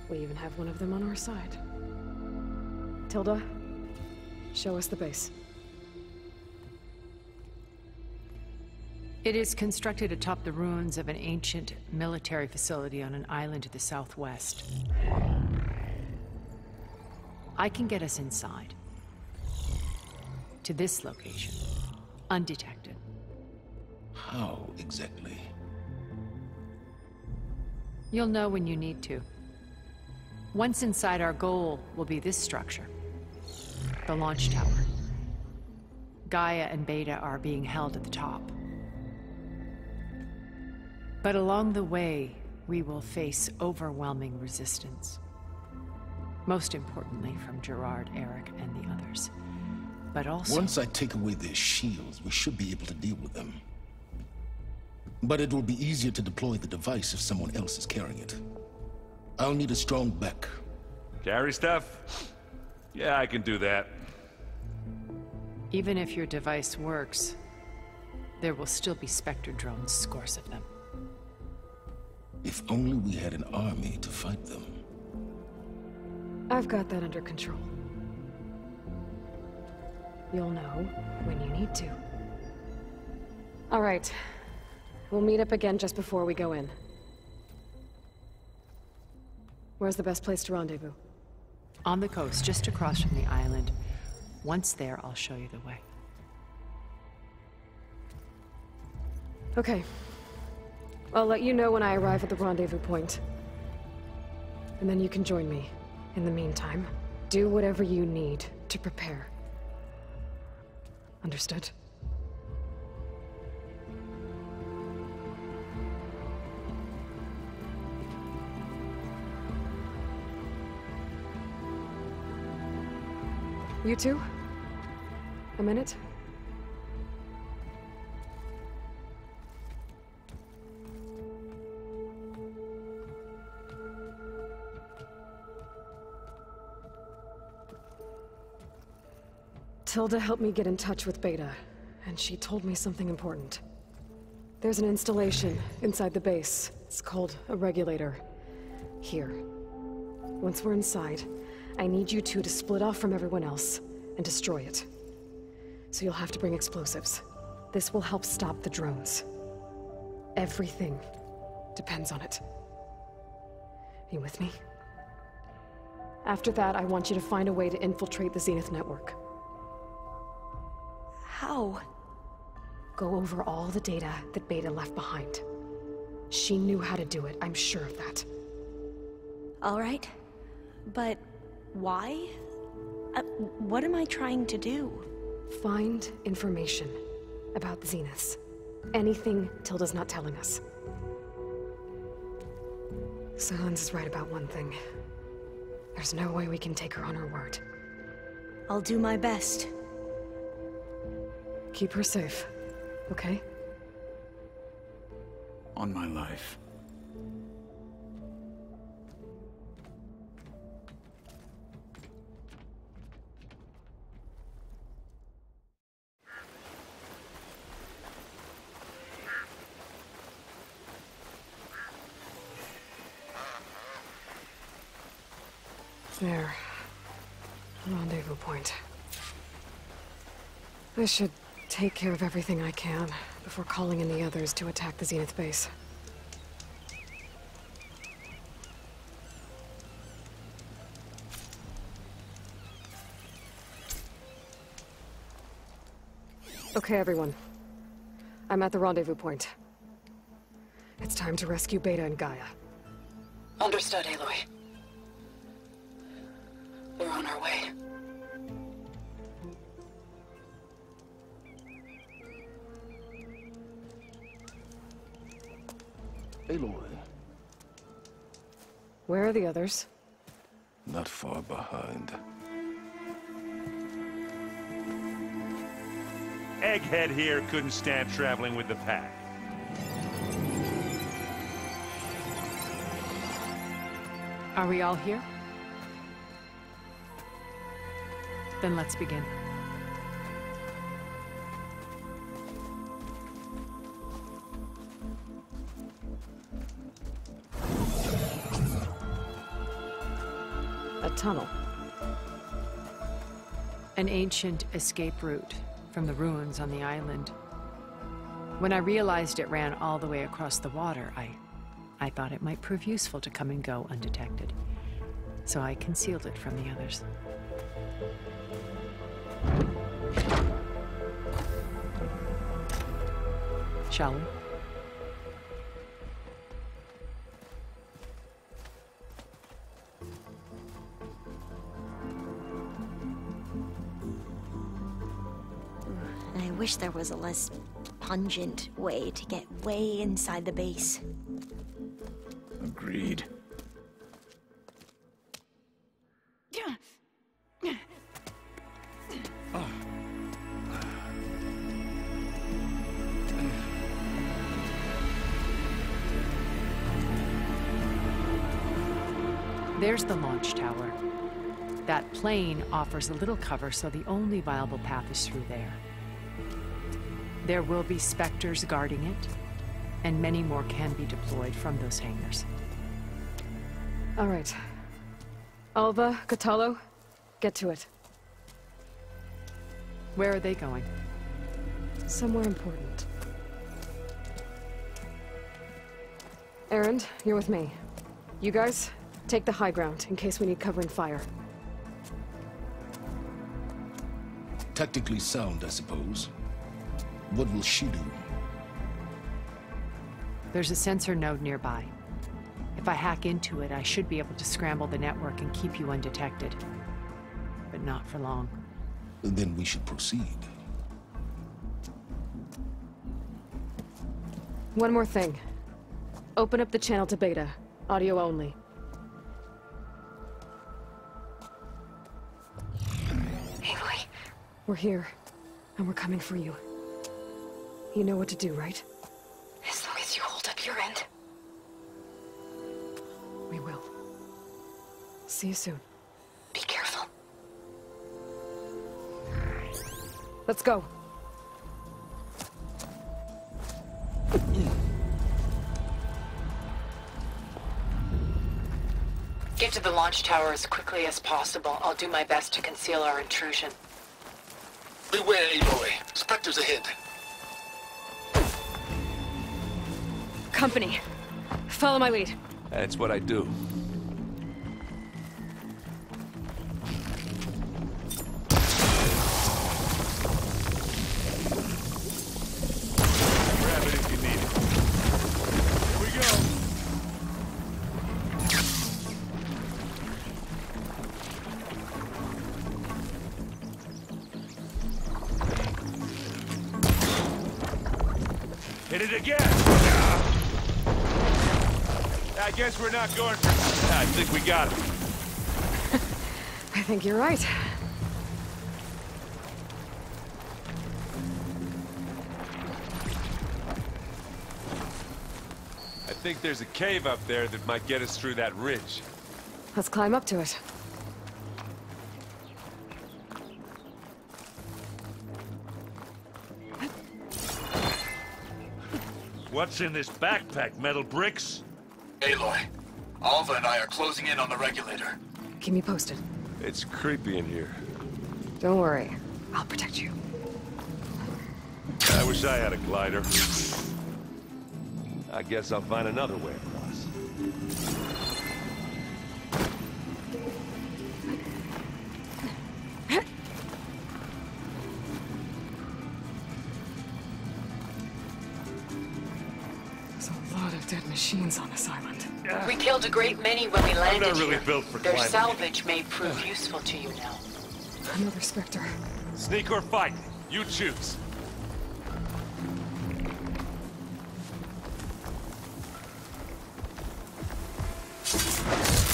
S2: We even have one of them on our side. Tilda, show us the base.
S13: It is constructed atop the ruins of an ancient military facility on an island to the southwest. I can get us inside. To this location, undetected.
S20: How exactly?
S13: You'll know when you need to. Once inside, our goal will be this structure. The launch tower. Gaia and Beta are being held at the top. But along the way, we will face overwhelming resistance. Most importantly, from Gerard, Eric, and the others. But also...
S20: Once I take away their shields, we should be able to deal with them. But it will be easier to deploy the device if someone else is carrying it. I'll need a strong back.
S10: Carry stuff? Yeah, I can do that.
S13: Even if your device works, there will still be Spectre drones, scores of them.
S20: If only we had an army to fight them.
S2: I've got that under control. You'll know when you need to. All right. We'll meet up again just before we go in. Where's the best place to rendezvous?
S13: On the coast, just across from the island. Once there, I'll show you the way.
S2: Okay. I'll let you know when I arrive at the rendezvous point. And then you can join me. In the meantime, do whatever you need to prepare. Understood? You two? A minute? Tilda helped me get in touch with Beta, and she told me something important. There's an installation inside the base. It's called a regulator. Here. Once we're inside, I need you two to split off from everyone else and destroy it. So you'll have to bring explosives. This will help stop the drones. Everything depends on it. Are you with me? After that, I want you to find a way to infiltrate the Zenith network.
S6: How?
S2: Go over all the data that Beta left behind. She knew how to do it, I'm sure of that.
S6: All right. But why? What am I trying to do?
S2: Find information about the Zeniths. Anything Tilda's not telling us. Silence is right about one thing. There's no way we can take her on her word.
S6: I'll do my best.
S2: Keep her safe, okay?
S14: On my life.
S2: There. Rendezvous point. I should take care of everything I can before calling in the others to attack the Zenith base. Okay, everyone. I'm at the rendezvous point. It's time to rescue Beta and Gaia.
S12: Understood, Aloy. We're on our way.
S20: Aloy.
S2: Where are the others?
S20: Not far behind.
S10: Egghead here couldn't stand traveling with the pack.
S13: Are we all here? Then let's begin.
S2: A tunnel.
S13: An ancient escape route from the ruins on the island. When I realized it ran all the way across the water, I thought it might prove useful to come and go undetected. So I concealed it from the others. Shall we?
S6: I wish there was a less pungent way to get way inside the base.
S14: Agreed.
S13: There's the launch tower. That plane offers a little cover, so the only viable path is through there. There will be Spectres guarding it, and many more can be deployed from those hangars.
S2: All right. Alva, Catalo, get to it.
S13: Where are they going?
S2: Somewhere important. Erend, you're with me. You guys, take the high ground in case we need covering fire.
S20: Tactically sound, I suppose. What will she do?
S13: There's a sensor node nearby. If I hack into it, I should be able to scramble the network and keep you undetected. But not for long.
S20: Then we should proceed.
S2: One more thing. Open up the channel to beta. Audio only.
S12: Aloy.
S2: We're here, and we're coming for you. You know what to do, right?
S12: As long as you hold up your end.
S2: We will. See you soon.
S12: Be careful.
S2: Let's go.
S12: Get to the launch tower as quickly as possible. I'll do my best to conceal our intrusion.
S20: Beware, Aloy. Spectres ahead.
S2: Company. Follow my lead.
S10: That's what I do. Grab it if you need it. Here we go. Hit it again! I guess we're not going for... I think we got it.
S2: I think you're right.
S10: I think there's a cave up there that might get us through that ridge.
S2: Let's climb up to it.
S10: What's in this backpack, metal bricks?
S14: Aloy, Alva and I are closing in on the regulator.
S2: Keep me posted.
S10: It's creepy in here.
S2: Don't worry. I'll protect you.
S10: I wish I had a glider. I guess I'll find another way across.
S2: There's a lot of dead machines on this island.
S12: We killed a great many when we landed
S10: I'm not really
S12: here.
S10: built for
S12: Their
S10: climbing.
S12: salvage may prove useful to you now.
S2: Another Spectre.
S10: Sneak or fight, you choose.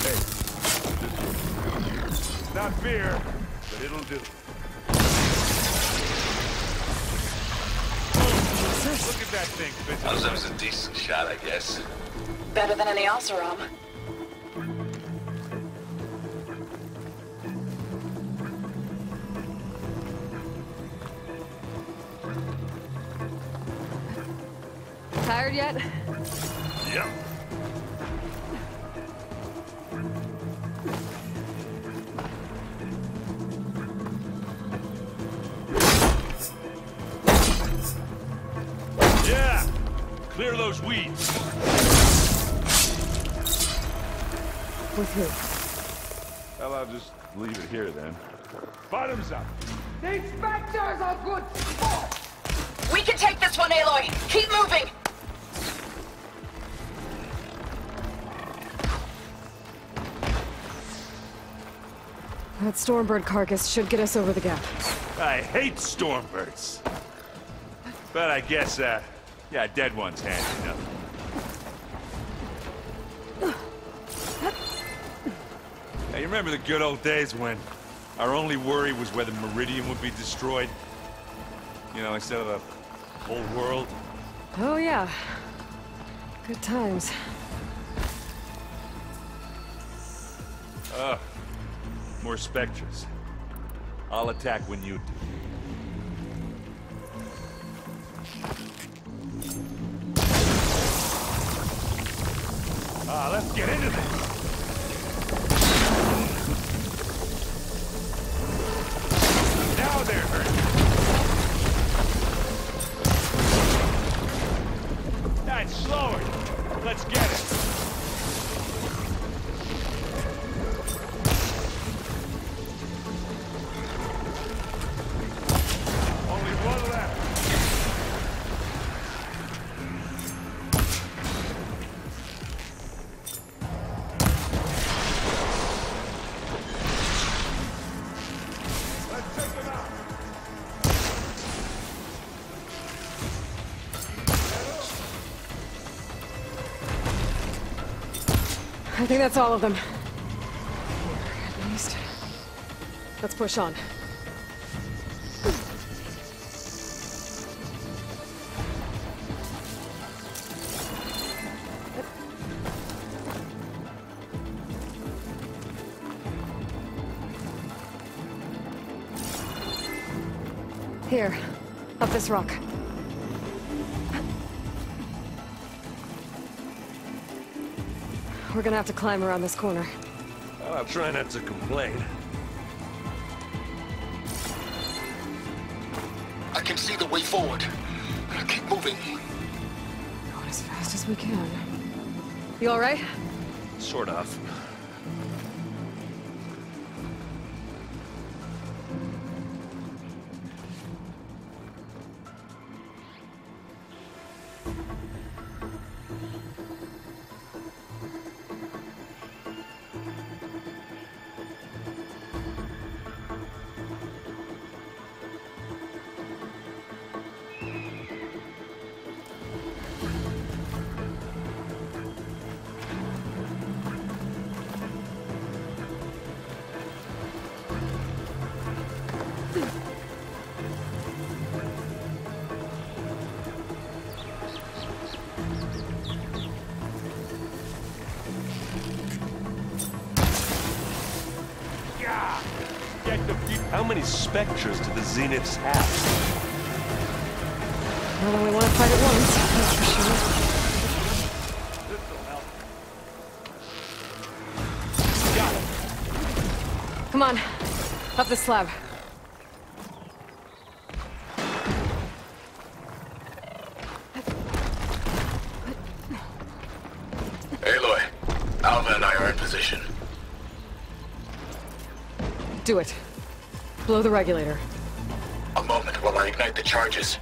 S10: Hey, it's not fear, but it'll do. Look at that thing, Fitz.
S7: That was a decent shot, I guess.
S12: Better than any Oseram.
S2: Tired yet?
S10: Yep. Yeah! Clear those weeds.
S2: With who?
S10: Well, I'll just leave it here then. Bottoms up.
S15: The inspectors are good sport!
S12: We can take this one, Aloy! Keep moving!
S2: That Stormbird carcass should get us over the gap.
S10: I hate Stormbirds. But I guess, yeah, a dead one's handy enough. Hey, you remember the good old days when our only worry was whether Meridian would be destroyed? You know, instead of the whole world?
S2: Oh, yeah. Good times.
S10: Ugh. More Spectres. I'll attack when you do. Let's get into this! Now they're hurt! That's slower! Let's get it! Only one left!
S2: I think that's all of them. At least. Let's push on. Here, up this rock. We're gonna have to climb around this corner.
S10: I'll try not to complain.
S20: I can see the way forward. Keep moving.
S2: Going as fast as we can. You all right?
S10: Sort of. How many Spectres do the Zeniths have?
S2: Well, then we want to fight at once, that's for sure.
S10: Got it.
S2: Come on, up the slab.
S20: Aloy, Alva and I are in position.
S2: Do it. Blow the regulator.
S20: A moment while I ignite the charges.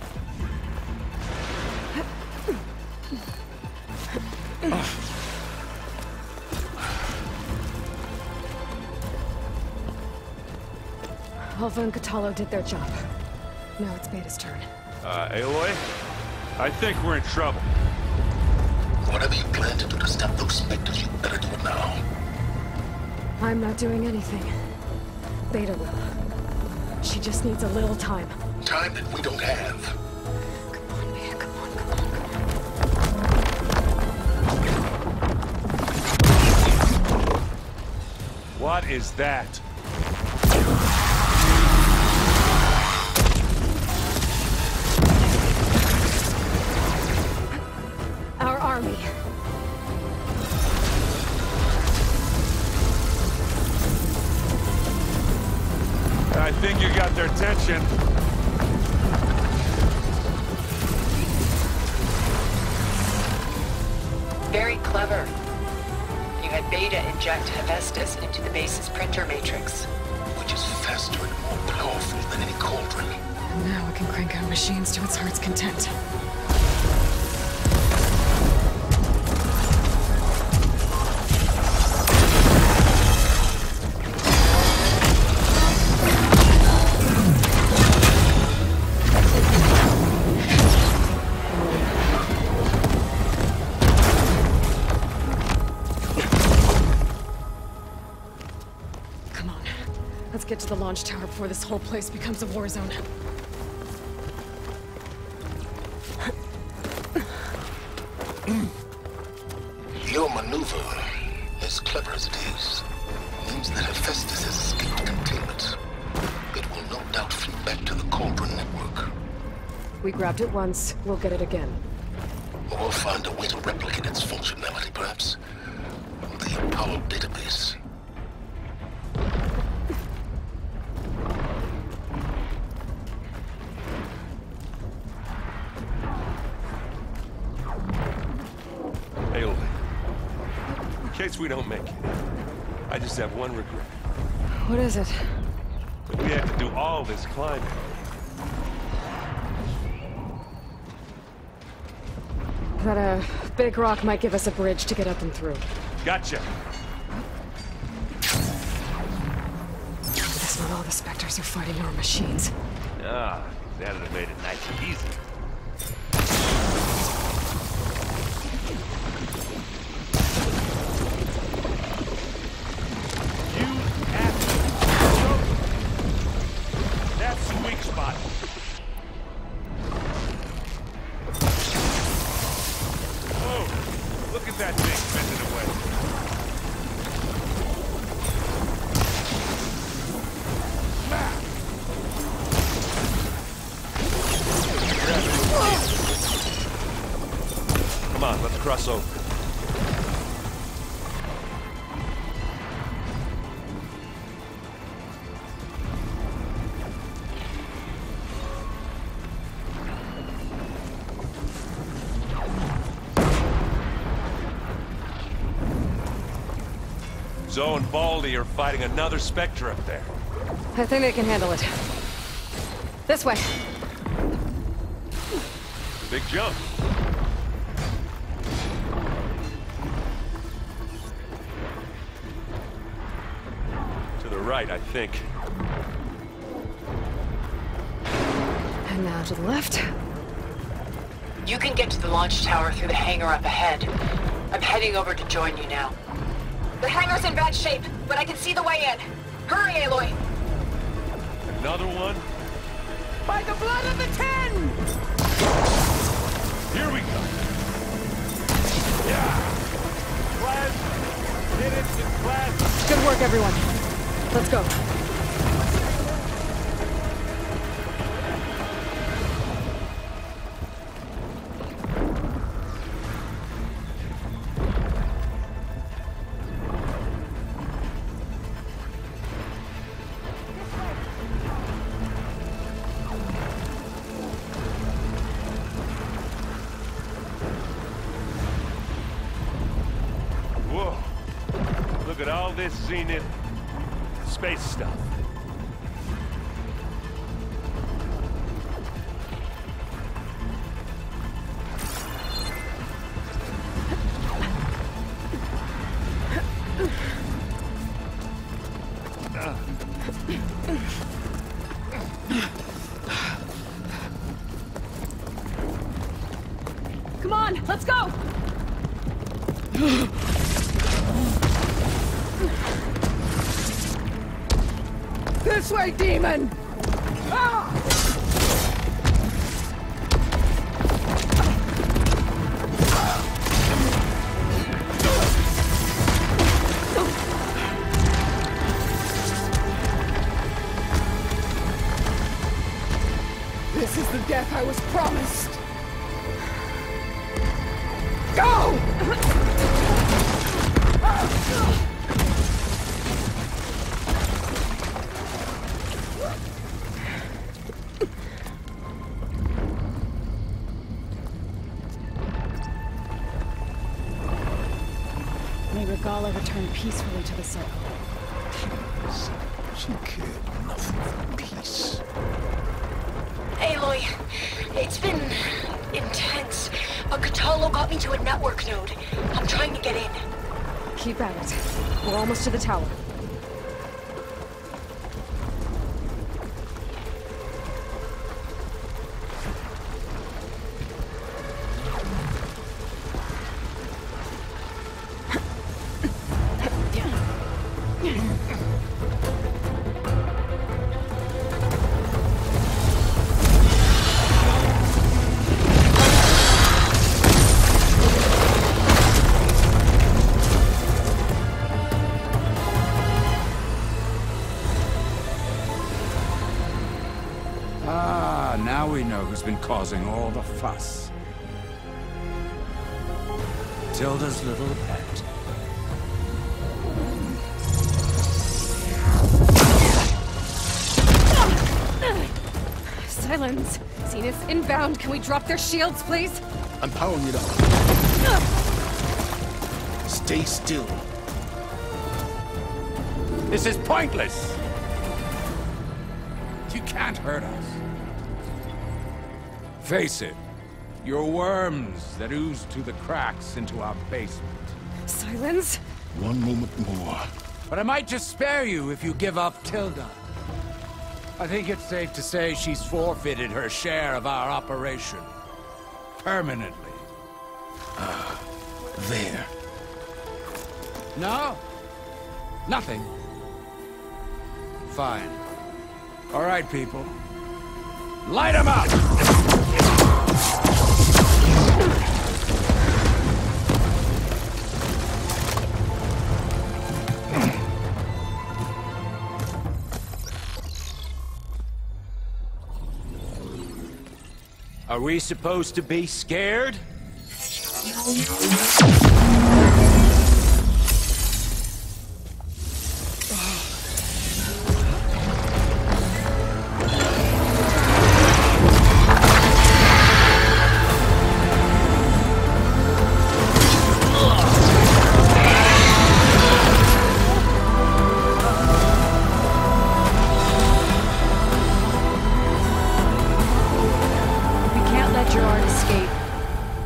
S2: Alva and Catalo did their job. Now it's Beta's turn.
S10: Aloy? I think we're in trouble.
S20: Whatever you plan to do to stop those Spectres, you better do it now.
S2: I'm not doing anything. Beta will. She just needs a little time.
S20: Time that we don't have.
S2: Come on, Beta, come on, come on.
S10: What is that? I think you got their attention.
S12: Very clever. You had Beta inject Hephaestus into the base's printer matrix.
S20: Which is faster and more powerful than any cauldron.
S2: And now it can crank out machines to its heart's content. Get to the launch tower before this whole place becomes a war zone.
S20: Your maneuver, as clever as it is, means that Hephaestus has escaped containment. It will no doubt flee back to the Cauldron network.
S2: We grabbed it once, we'll get it again.
S20: Or find a way to replicate its functionality, perhaps. The Apollo database.
S9: In case we don't make it, I just have one regret.
S2: What is it?
S9: That we had to do all this climbing.
S2: That big rock might give us a bridge to get up and through.
S9: Gotcha.
S2: That's not all the Spectres are fighting our machines.
S9: Ah, that'd have made it nice and easy. That's the weak spot. Oh, look at that thing bending away. Come on, let's cross over. Zoe and Baldy are fighting another Spectre up there.
S2: I think they can handle it. This way.
S9: Big jump. To the right, I think.
S2: And now to the left.
S12: You can get to the launch tower through the hangar up ahead. I'm heading over to join you now.
S11: The hangar's in bad shape, but I can see the way in. Hurry, Aloy!
S9: Another one?
S11: By the blood of the Ten!
S9: Here we go. Yeah. Plasma. Hit instant plasma.
S2: Good work, everyone. Let's go.
S9: Whoa. Look at all this Zenith space stuff.
S11: Come on, let's go!
S15: This way, demon! Ah! This is the death I was promised. Go!
S1: I return peacefully to the circle.
S20: She cared nothing for peace.
S11: Aloy, it's been intense. A Catalo got me to a network node. I'm trying to get in.
S2: Keep at it. We're almost to the tower.
S16: Now we know who's been causing all the fuss. Tilda's little pet.
S2: Silence! Zenith inbound. Can we drop their shields, please?
S20: I'm powering it up. Stay still.
S16: This is pointless! You can't hurt us. Face it, you're worms that ooze through the cracks into our basement.
S2: Silence?
S20: One moment more.
S16: But I might just spare you if you give up Tilda. I think it's safe to say she's forfeited her share of our operation. Permanently.
S20: There.
S16: No? Nothing. Fine. All right, people. Light 'em up! Are we supposed to be scared?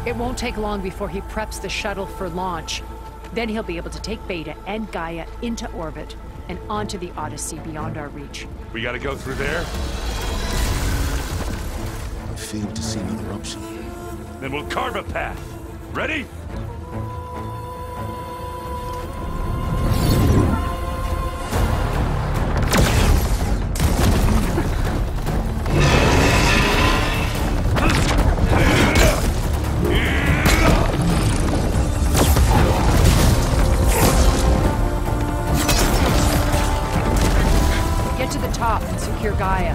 S13: It won't take long before he preps the shuttle for launch. Then he'll be able to take Beta and Gaia into orbit and onto the Odyssey beyond our reach.
S10: We gotta go through there?
S20: I failed to see another option.
S10: Then we'll carve a path. Ready?
S13: Get to the top and secure Gaia.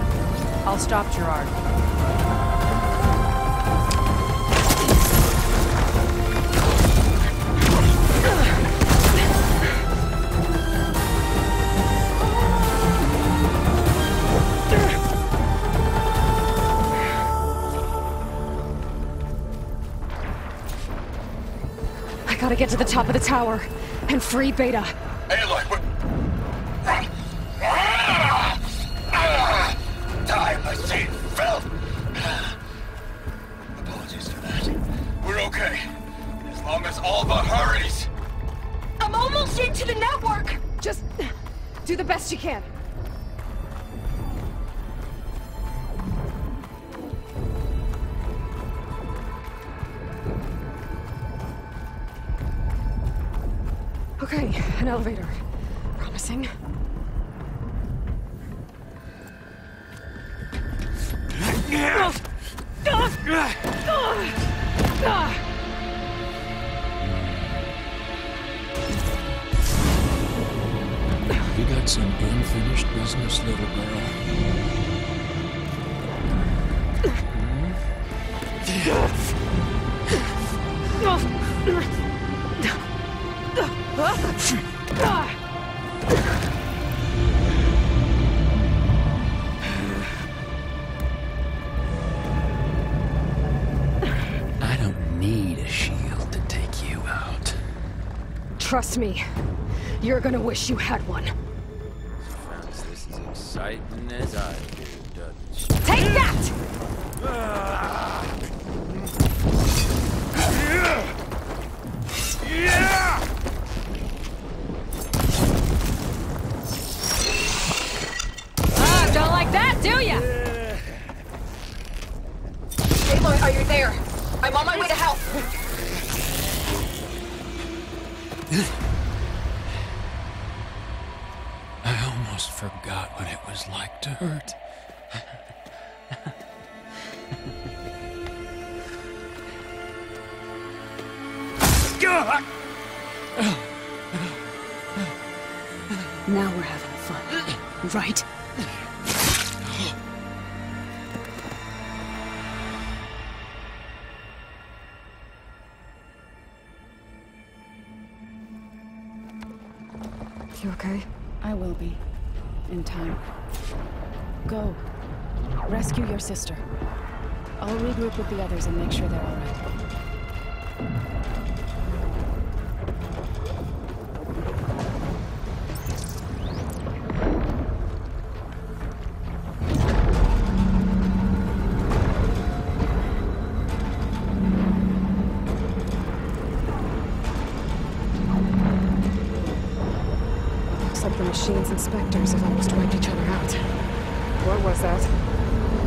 S13: I'll stop Gerard.
S2: I gotta get to the top of the tower and free Beta.
S5: Aloy, time machine fell. Apologies for that. We're okay. As long as Alba hurries.
S11: I'm almost into the network!
S2: Just do the best you can. Okay, an elevator. Promising.
S20: You got some unfinished business, little girl.
S2: Trust me, you're gonna wish you had one.
S17: Sounds this as exciting as I do, doesn't she?
S2: Take that!
S3: Ah, don't like that, do ya?
S11: Aloy, are you there? I'm on my way to help.
S19: I almost forgot what it was like to hurt.
S2: Now we're having fun, right? You okay?
S1: I will be. In time. Go. Rescue your sister. I'll regroup with the others and make sure they're all right.
S2: The machines and Spectres have almost wiped each other out. What was that?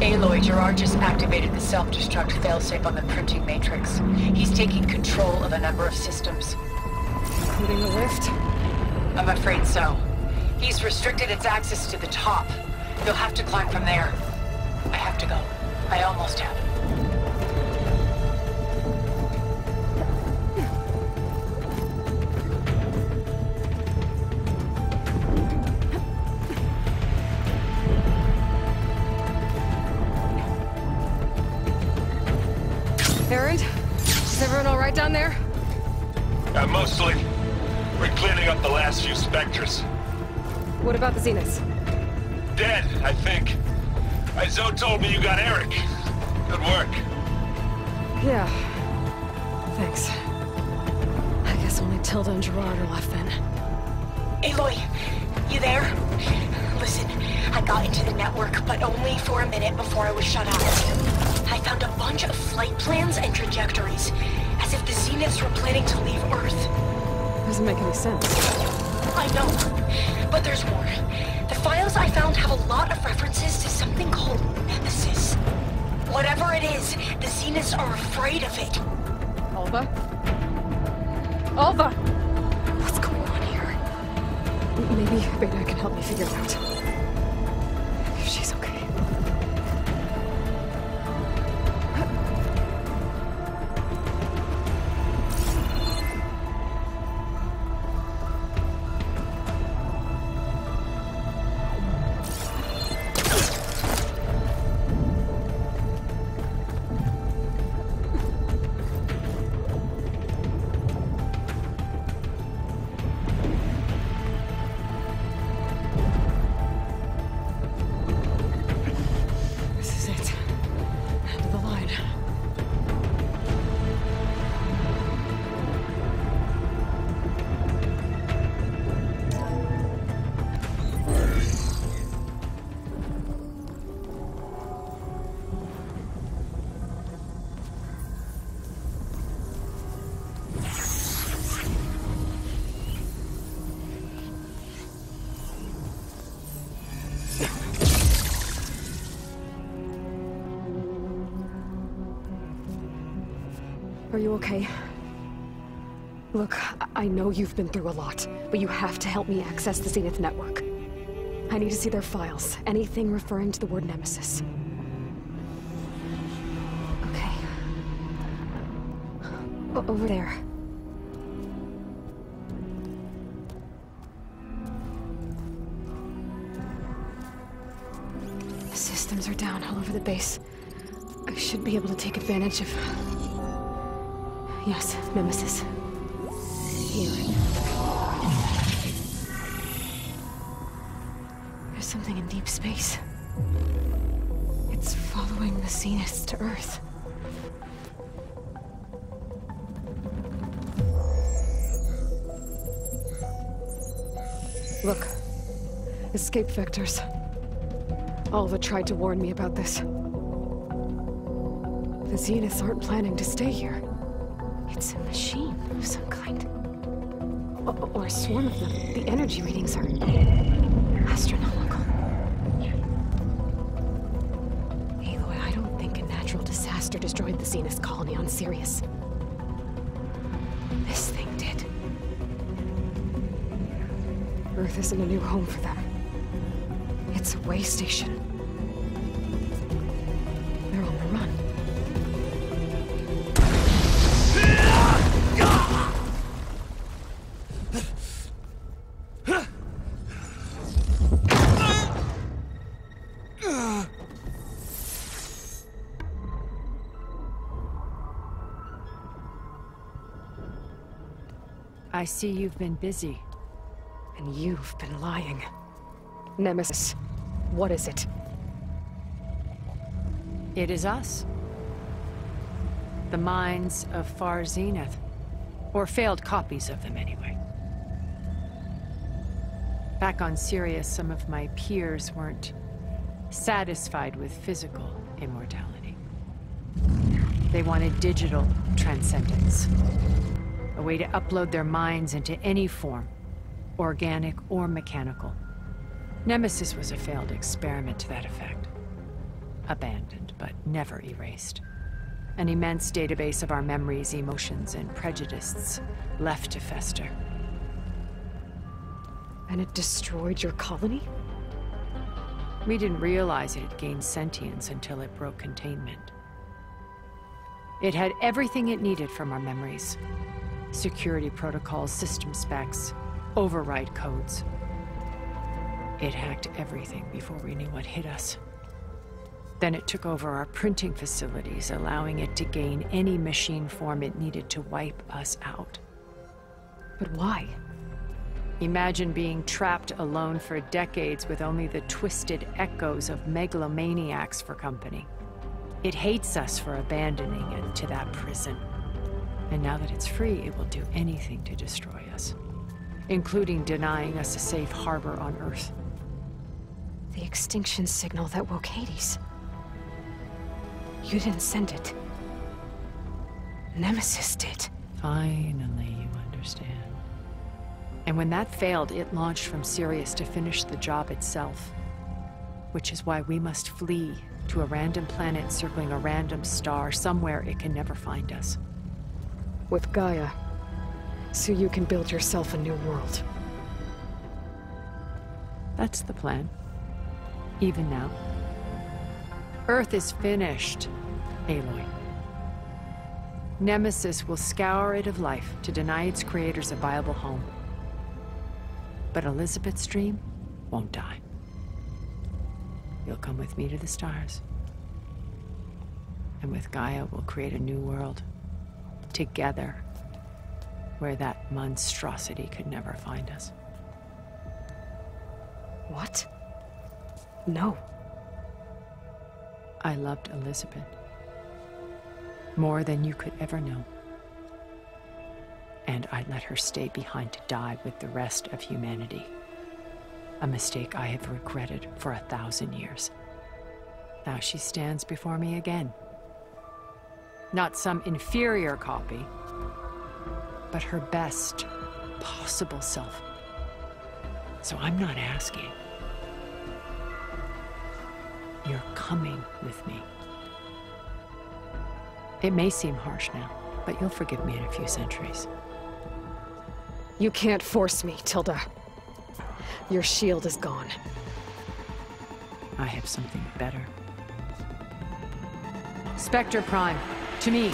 S12: Aloy, Gerard just activated the self-destruct failsafe on the printing matrix. He's taking control of a number of systems.
S2: Including the lift?
S12: I'm afraid so. He's restricted its access to the top. You'll have to climb from there. I have to go. I almost have.
S2: Erend? Is everyone all right down there?
S9: Mostly. We're cleaning up the last few Spectres.
S2: What about the Zeniths?
S9: Dead, I think. Zoe told me you got Eric. Good work.
S2: Yeah. Thanks. I guess only Tilda and Gerard are left then.
S11: Aloy, you there? Listen, I got into the network, but only for a minute before I was shut out. I found a bunch of flight plans and trajectories, as if the Zeniths were planning to leave Earth.
S2: Doesn't make any sense.
S11: I know, but there's more. The files I found have a lot of references to something called Nemesis. Whatever it is, the Zeniths are afraid of it.
S2: Alva? Alva! What's going on here? Maybe Beta can help me figure it out. If she's okay. Are you okay? Look, I know you've been through a lot, but you have to help me access the Zenith network. I need to see their files, anything referring to the word Nemesis. Okay. Over there. The systems are down all over the base. I should be able to take advantage of... Yes, Nemesis. Here. There's something in deep space. It's following the Zeniths to Earth. Look. Escape vectors. Alva tried to warn me about this. The Zeniths aren't planning to stay here.
S3: It's a machine of some kind. Or a swarm of them. The energy readings are astronomical.
S2: Aloy, I don't think a natural disaster destroyed the Zenith colony on Sirius. This thing did. Earth isn't a new home for them. It's a way station. They're on the run.
S13: I see you've been busy.
S2: And you've been lying. Nemesis, what is it?
S13: It is us. The minds of Far Zenith. Or failed copies of them, anyway. Back on Sirius, some of my peers weren't satisfied with physical immortality. They wanted digital transcendence. A way to upload their minds into any form, organic or mechanical. Nemesis was a failed experiment to that effect. Abandoned, but never erased. An immense database of our memories, emotions, and prejudices left to fester.
S2: And it destroyed your colony?
S13: We didn't realize it had gained sentience until it broke containment. It had everything it needed from our memories. Security protocols, system specs, override codes. It hacked everything before we knew what hit us. Then it took over our printing facilities, allowing it to gain any machine form it needed to wipe us out.
S2: But why?
S13: Imagine being trapped alone for decades with only the twisted echoes of megalomaniacs for company. It hates us for abandoning it to that prison. And now that it's free, it will do anything to destroy us, including denying us a safe harbor on Earth.
S2: The extinction signal that woke Hades. You didn't send it. Nemesis did.
S13: Finally, you understand. And when that failed, it launched from Sirius to finish the job itself. Which is why we must flee to a random planet circling a random star, somewhere it can never find us.
S2: With Gaia, so you can build yourself a new world.
S13: That's the plan. Even now. Earth is finished, Aloy. Nemesis will scour it of life to deny its creators a viable home. But Elizabeth's dream won't die. You'll come with me to the stars. And with Gaia, we'll create a new world. Together, where that monstrosity could never find us.
S2: What? No.
S13: I loved Elizabeth. More than you could ever know. And I let her stay behind to die with the rest of humanity. A mistake I have regretted for 1,000 years. Now she stands before me again. Not some inferior copy, but her best possible self. So I'm not asking. You're coming with me. It may seem harsh now, but you'll forgive me in a few centuries.
S2: You can't force me, Tilda. Your shield is gone.
S13: I have something better. Spectre Prime, to me.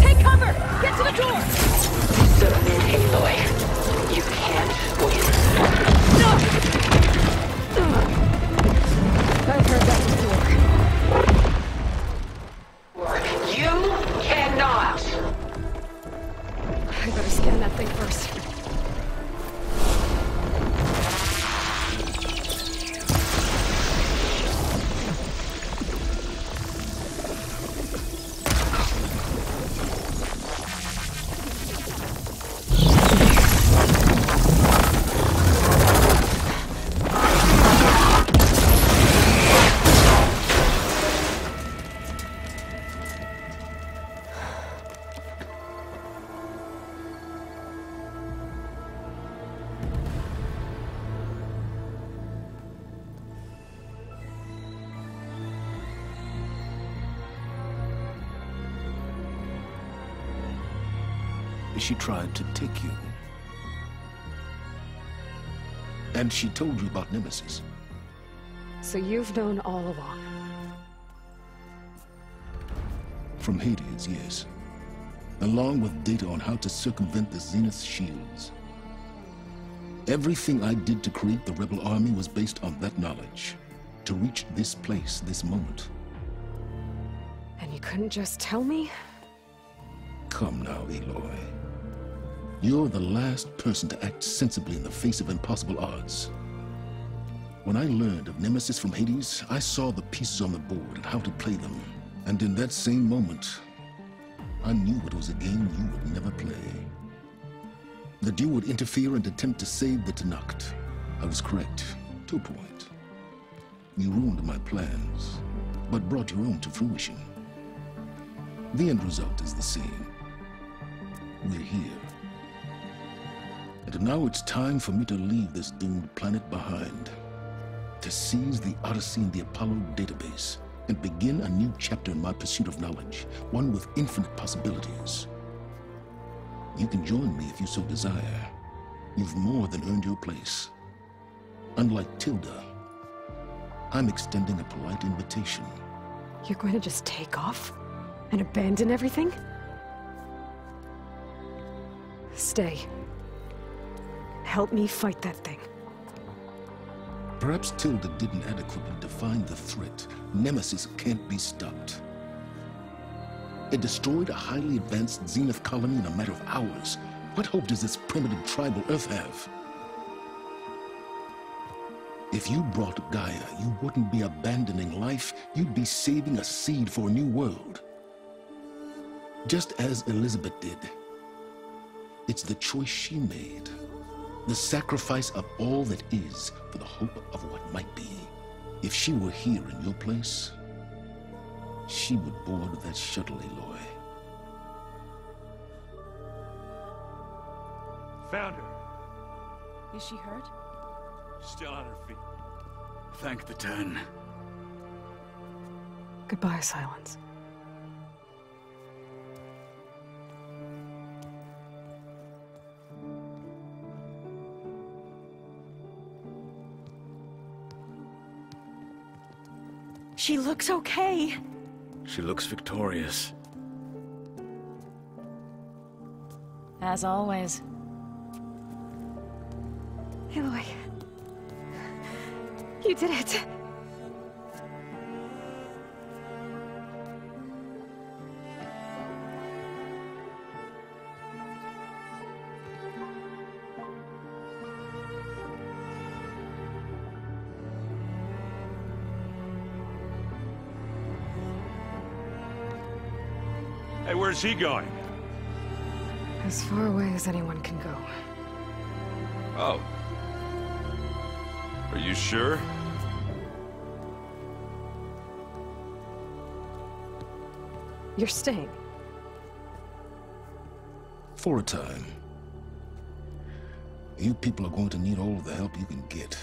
S3: Take cover! Get to the door!
S12: Submit, Aloy. You can't win.
S3: No!
S2: I've heard that before.
S12: You cannot!
S2: I better scan that thing first.
S20: she tried to take you. And she told you about Nemesis.
S2: So you've known all along?
S20: From Hades, yes. Along with data on how to circumvent the Zenith shields. Everything I did to create the rebel army was based on that knowledge. To reach this place, this moment.
S2: And you couldn't just tell me?
S20: Come now, Aloy. You're the last person to act sensibly in the face of impossible odds. When I learned of Nemesis from Hades, I saw the pieces on the board and how to play them. And in that same moment, I knew it was a game you would never play. That you would interfere and attempt to save the Tenakth. I was correct, to a point. You ruined my plans, but brought your own to fruition. The end result is the same. We're here. And now it's time for me to leave this doomed planet behind. To seize the Odyssey and the Apollo database, and begin a new chapter in my pursuit of knowledge, one with infinite possibilities. You can join me if you so desire. You've more than earned your place. Unlike Tilda, I'm extending a polite invitation.
S2: You're going to just take off? And abandon everything? Stay. Help me fight that thing.
S20: Perhaps Tilda didn't adequately define the threat. Nemesis can't be stopped. It destroyed a highly advanced Zenith colony in a matter of hours. What hope does this primitive tribal Earth have? If you brought Gaia, you wouldn't be abandoning life, you'd be saving a seed for a new world. Just as Elizabeth did. It's the choice she made. The sacrifice of all that is for the hope of what might be. If she were here in your place, she would board that shuttle, Aloy.
S10: Found her.
S1: Is she hurt?
S10: Still on her feet.
S14: Thank the Ten.
S2: Goodbye, Silence.
S6: She looks okay.
S14: She looks victorious.
S1: As always.
S2: Aloy. You did it.
S10: Hey, where's he going?
S2: As far away as anyone can go.
S10: Oh. Are you sure?
S2: You're staying.
S20: For a time. You people are going to need all of the help you can get.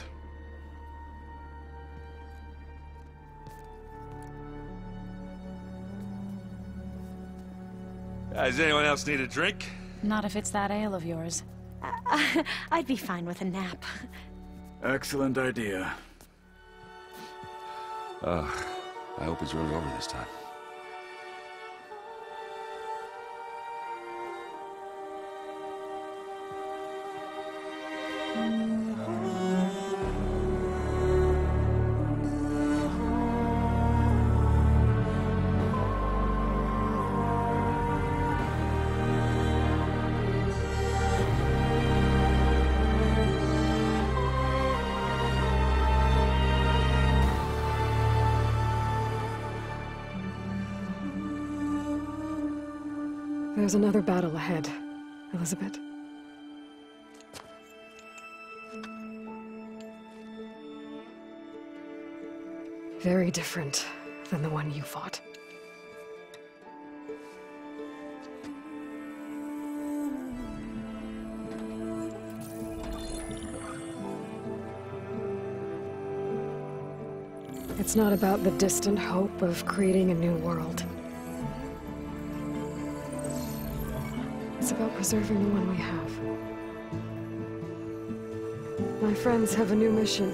S10: Does anyone else need a drink?
S1: Not if it's that ale of yours.
S6: I'd be fine with a nap.
S14: Excellent idea.
S10: I hope it's really over this time.
S2: There's another battle ahead, Elizabeth. Very different than the one you fought. It's not about the distant hope of creating a new world. It's It's about preserving the one we have. My friends have a new mission.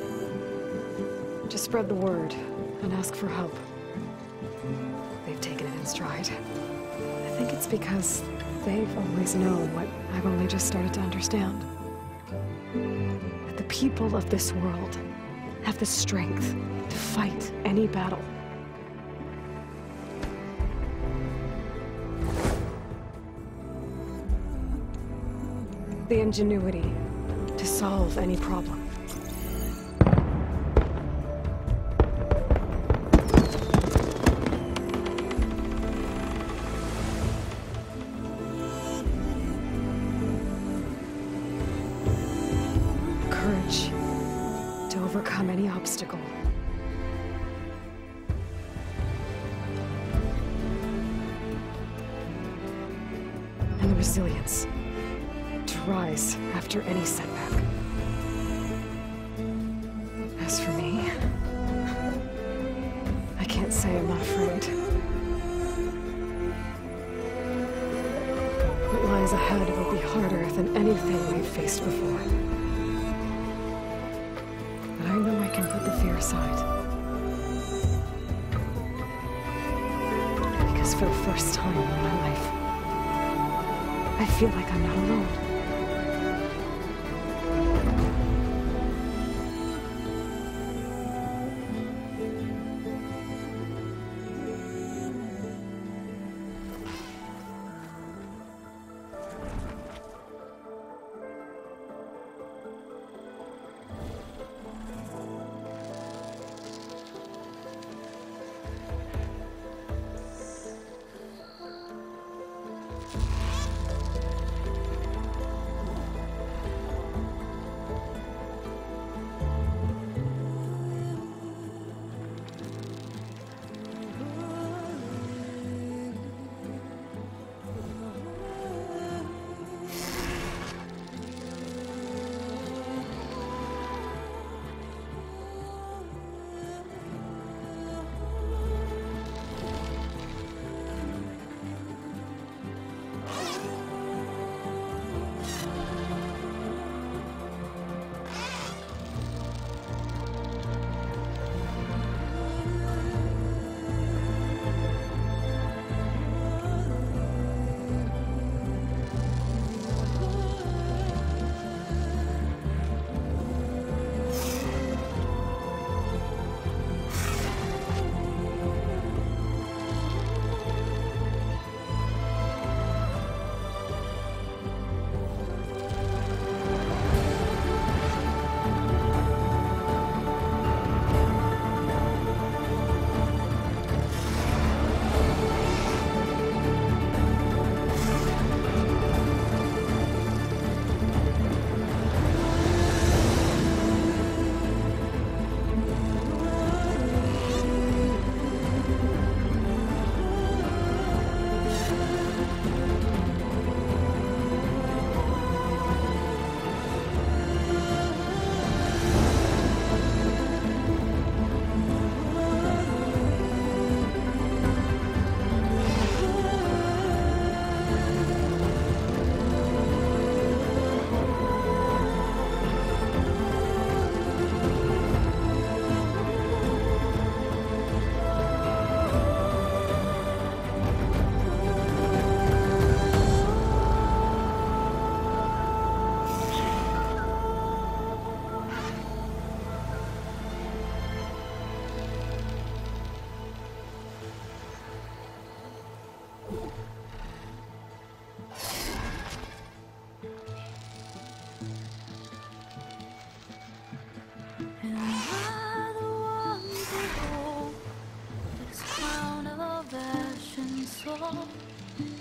S2: To spread the word and ask for help. They've taken it in stride. I think it's because they've always known what I've only just started to understand. That the people of this world have the strength to fight any battle. The ingenuity to solve any problem. Courage to overcome any obstacle. And the resilience to rise after any setback. As for me, I can't say I'm not afraid. What lies ahead will be harder than anything we've faced before. But I know I can put the fear aside. Because for the first time in my life, I feel like I'm not alone.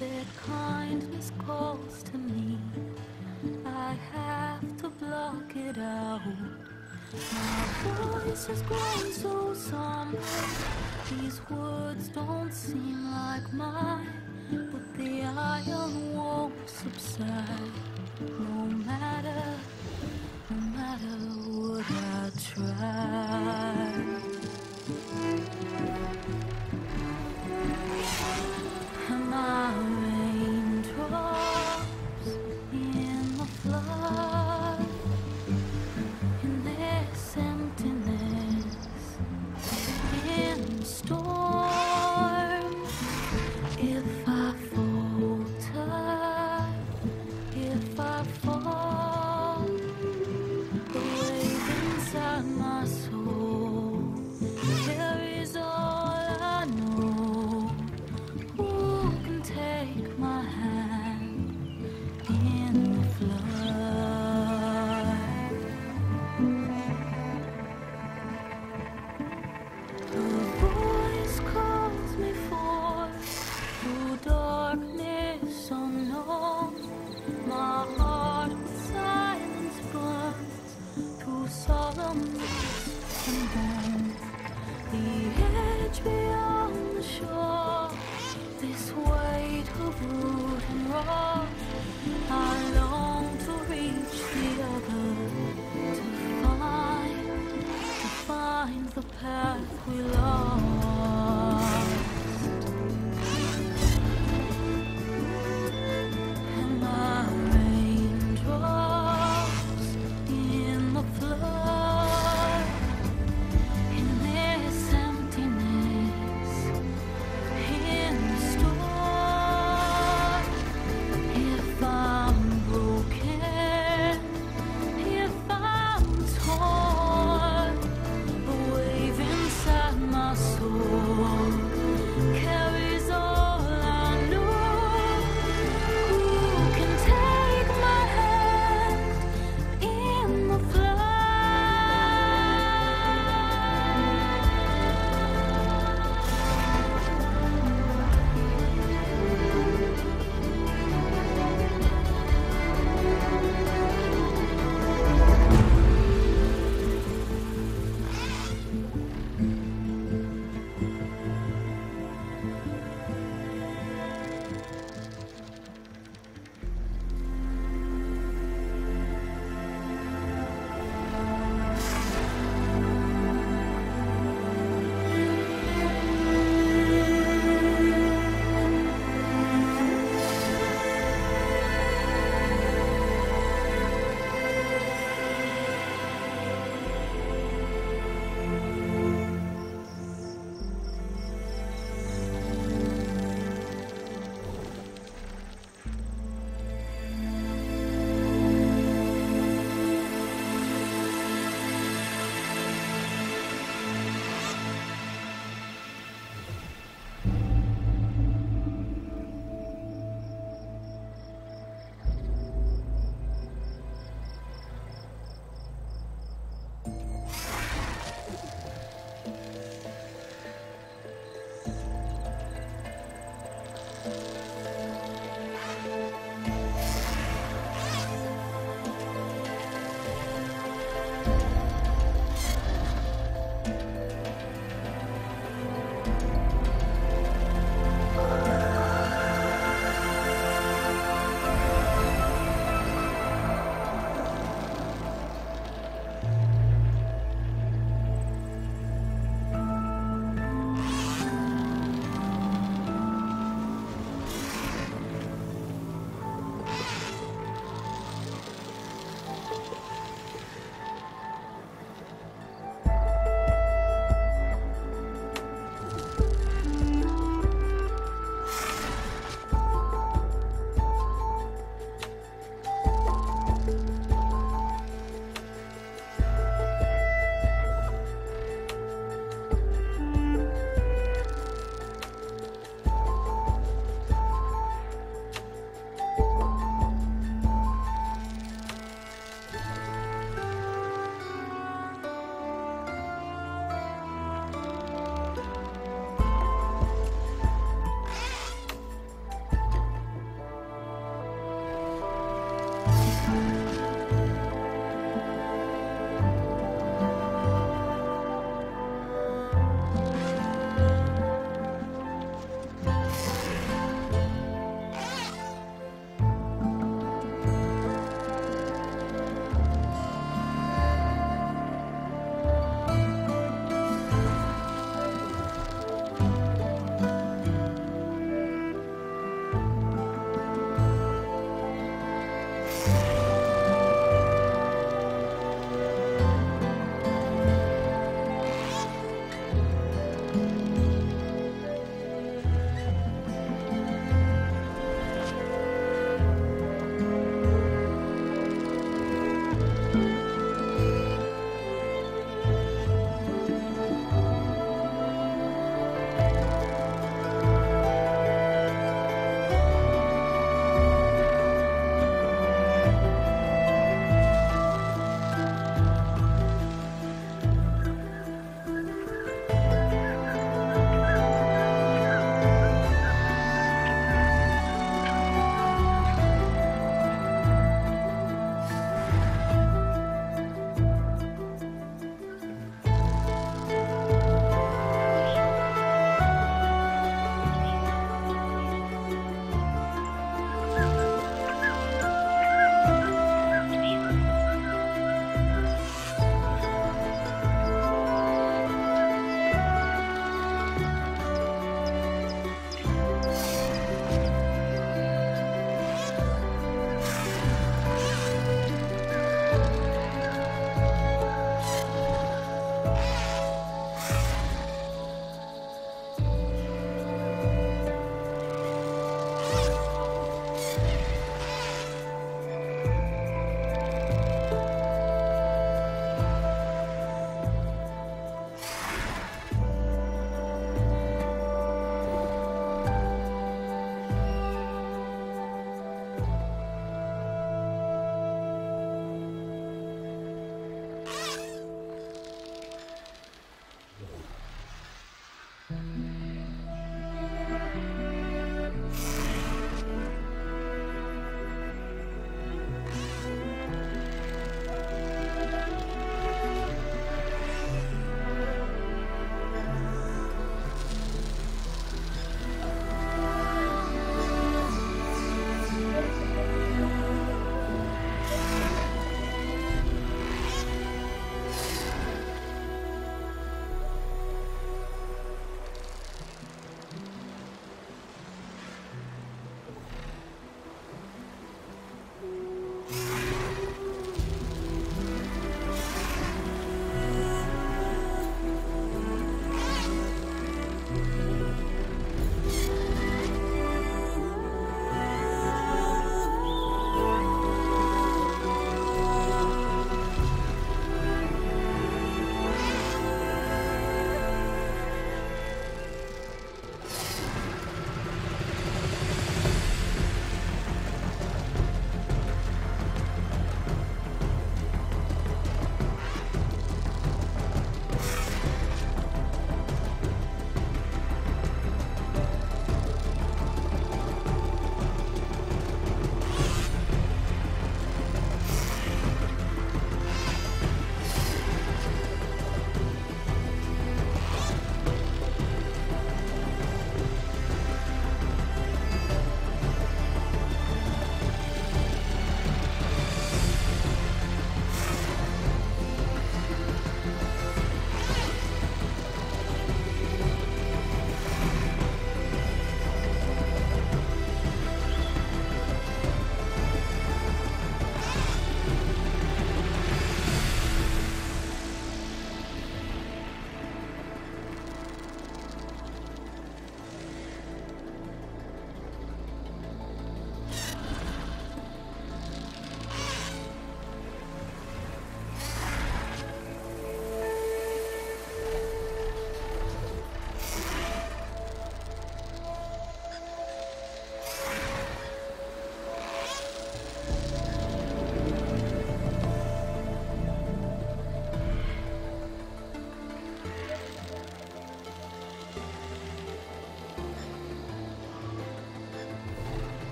S21: That kindness calls to me. I have to block it out. My voice has grown so somber. These words don't seem like mine, but the iron won't subside. No matter what I try. My raindrop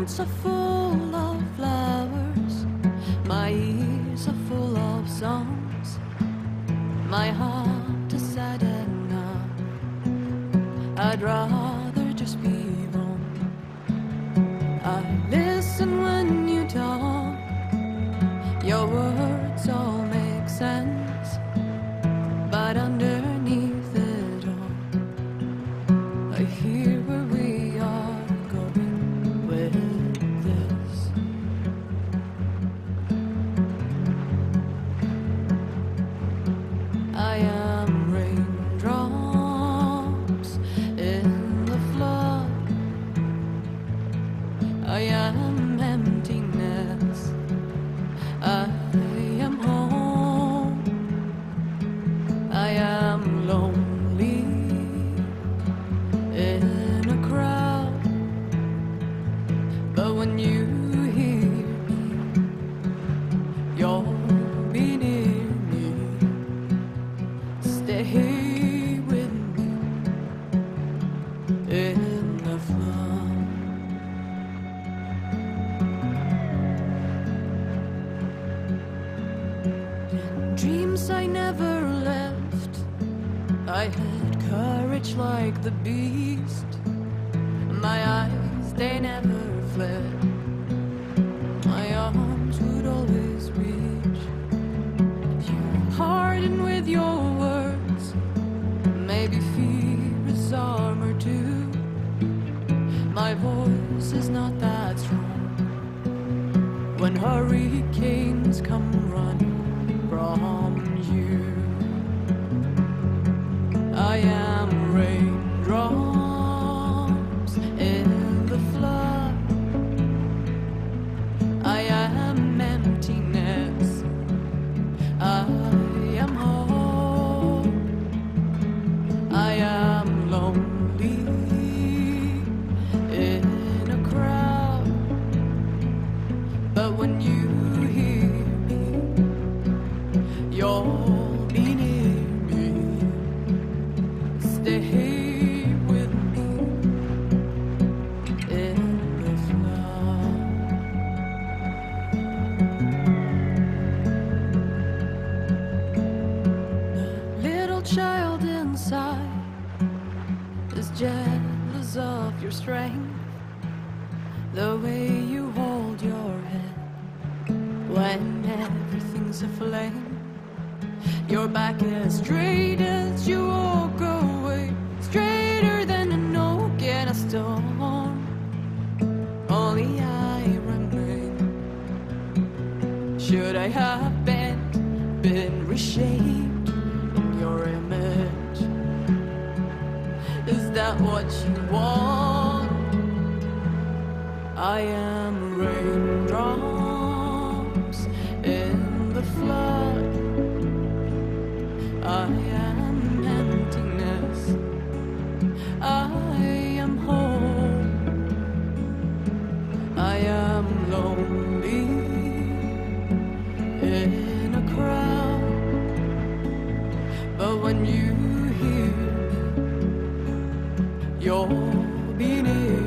S21: hands are full of flowers, my ears are full of songs, my heart is sad enough. I'd rather just be wrong. I listen when you talk, your words all make sense, but underneath it all, I hear where we are going with this. I am raindrops in the flood, I am emptiness, I am home, I am lonely in a crowd, but when you hear me, you'll be near me. Stay with me in the flood. Dreams I never left, I had courage like the beast. My eyes, they never fled, my arms would always reach. You harden with your words, maybe fear is armor too. My voice is not that strong when hurricanes come running from you. I am raindrops in the flood, I am emptiness, I am home, I am lonely in a crowd, but when you hear me, you'll be near me. Stay with me in the flood. The little child inside is jealous of your strength, the way you hold your head when everything's aflame. Your back as straight as you walk away, straighter than an oak in a storm. Only I remain. Should I have been reshaped in your image? Is that what you want? I am raindrops in the flood, I am emptiness, I am home, I am lonely in a crowd, but when you hear me, you'll be near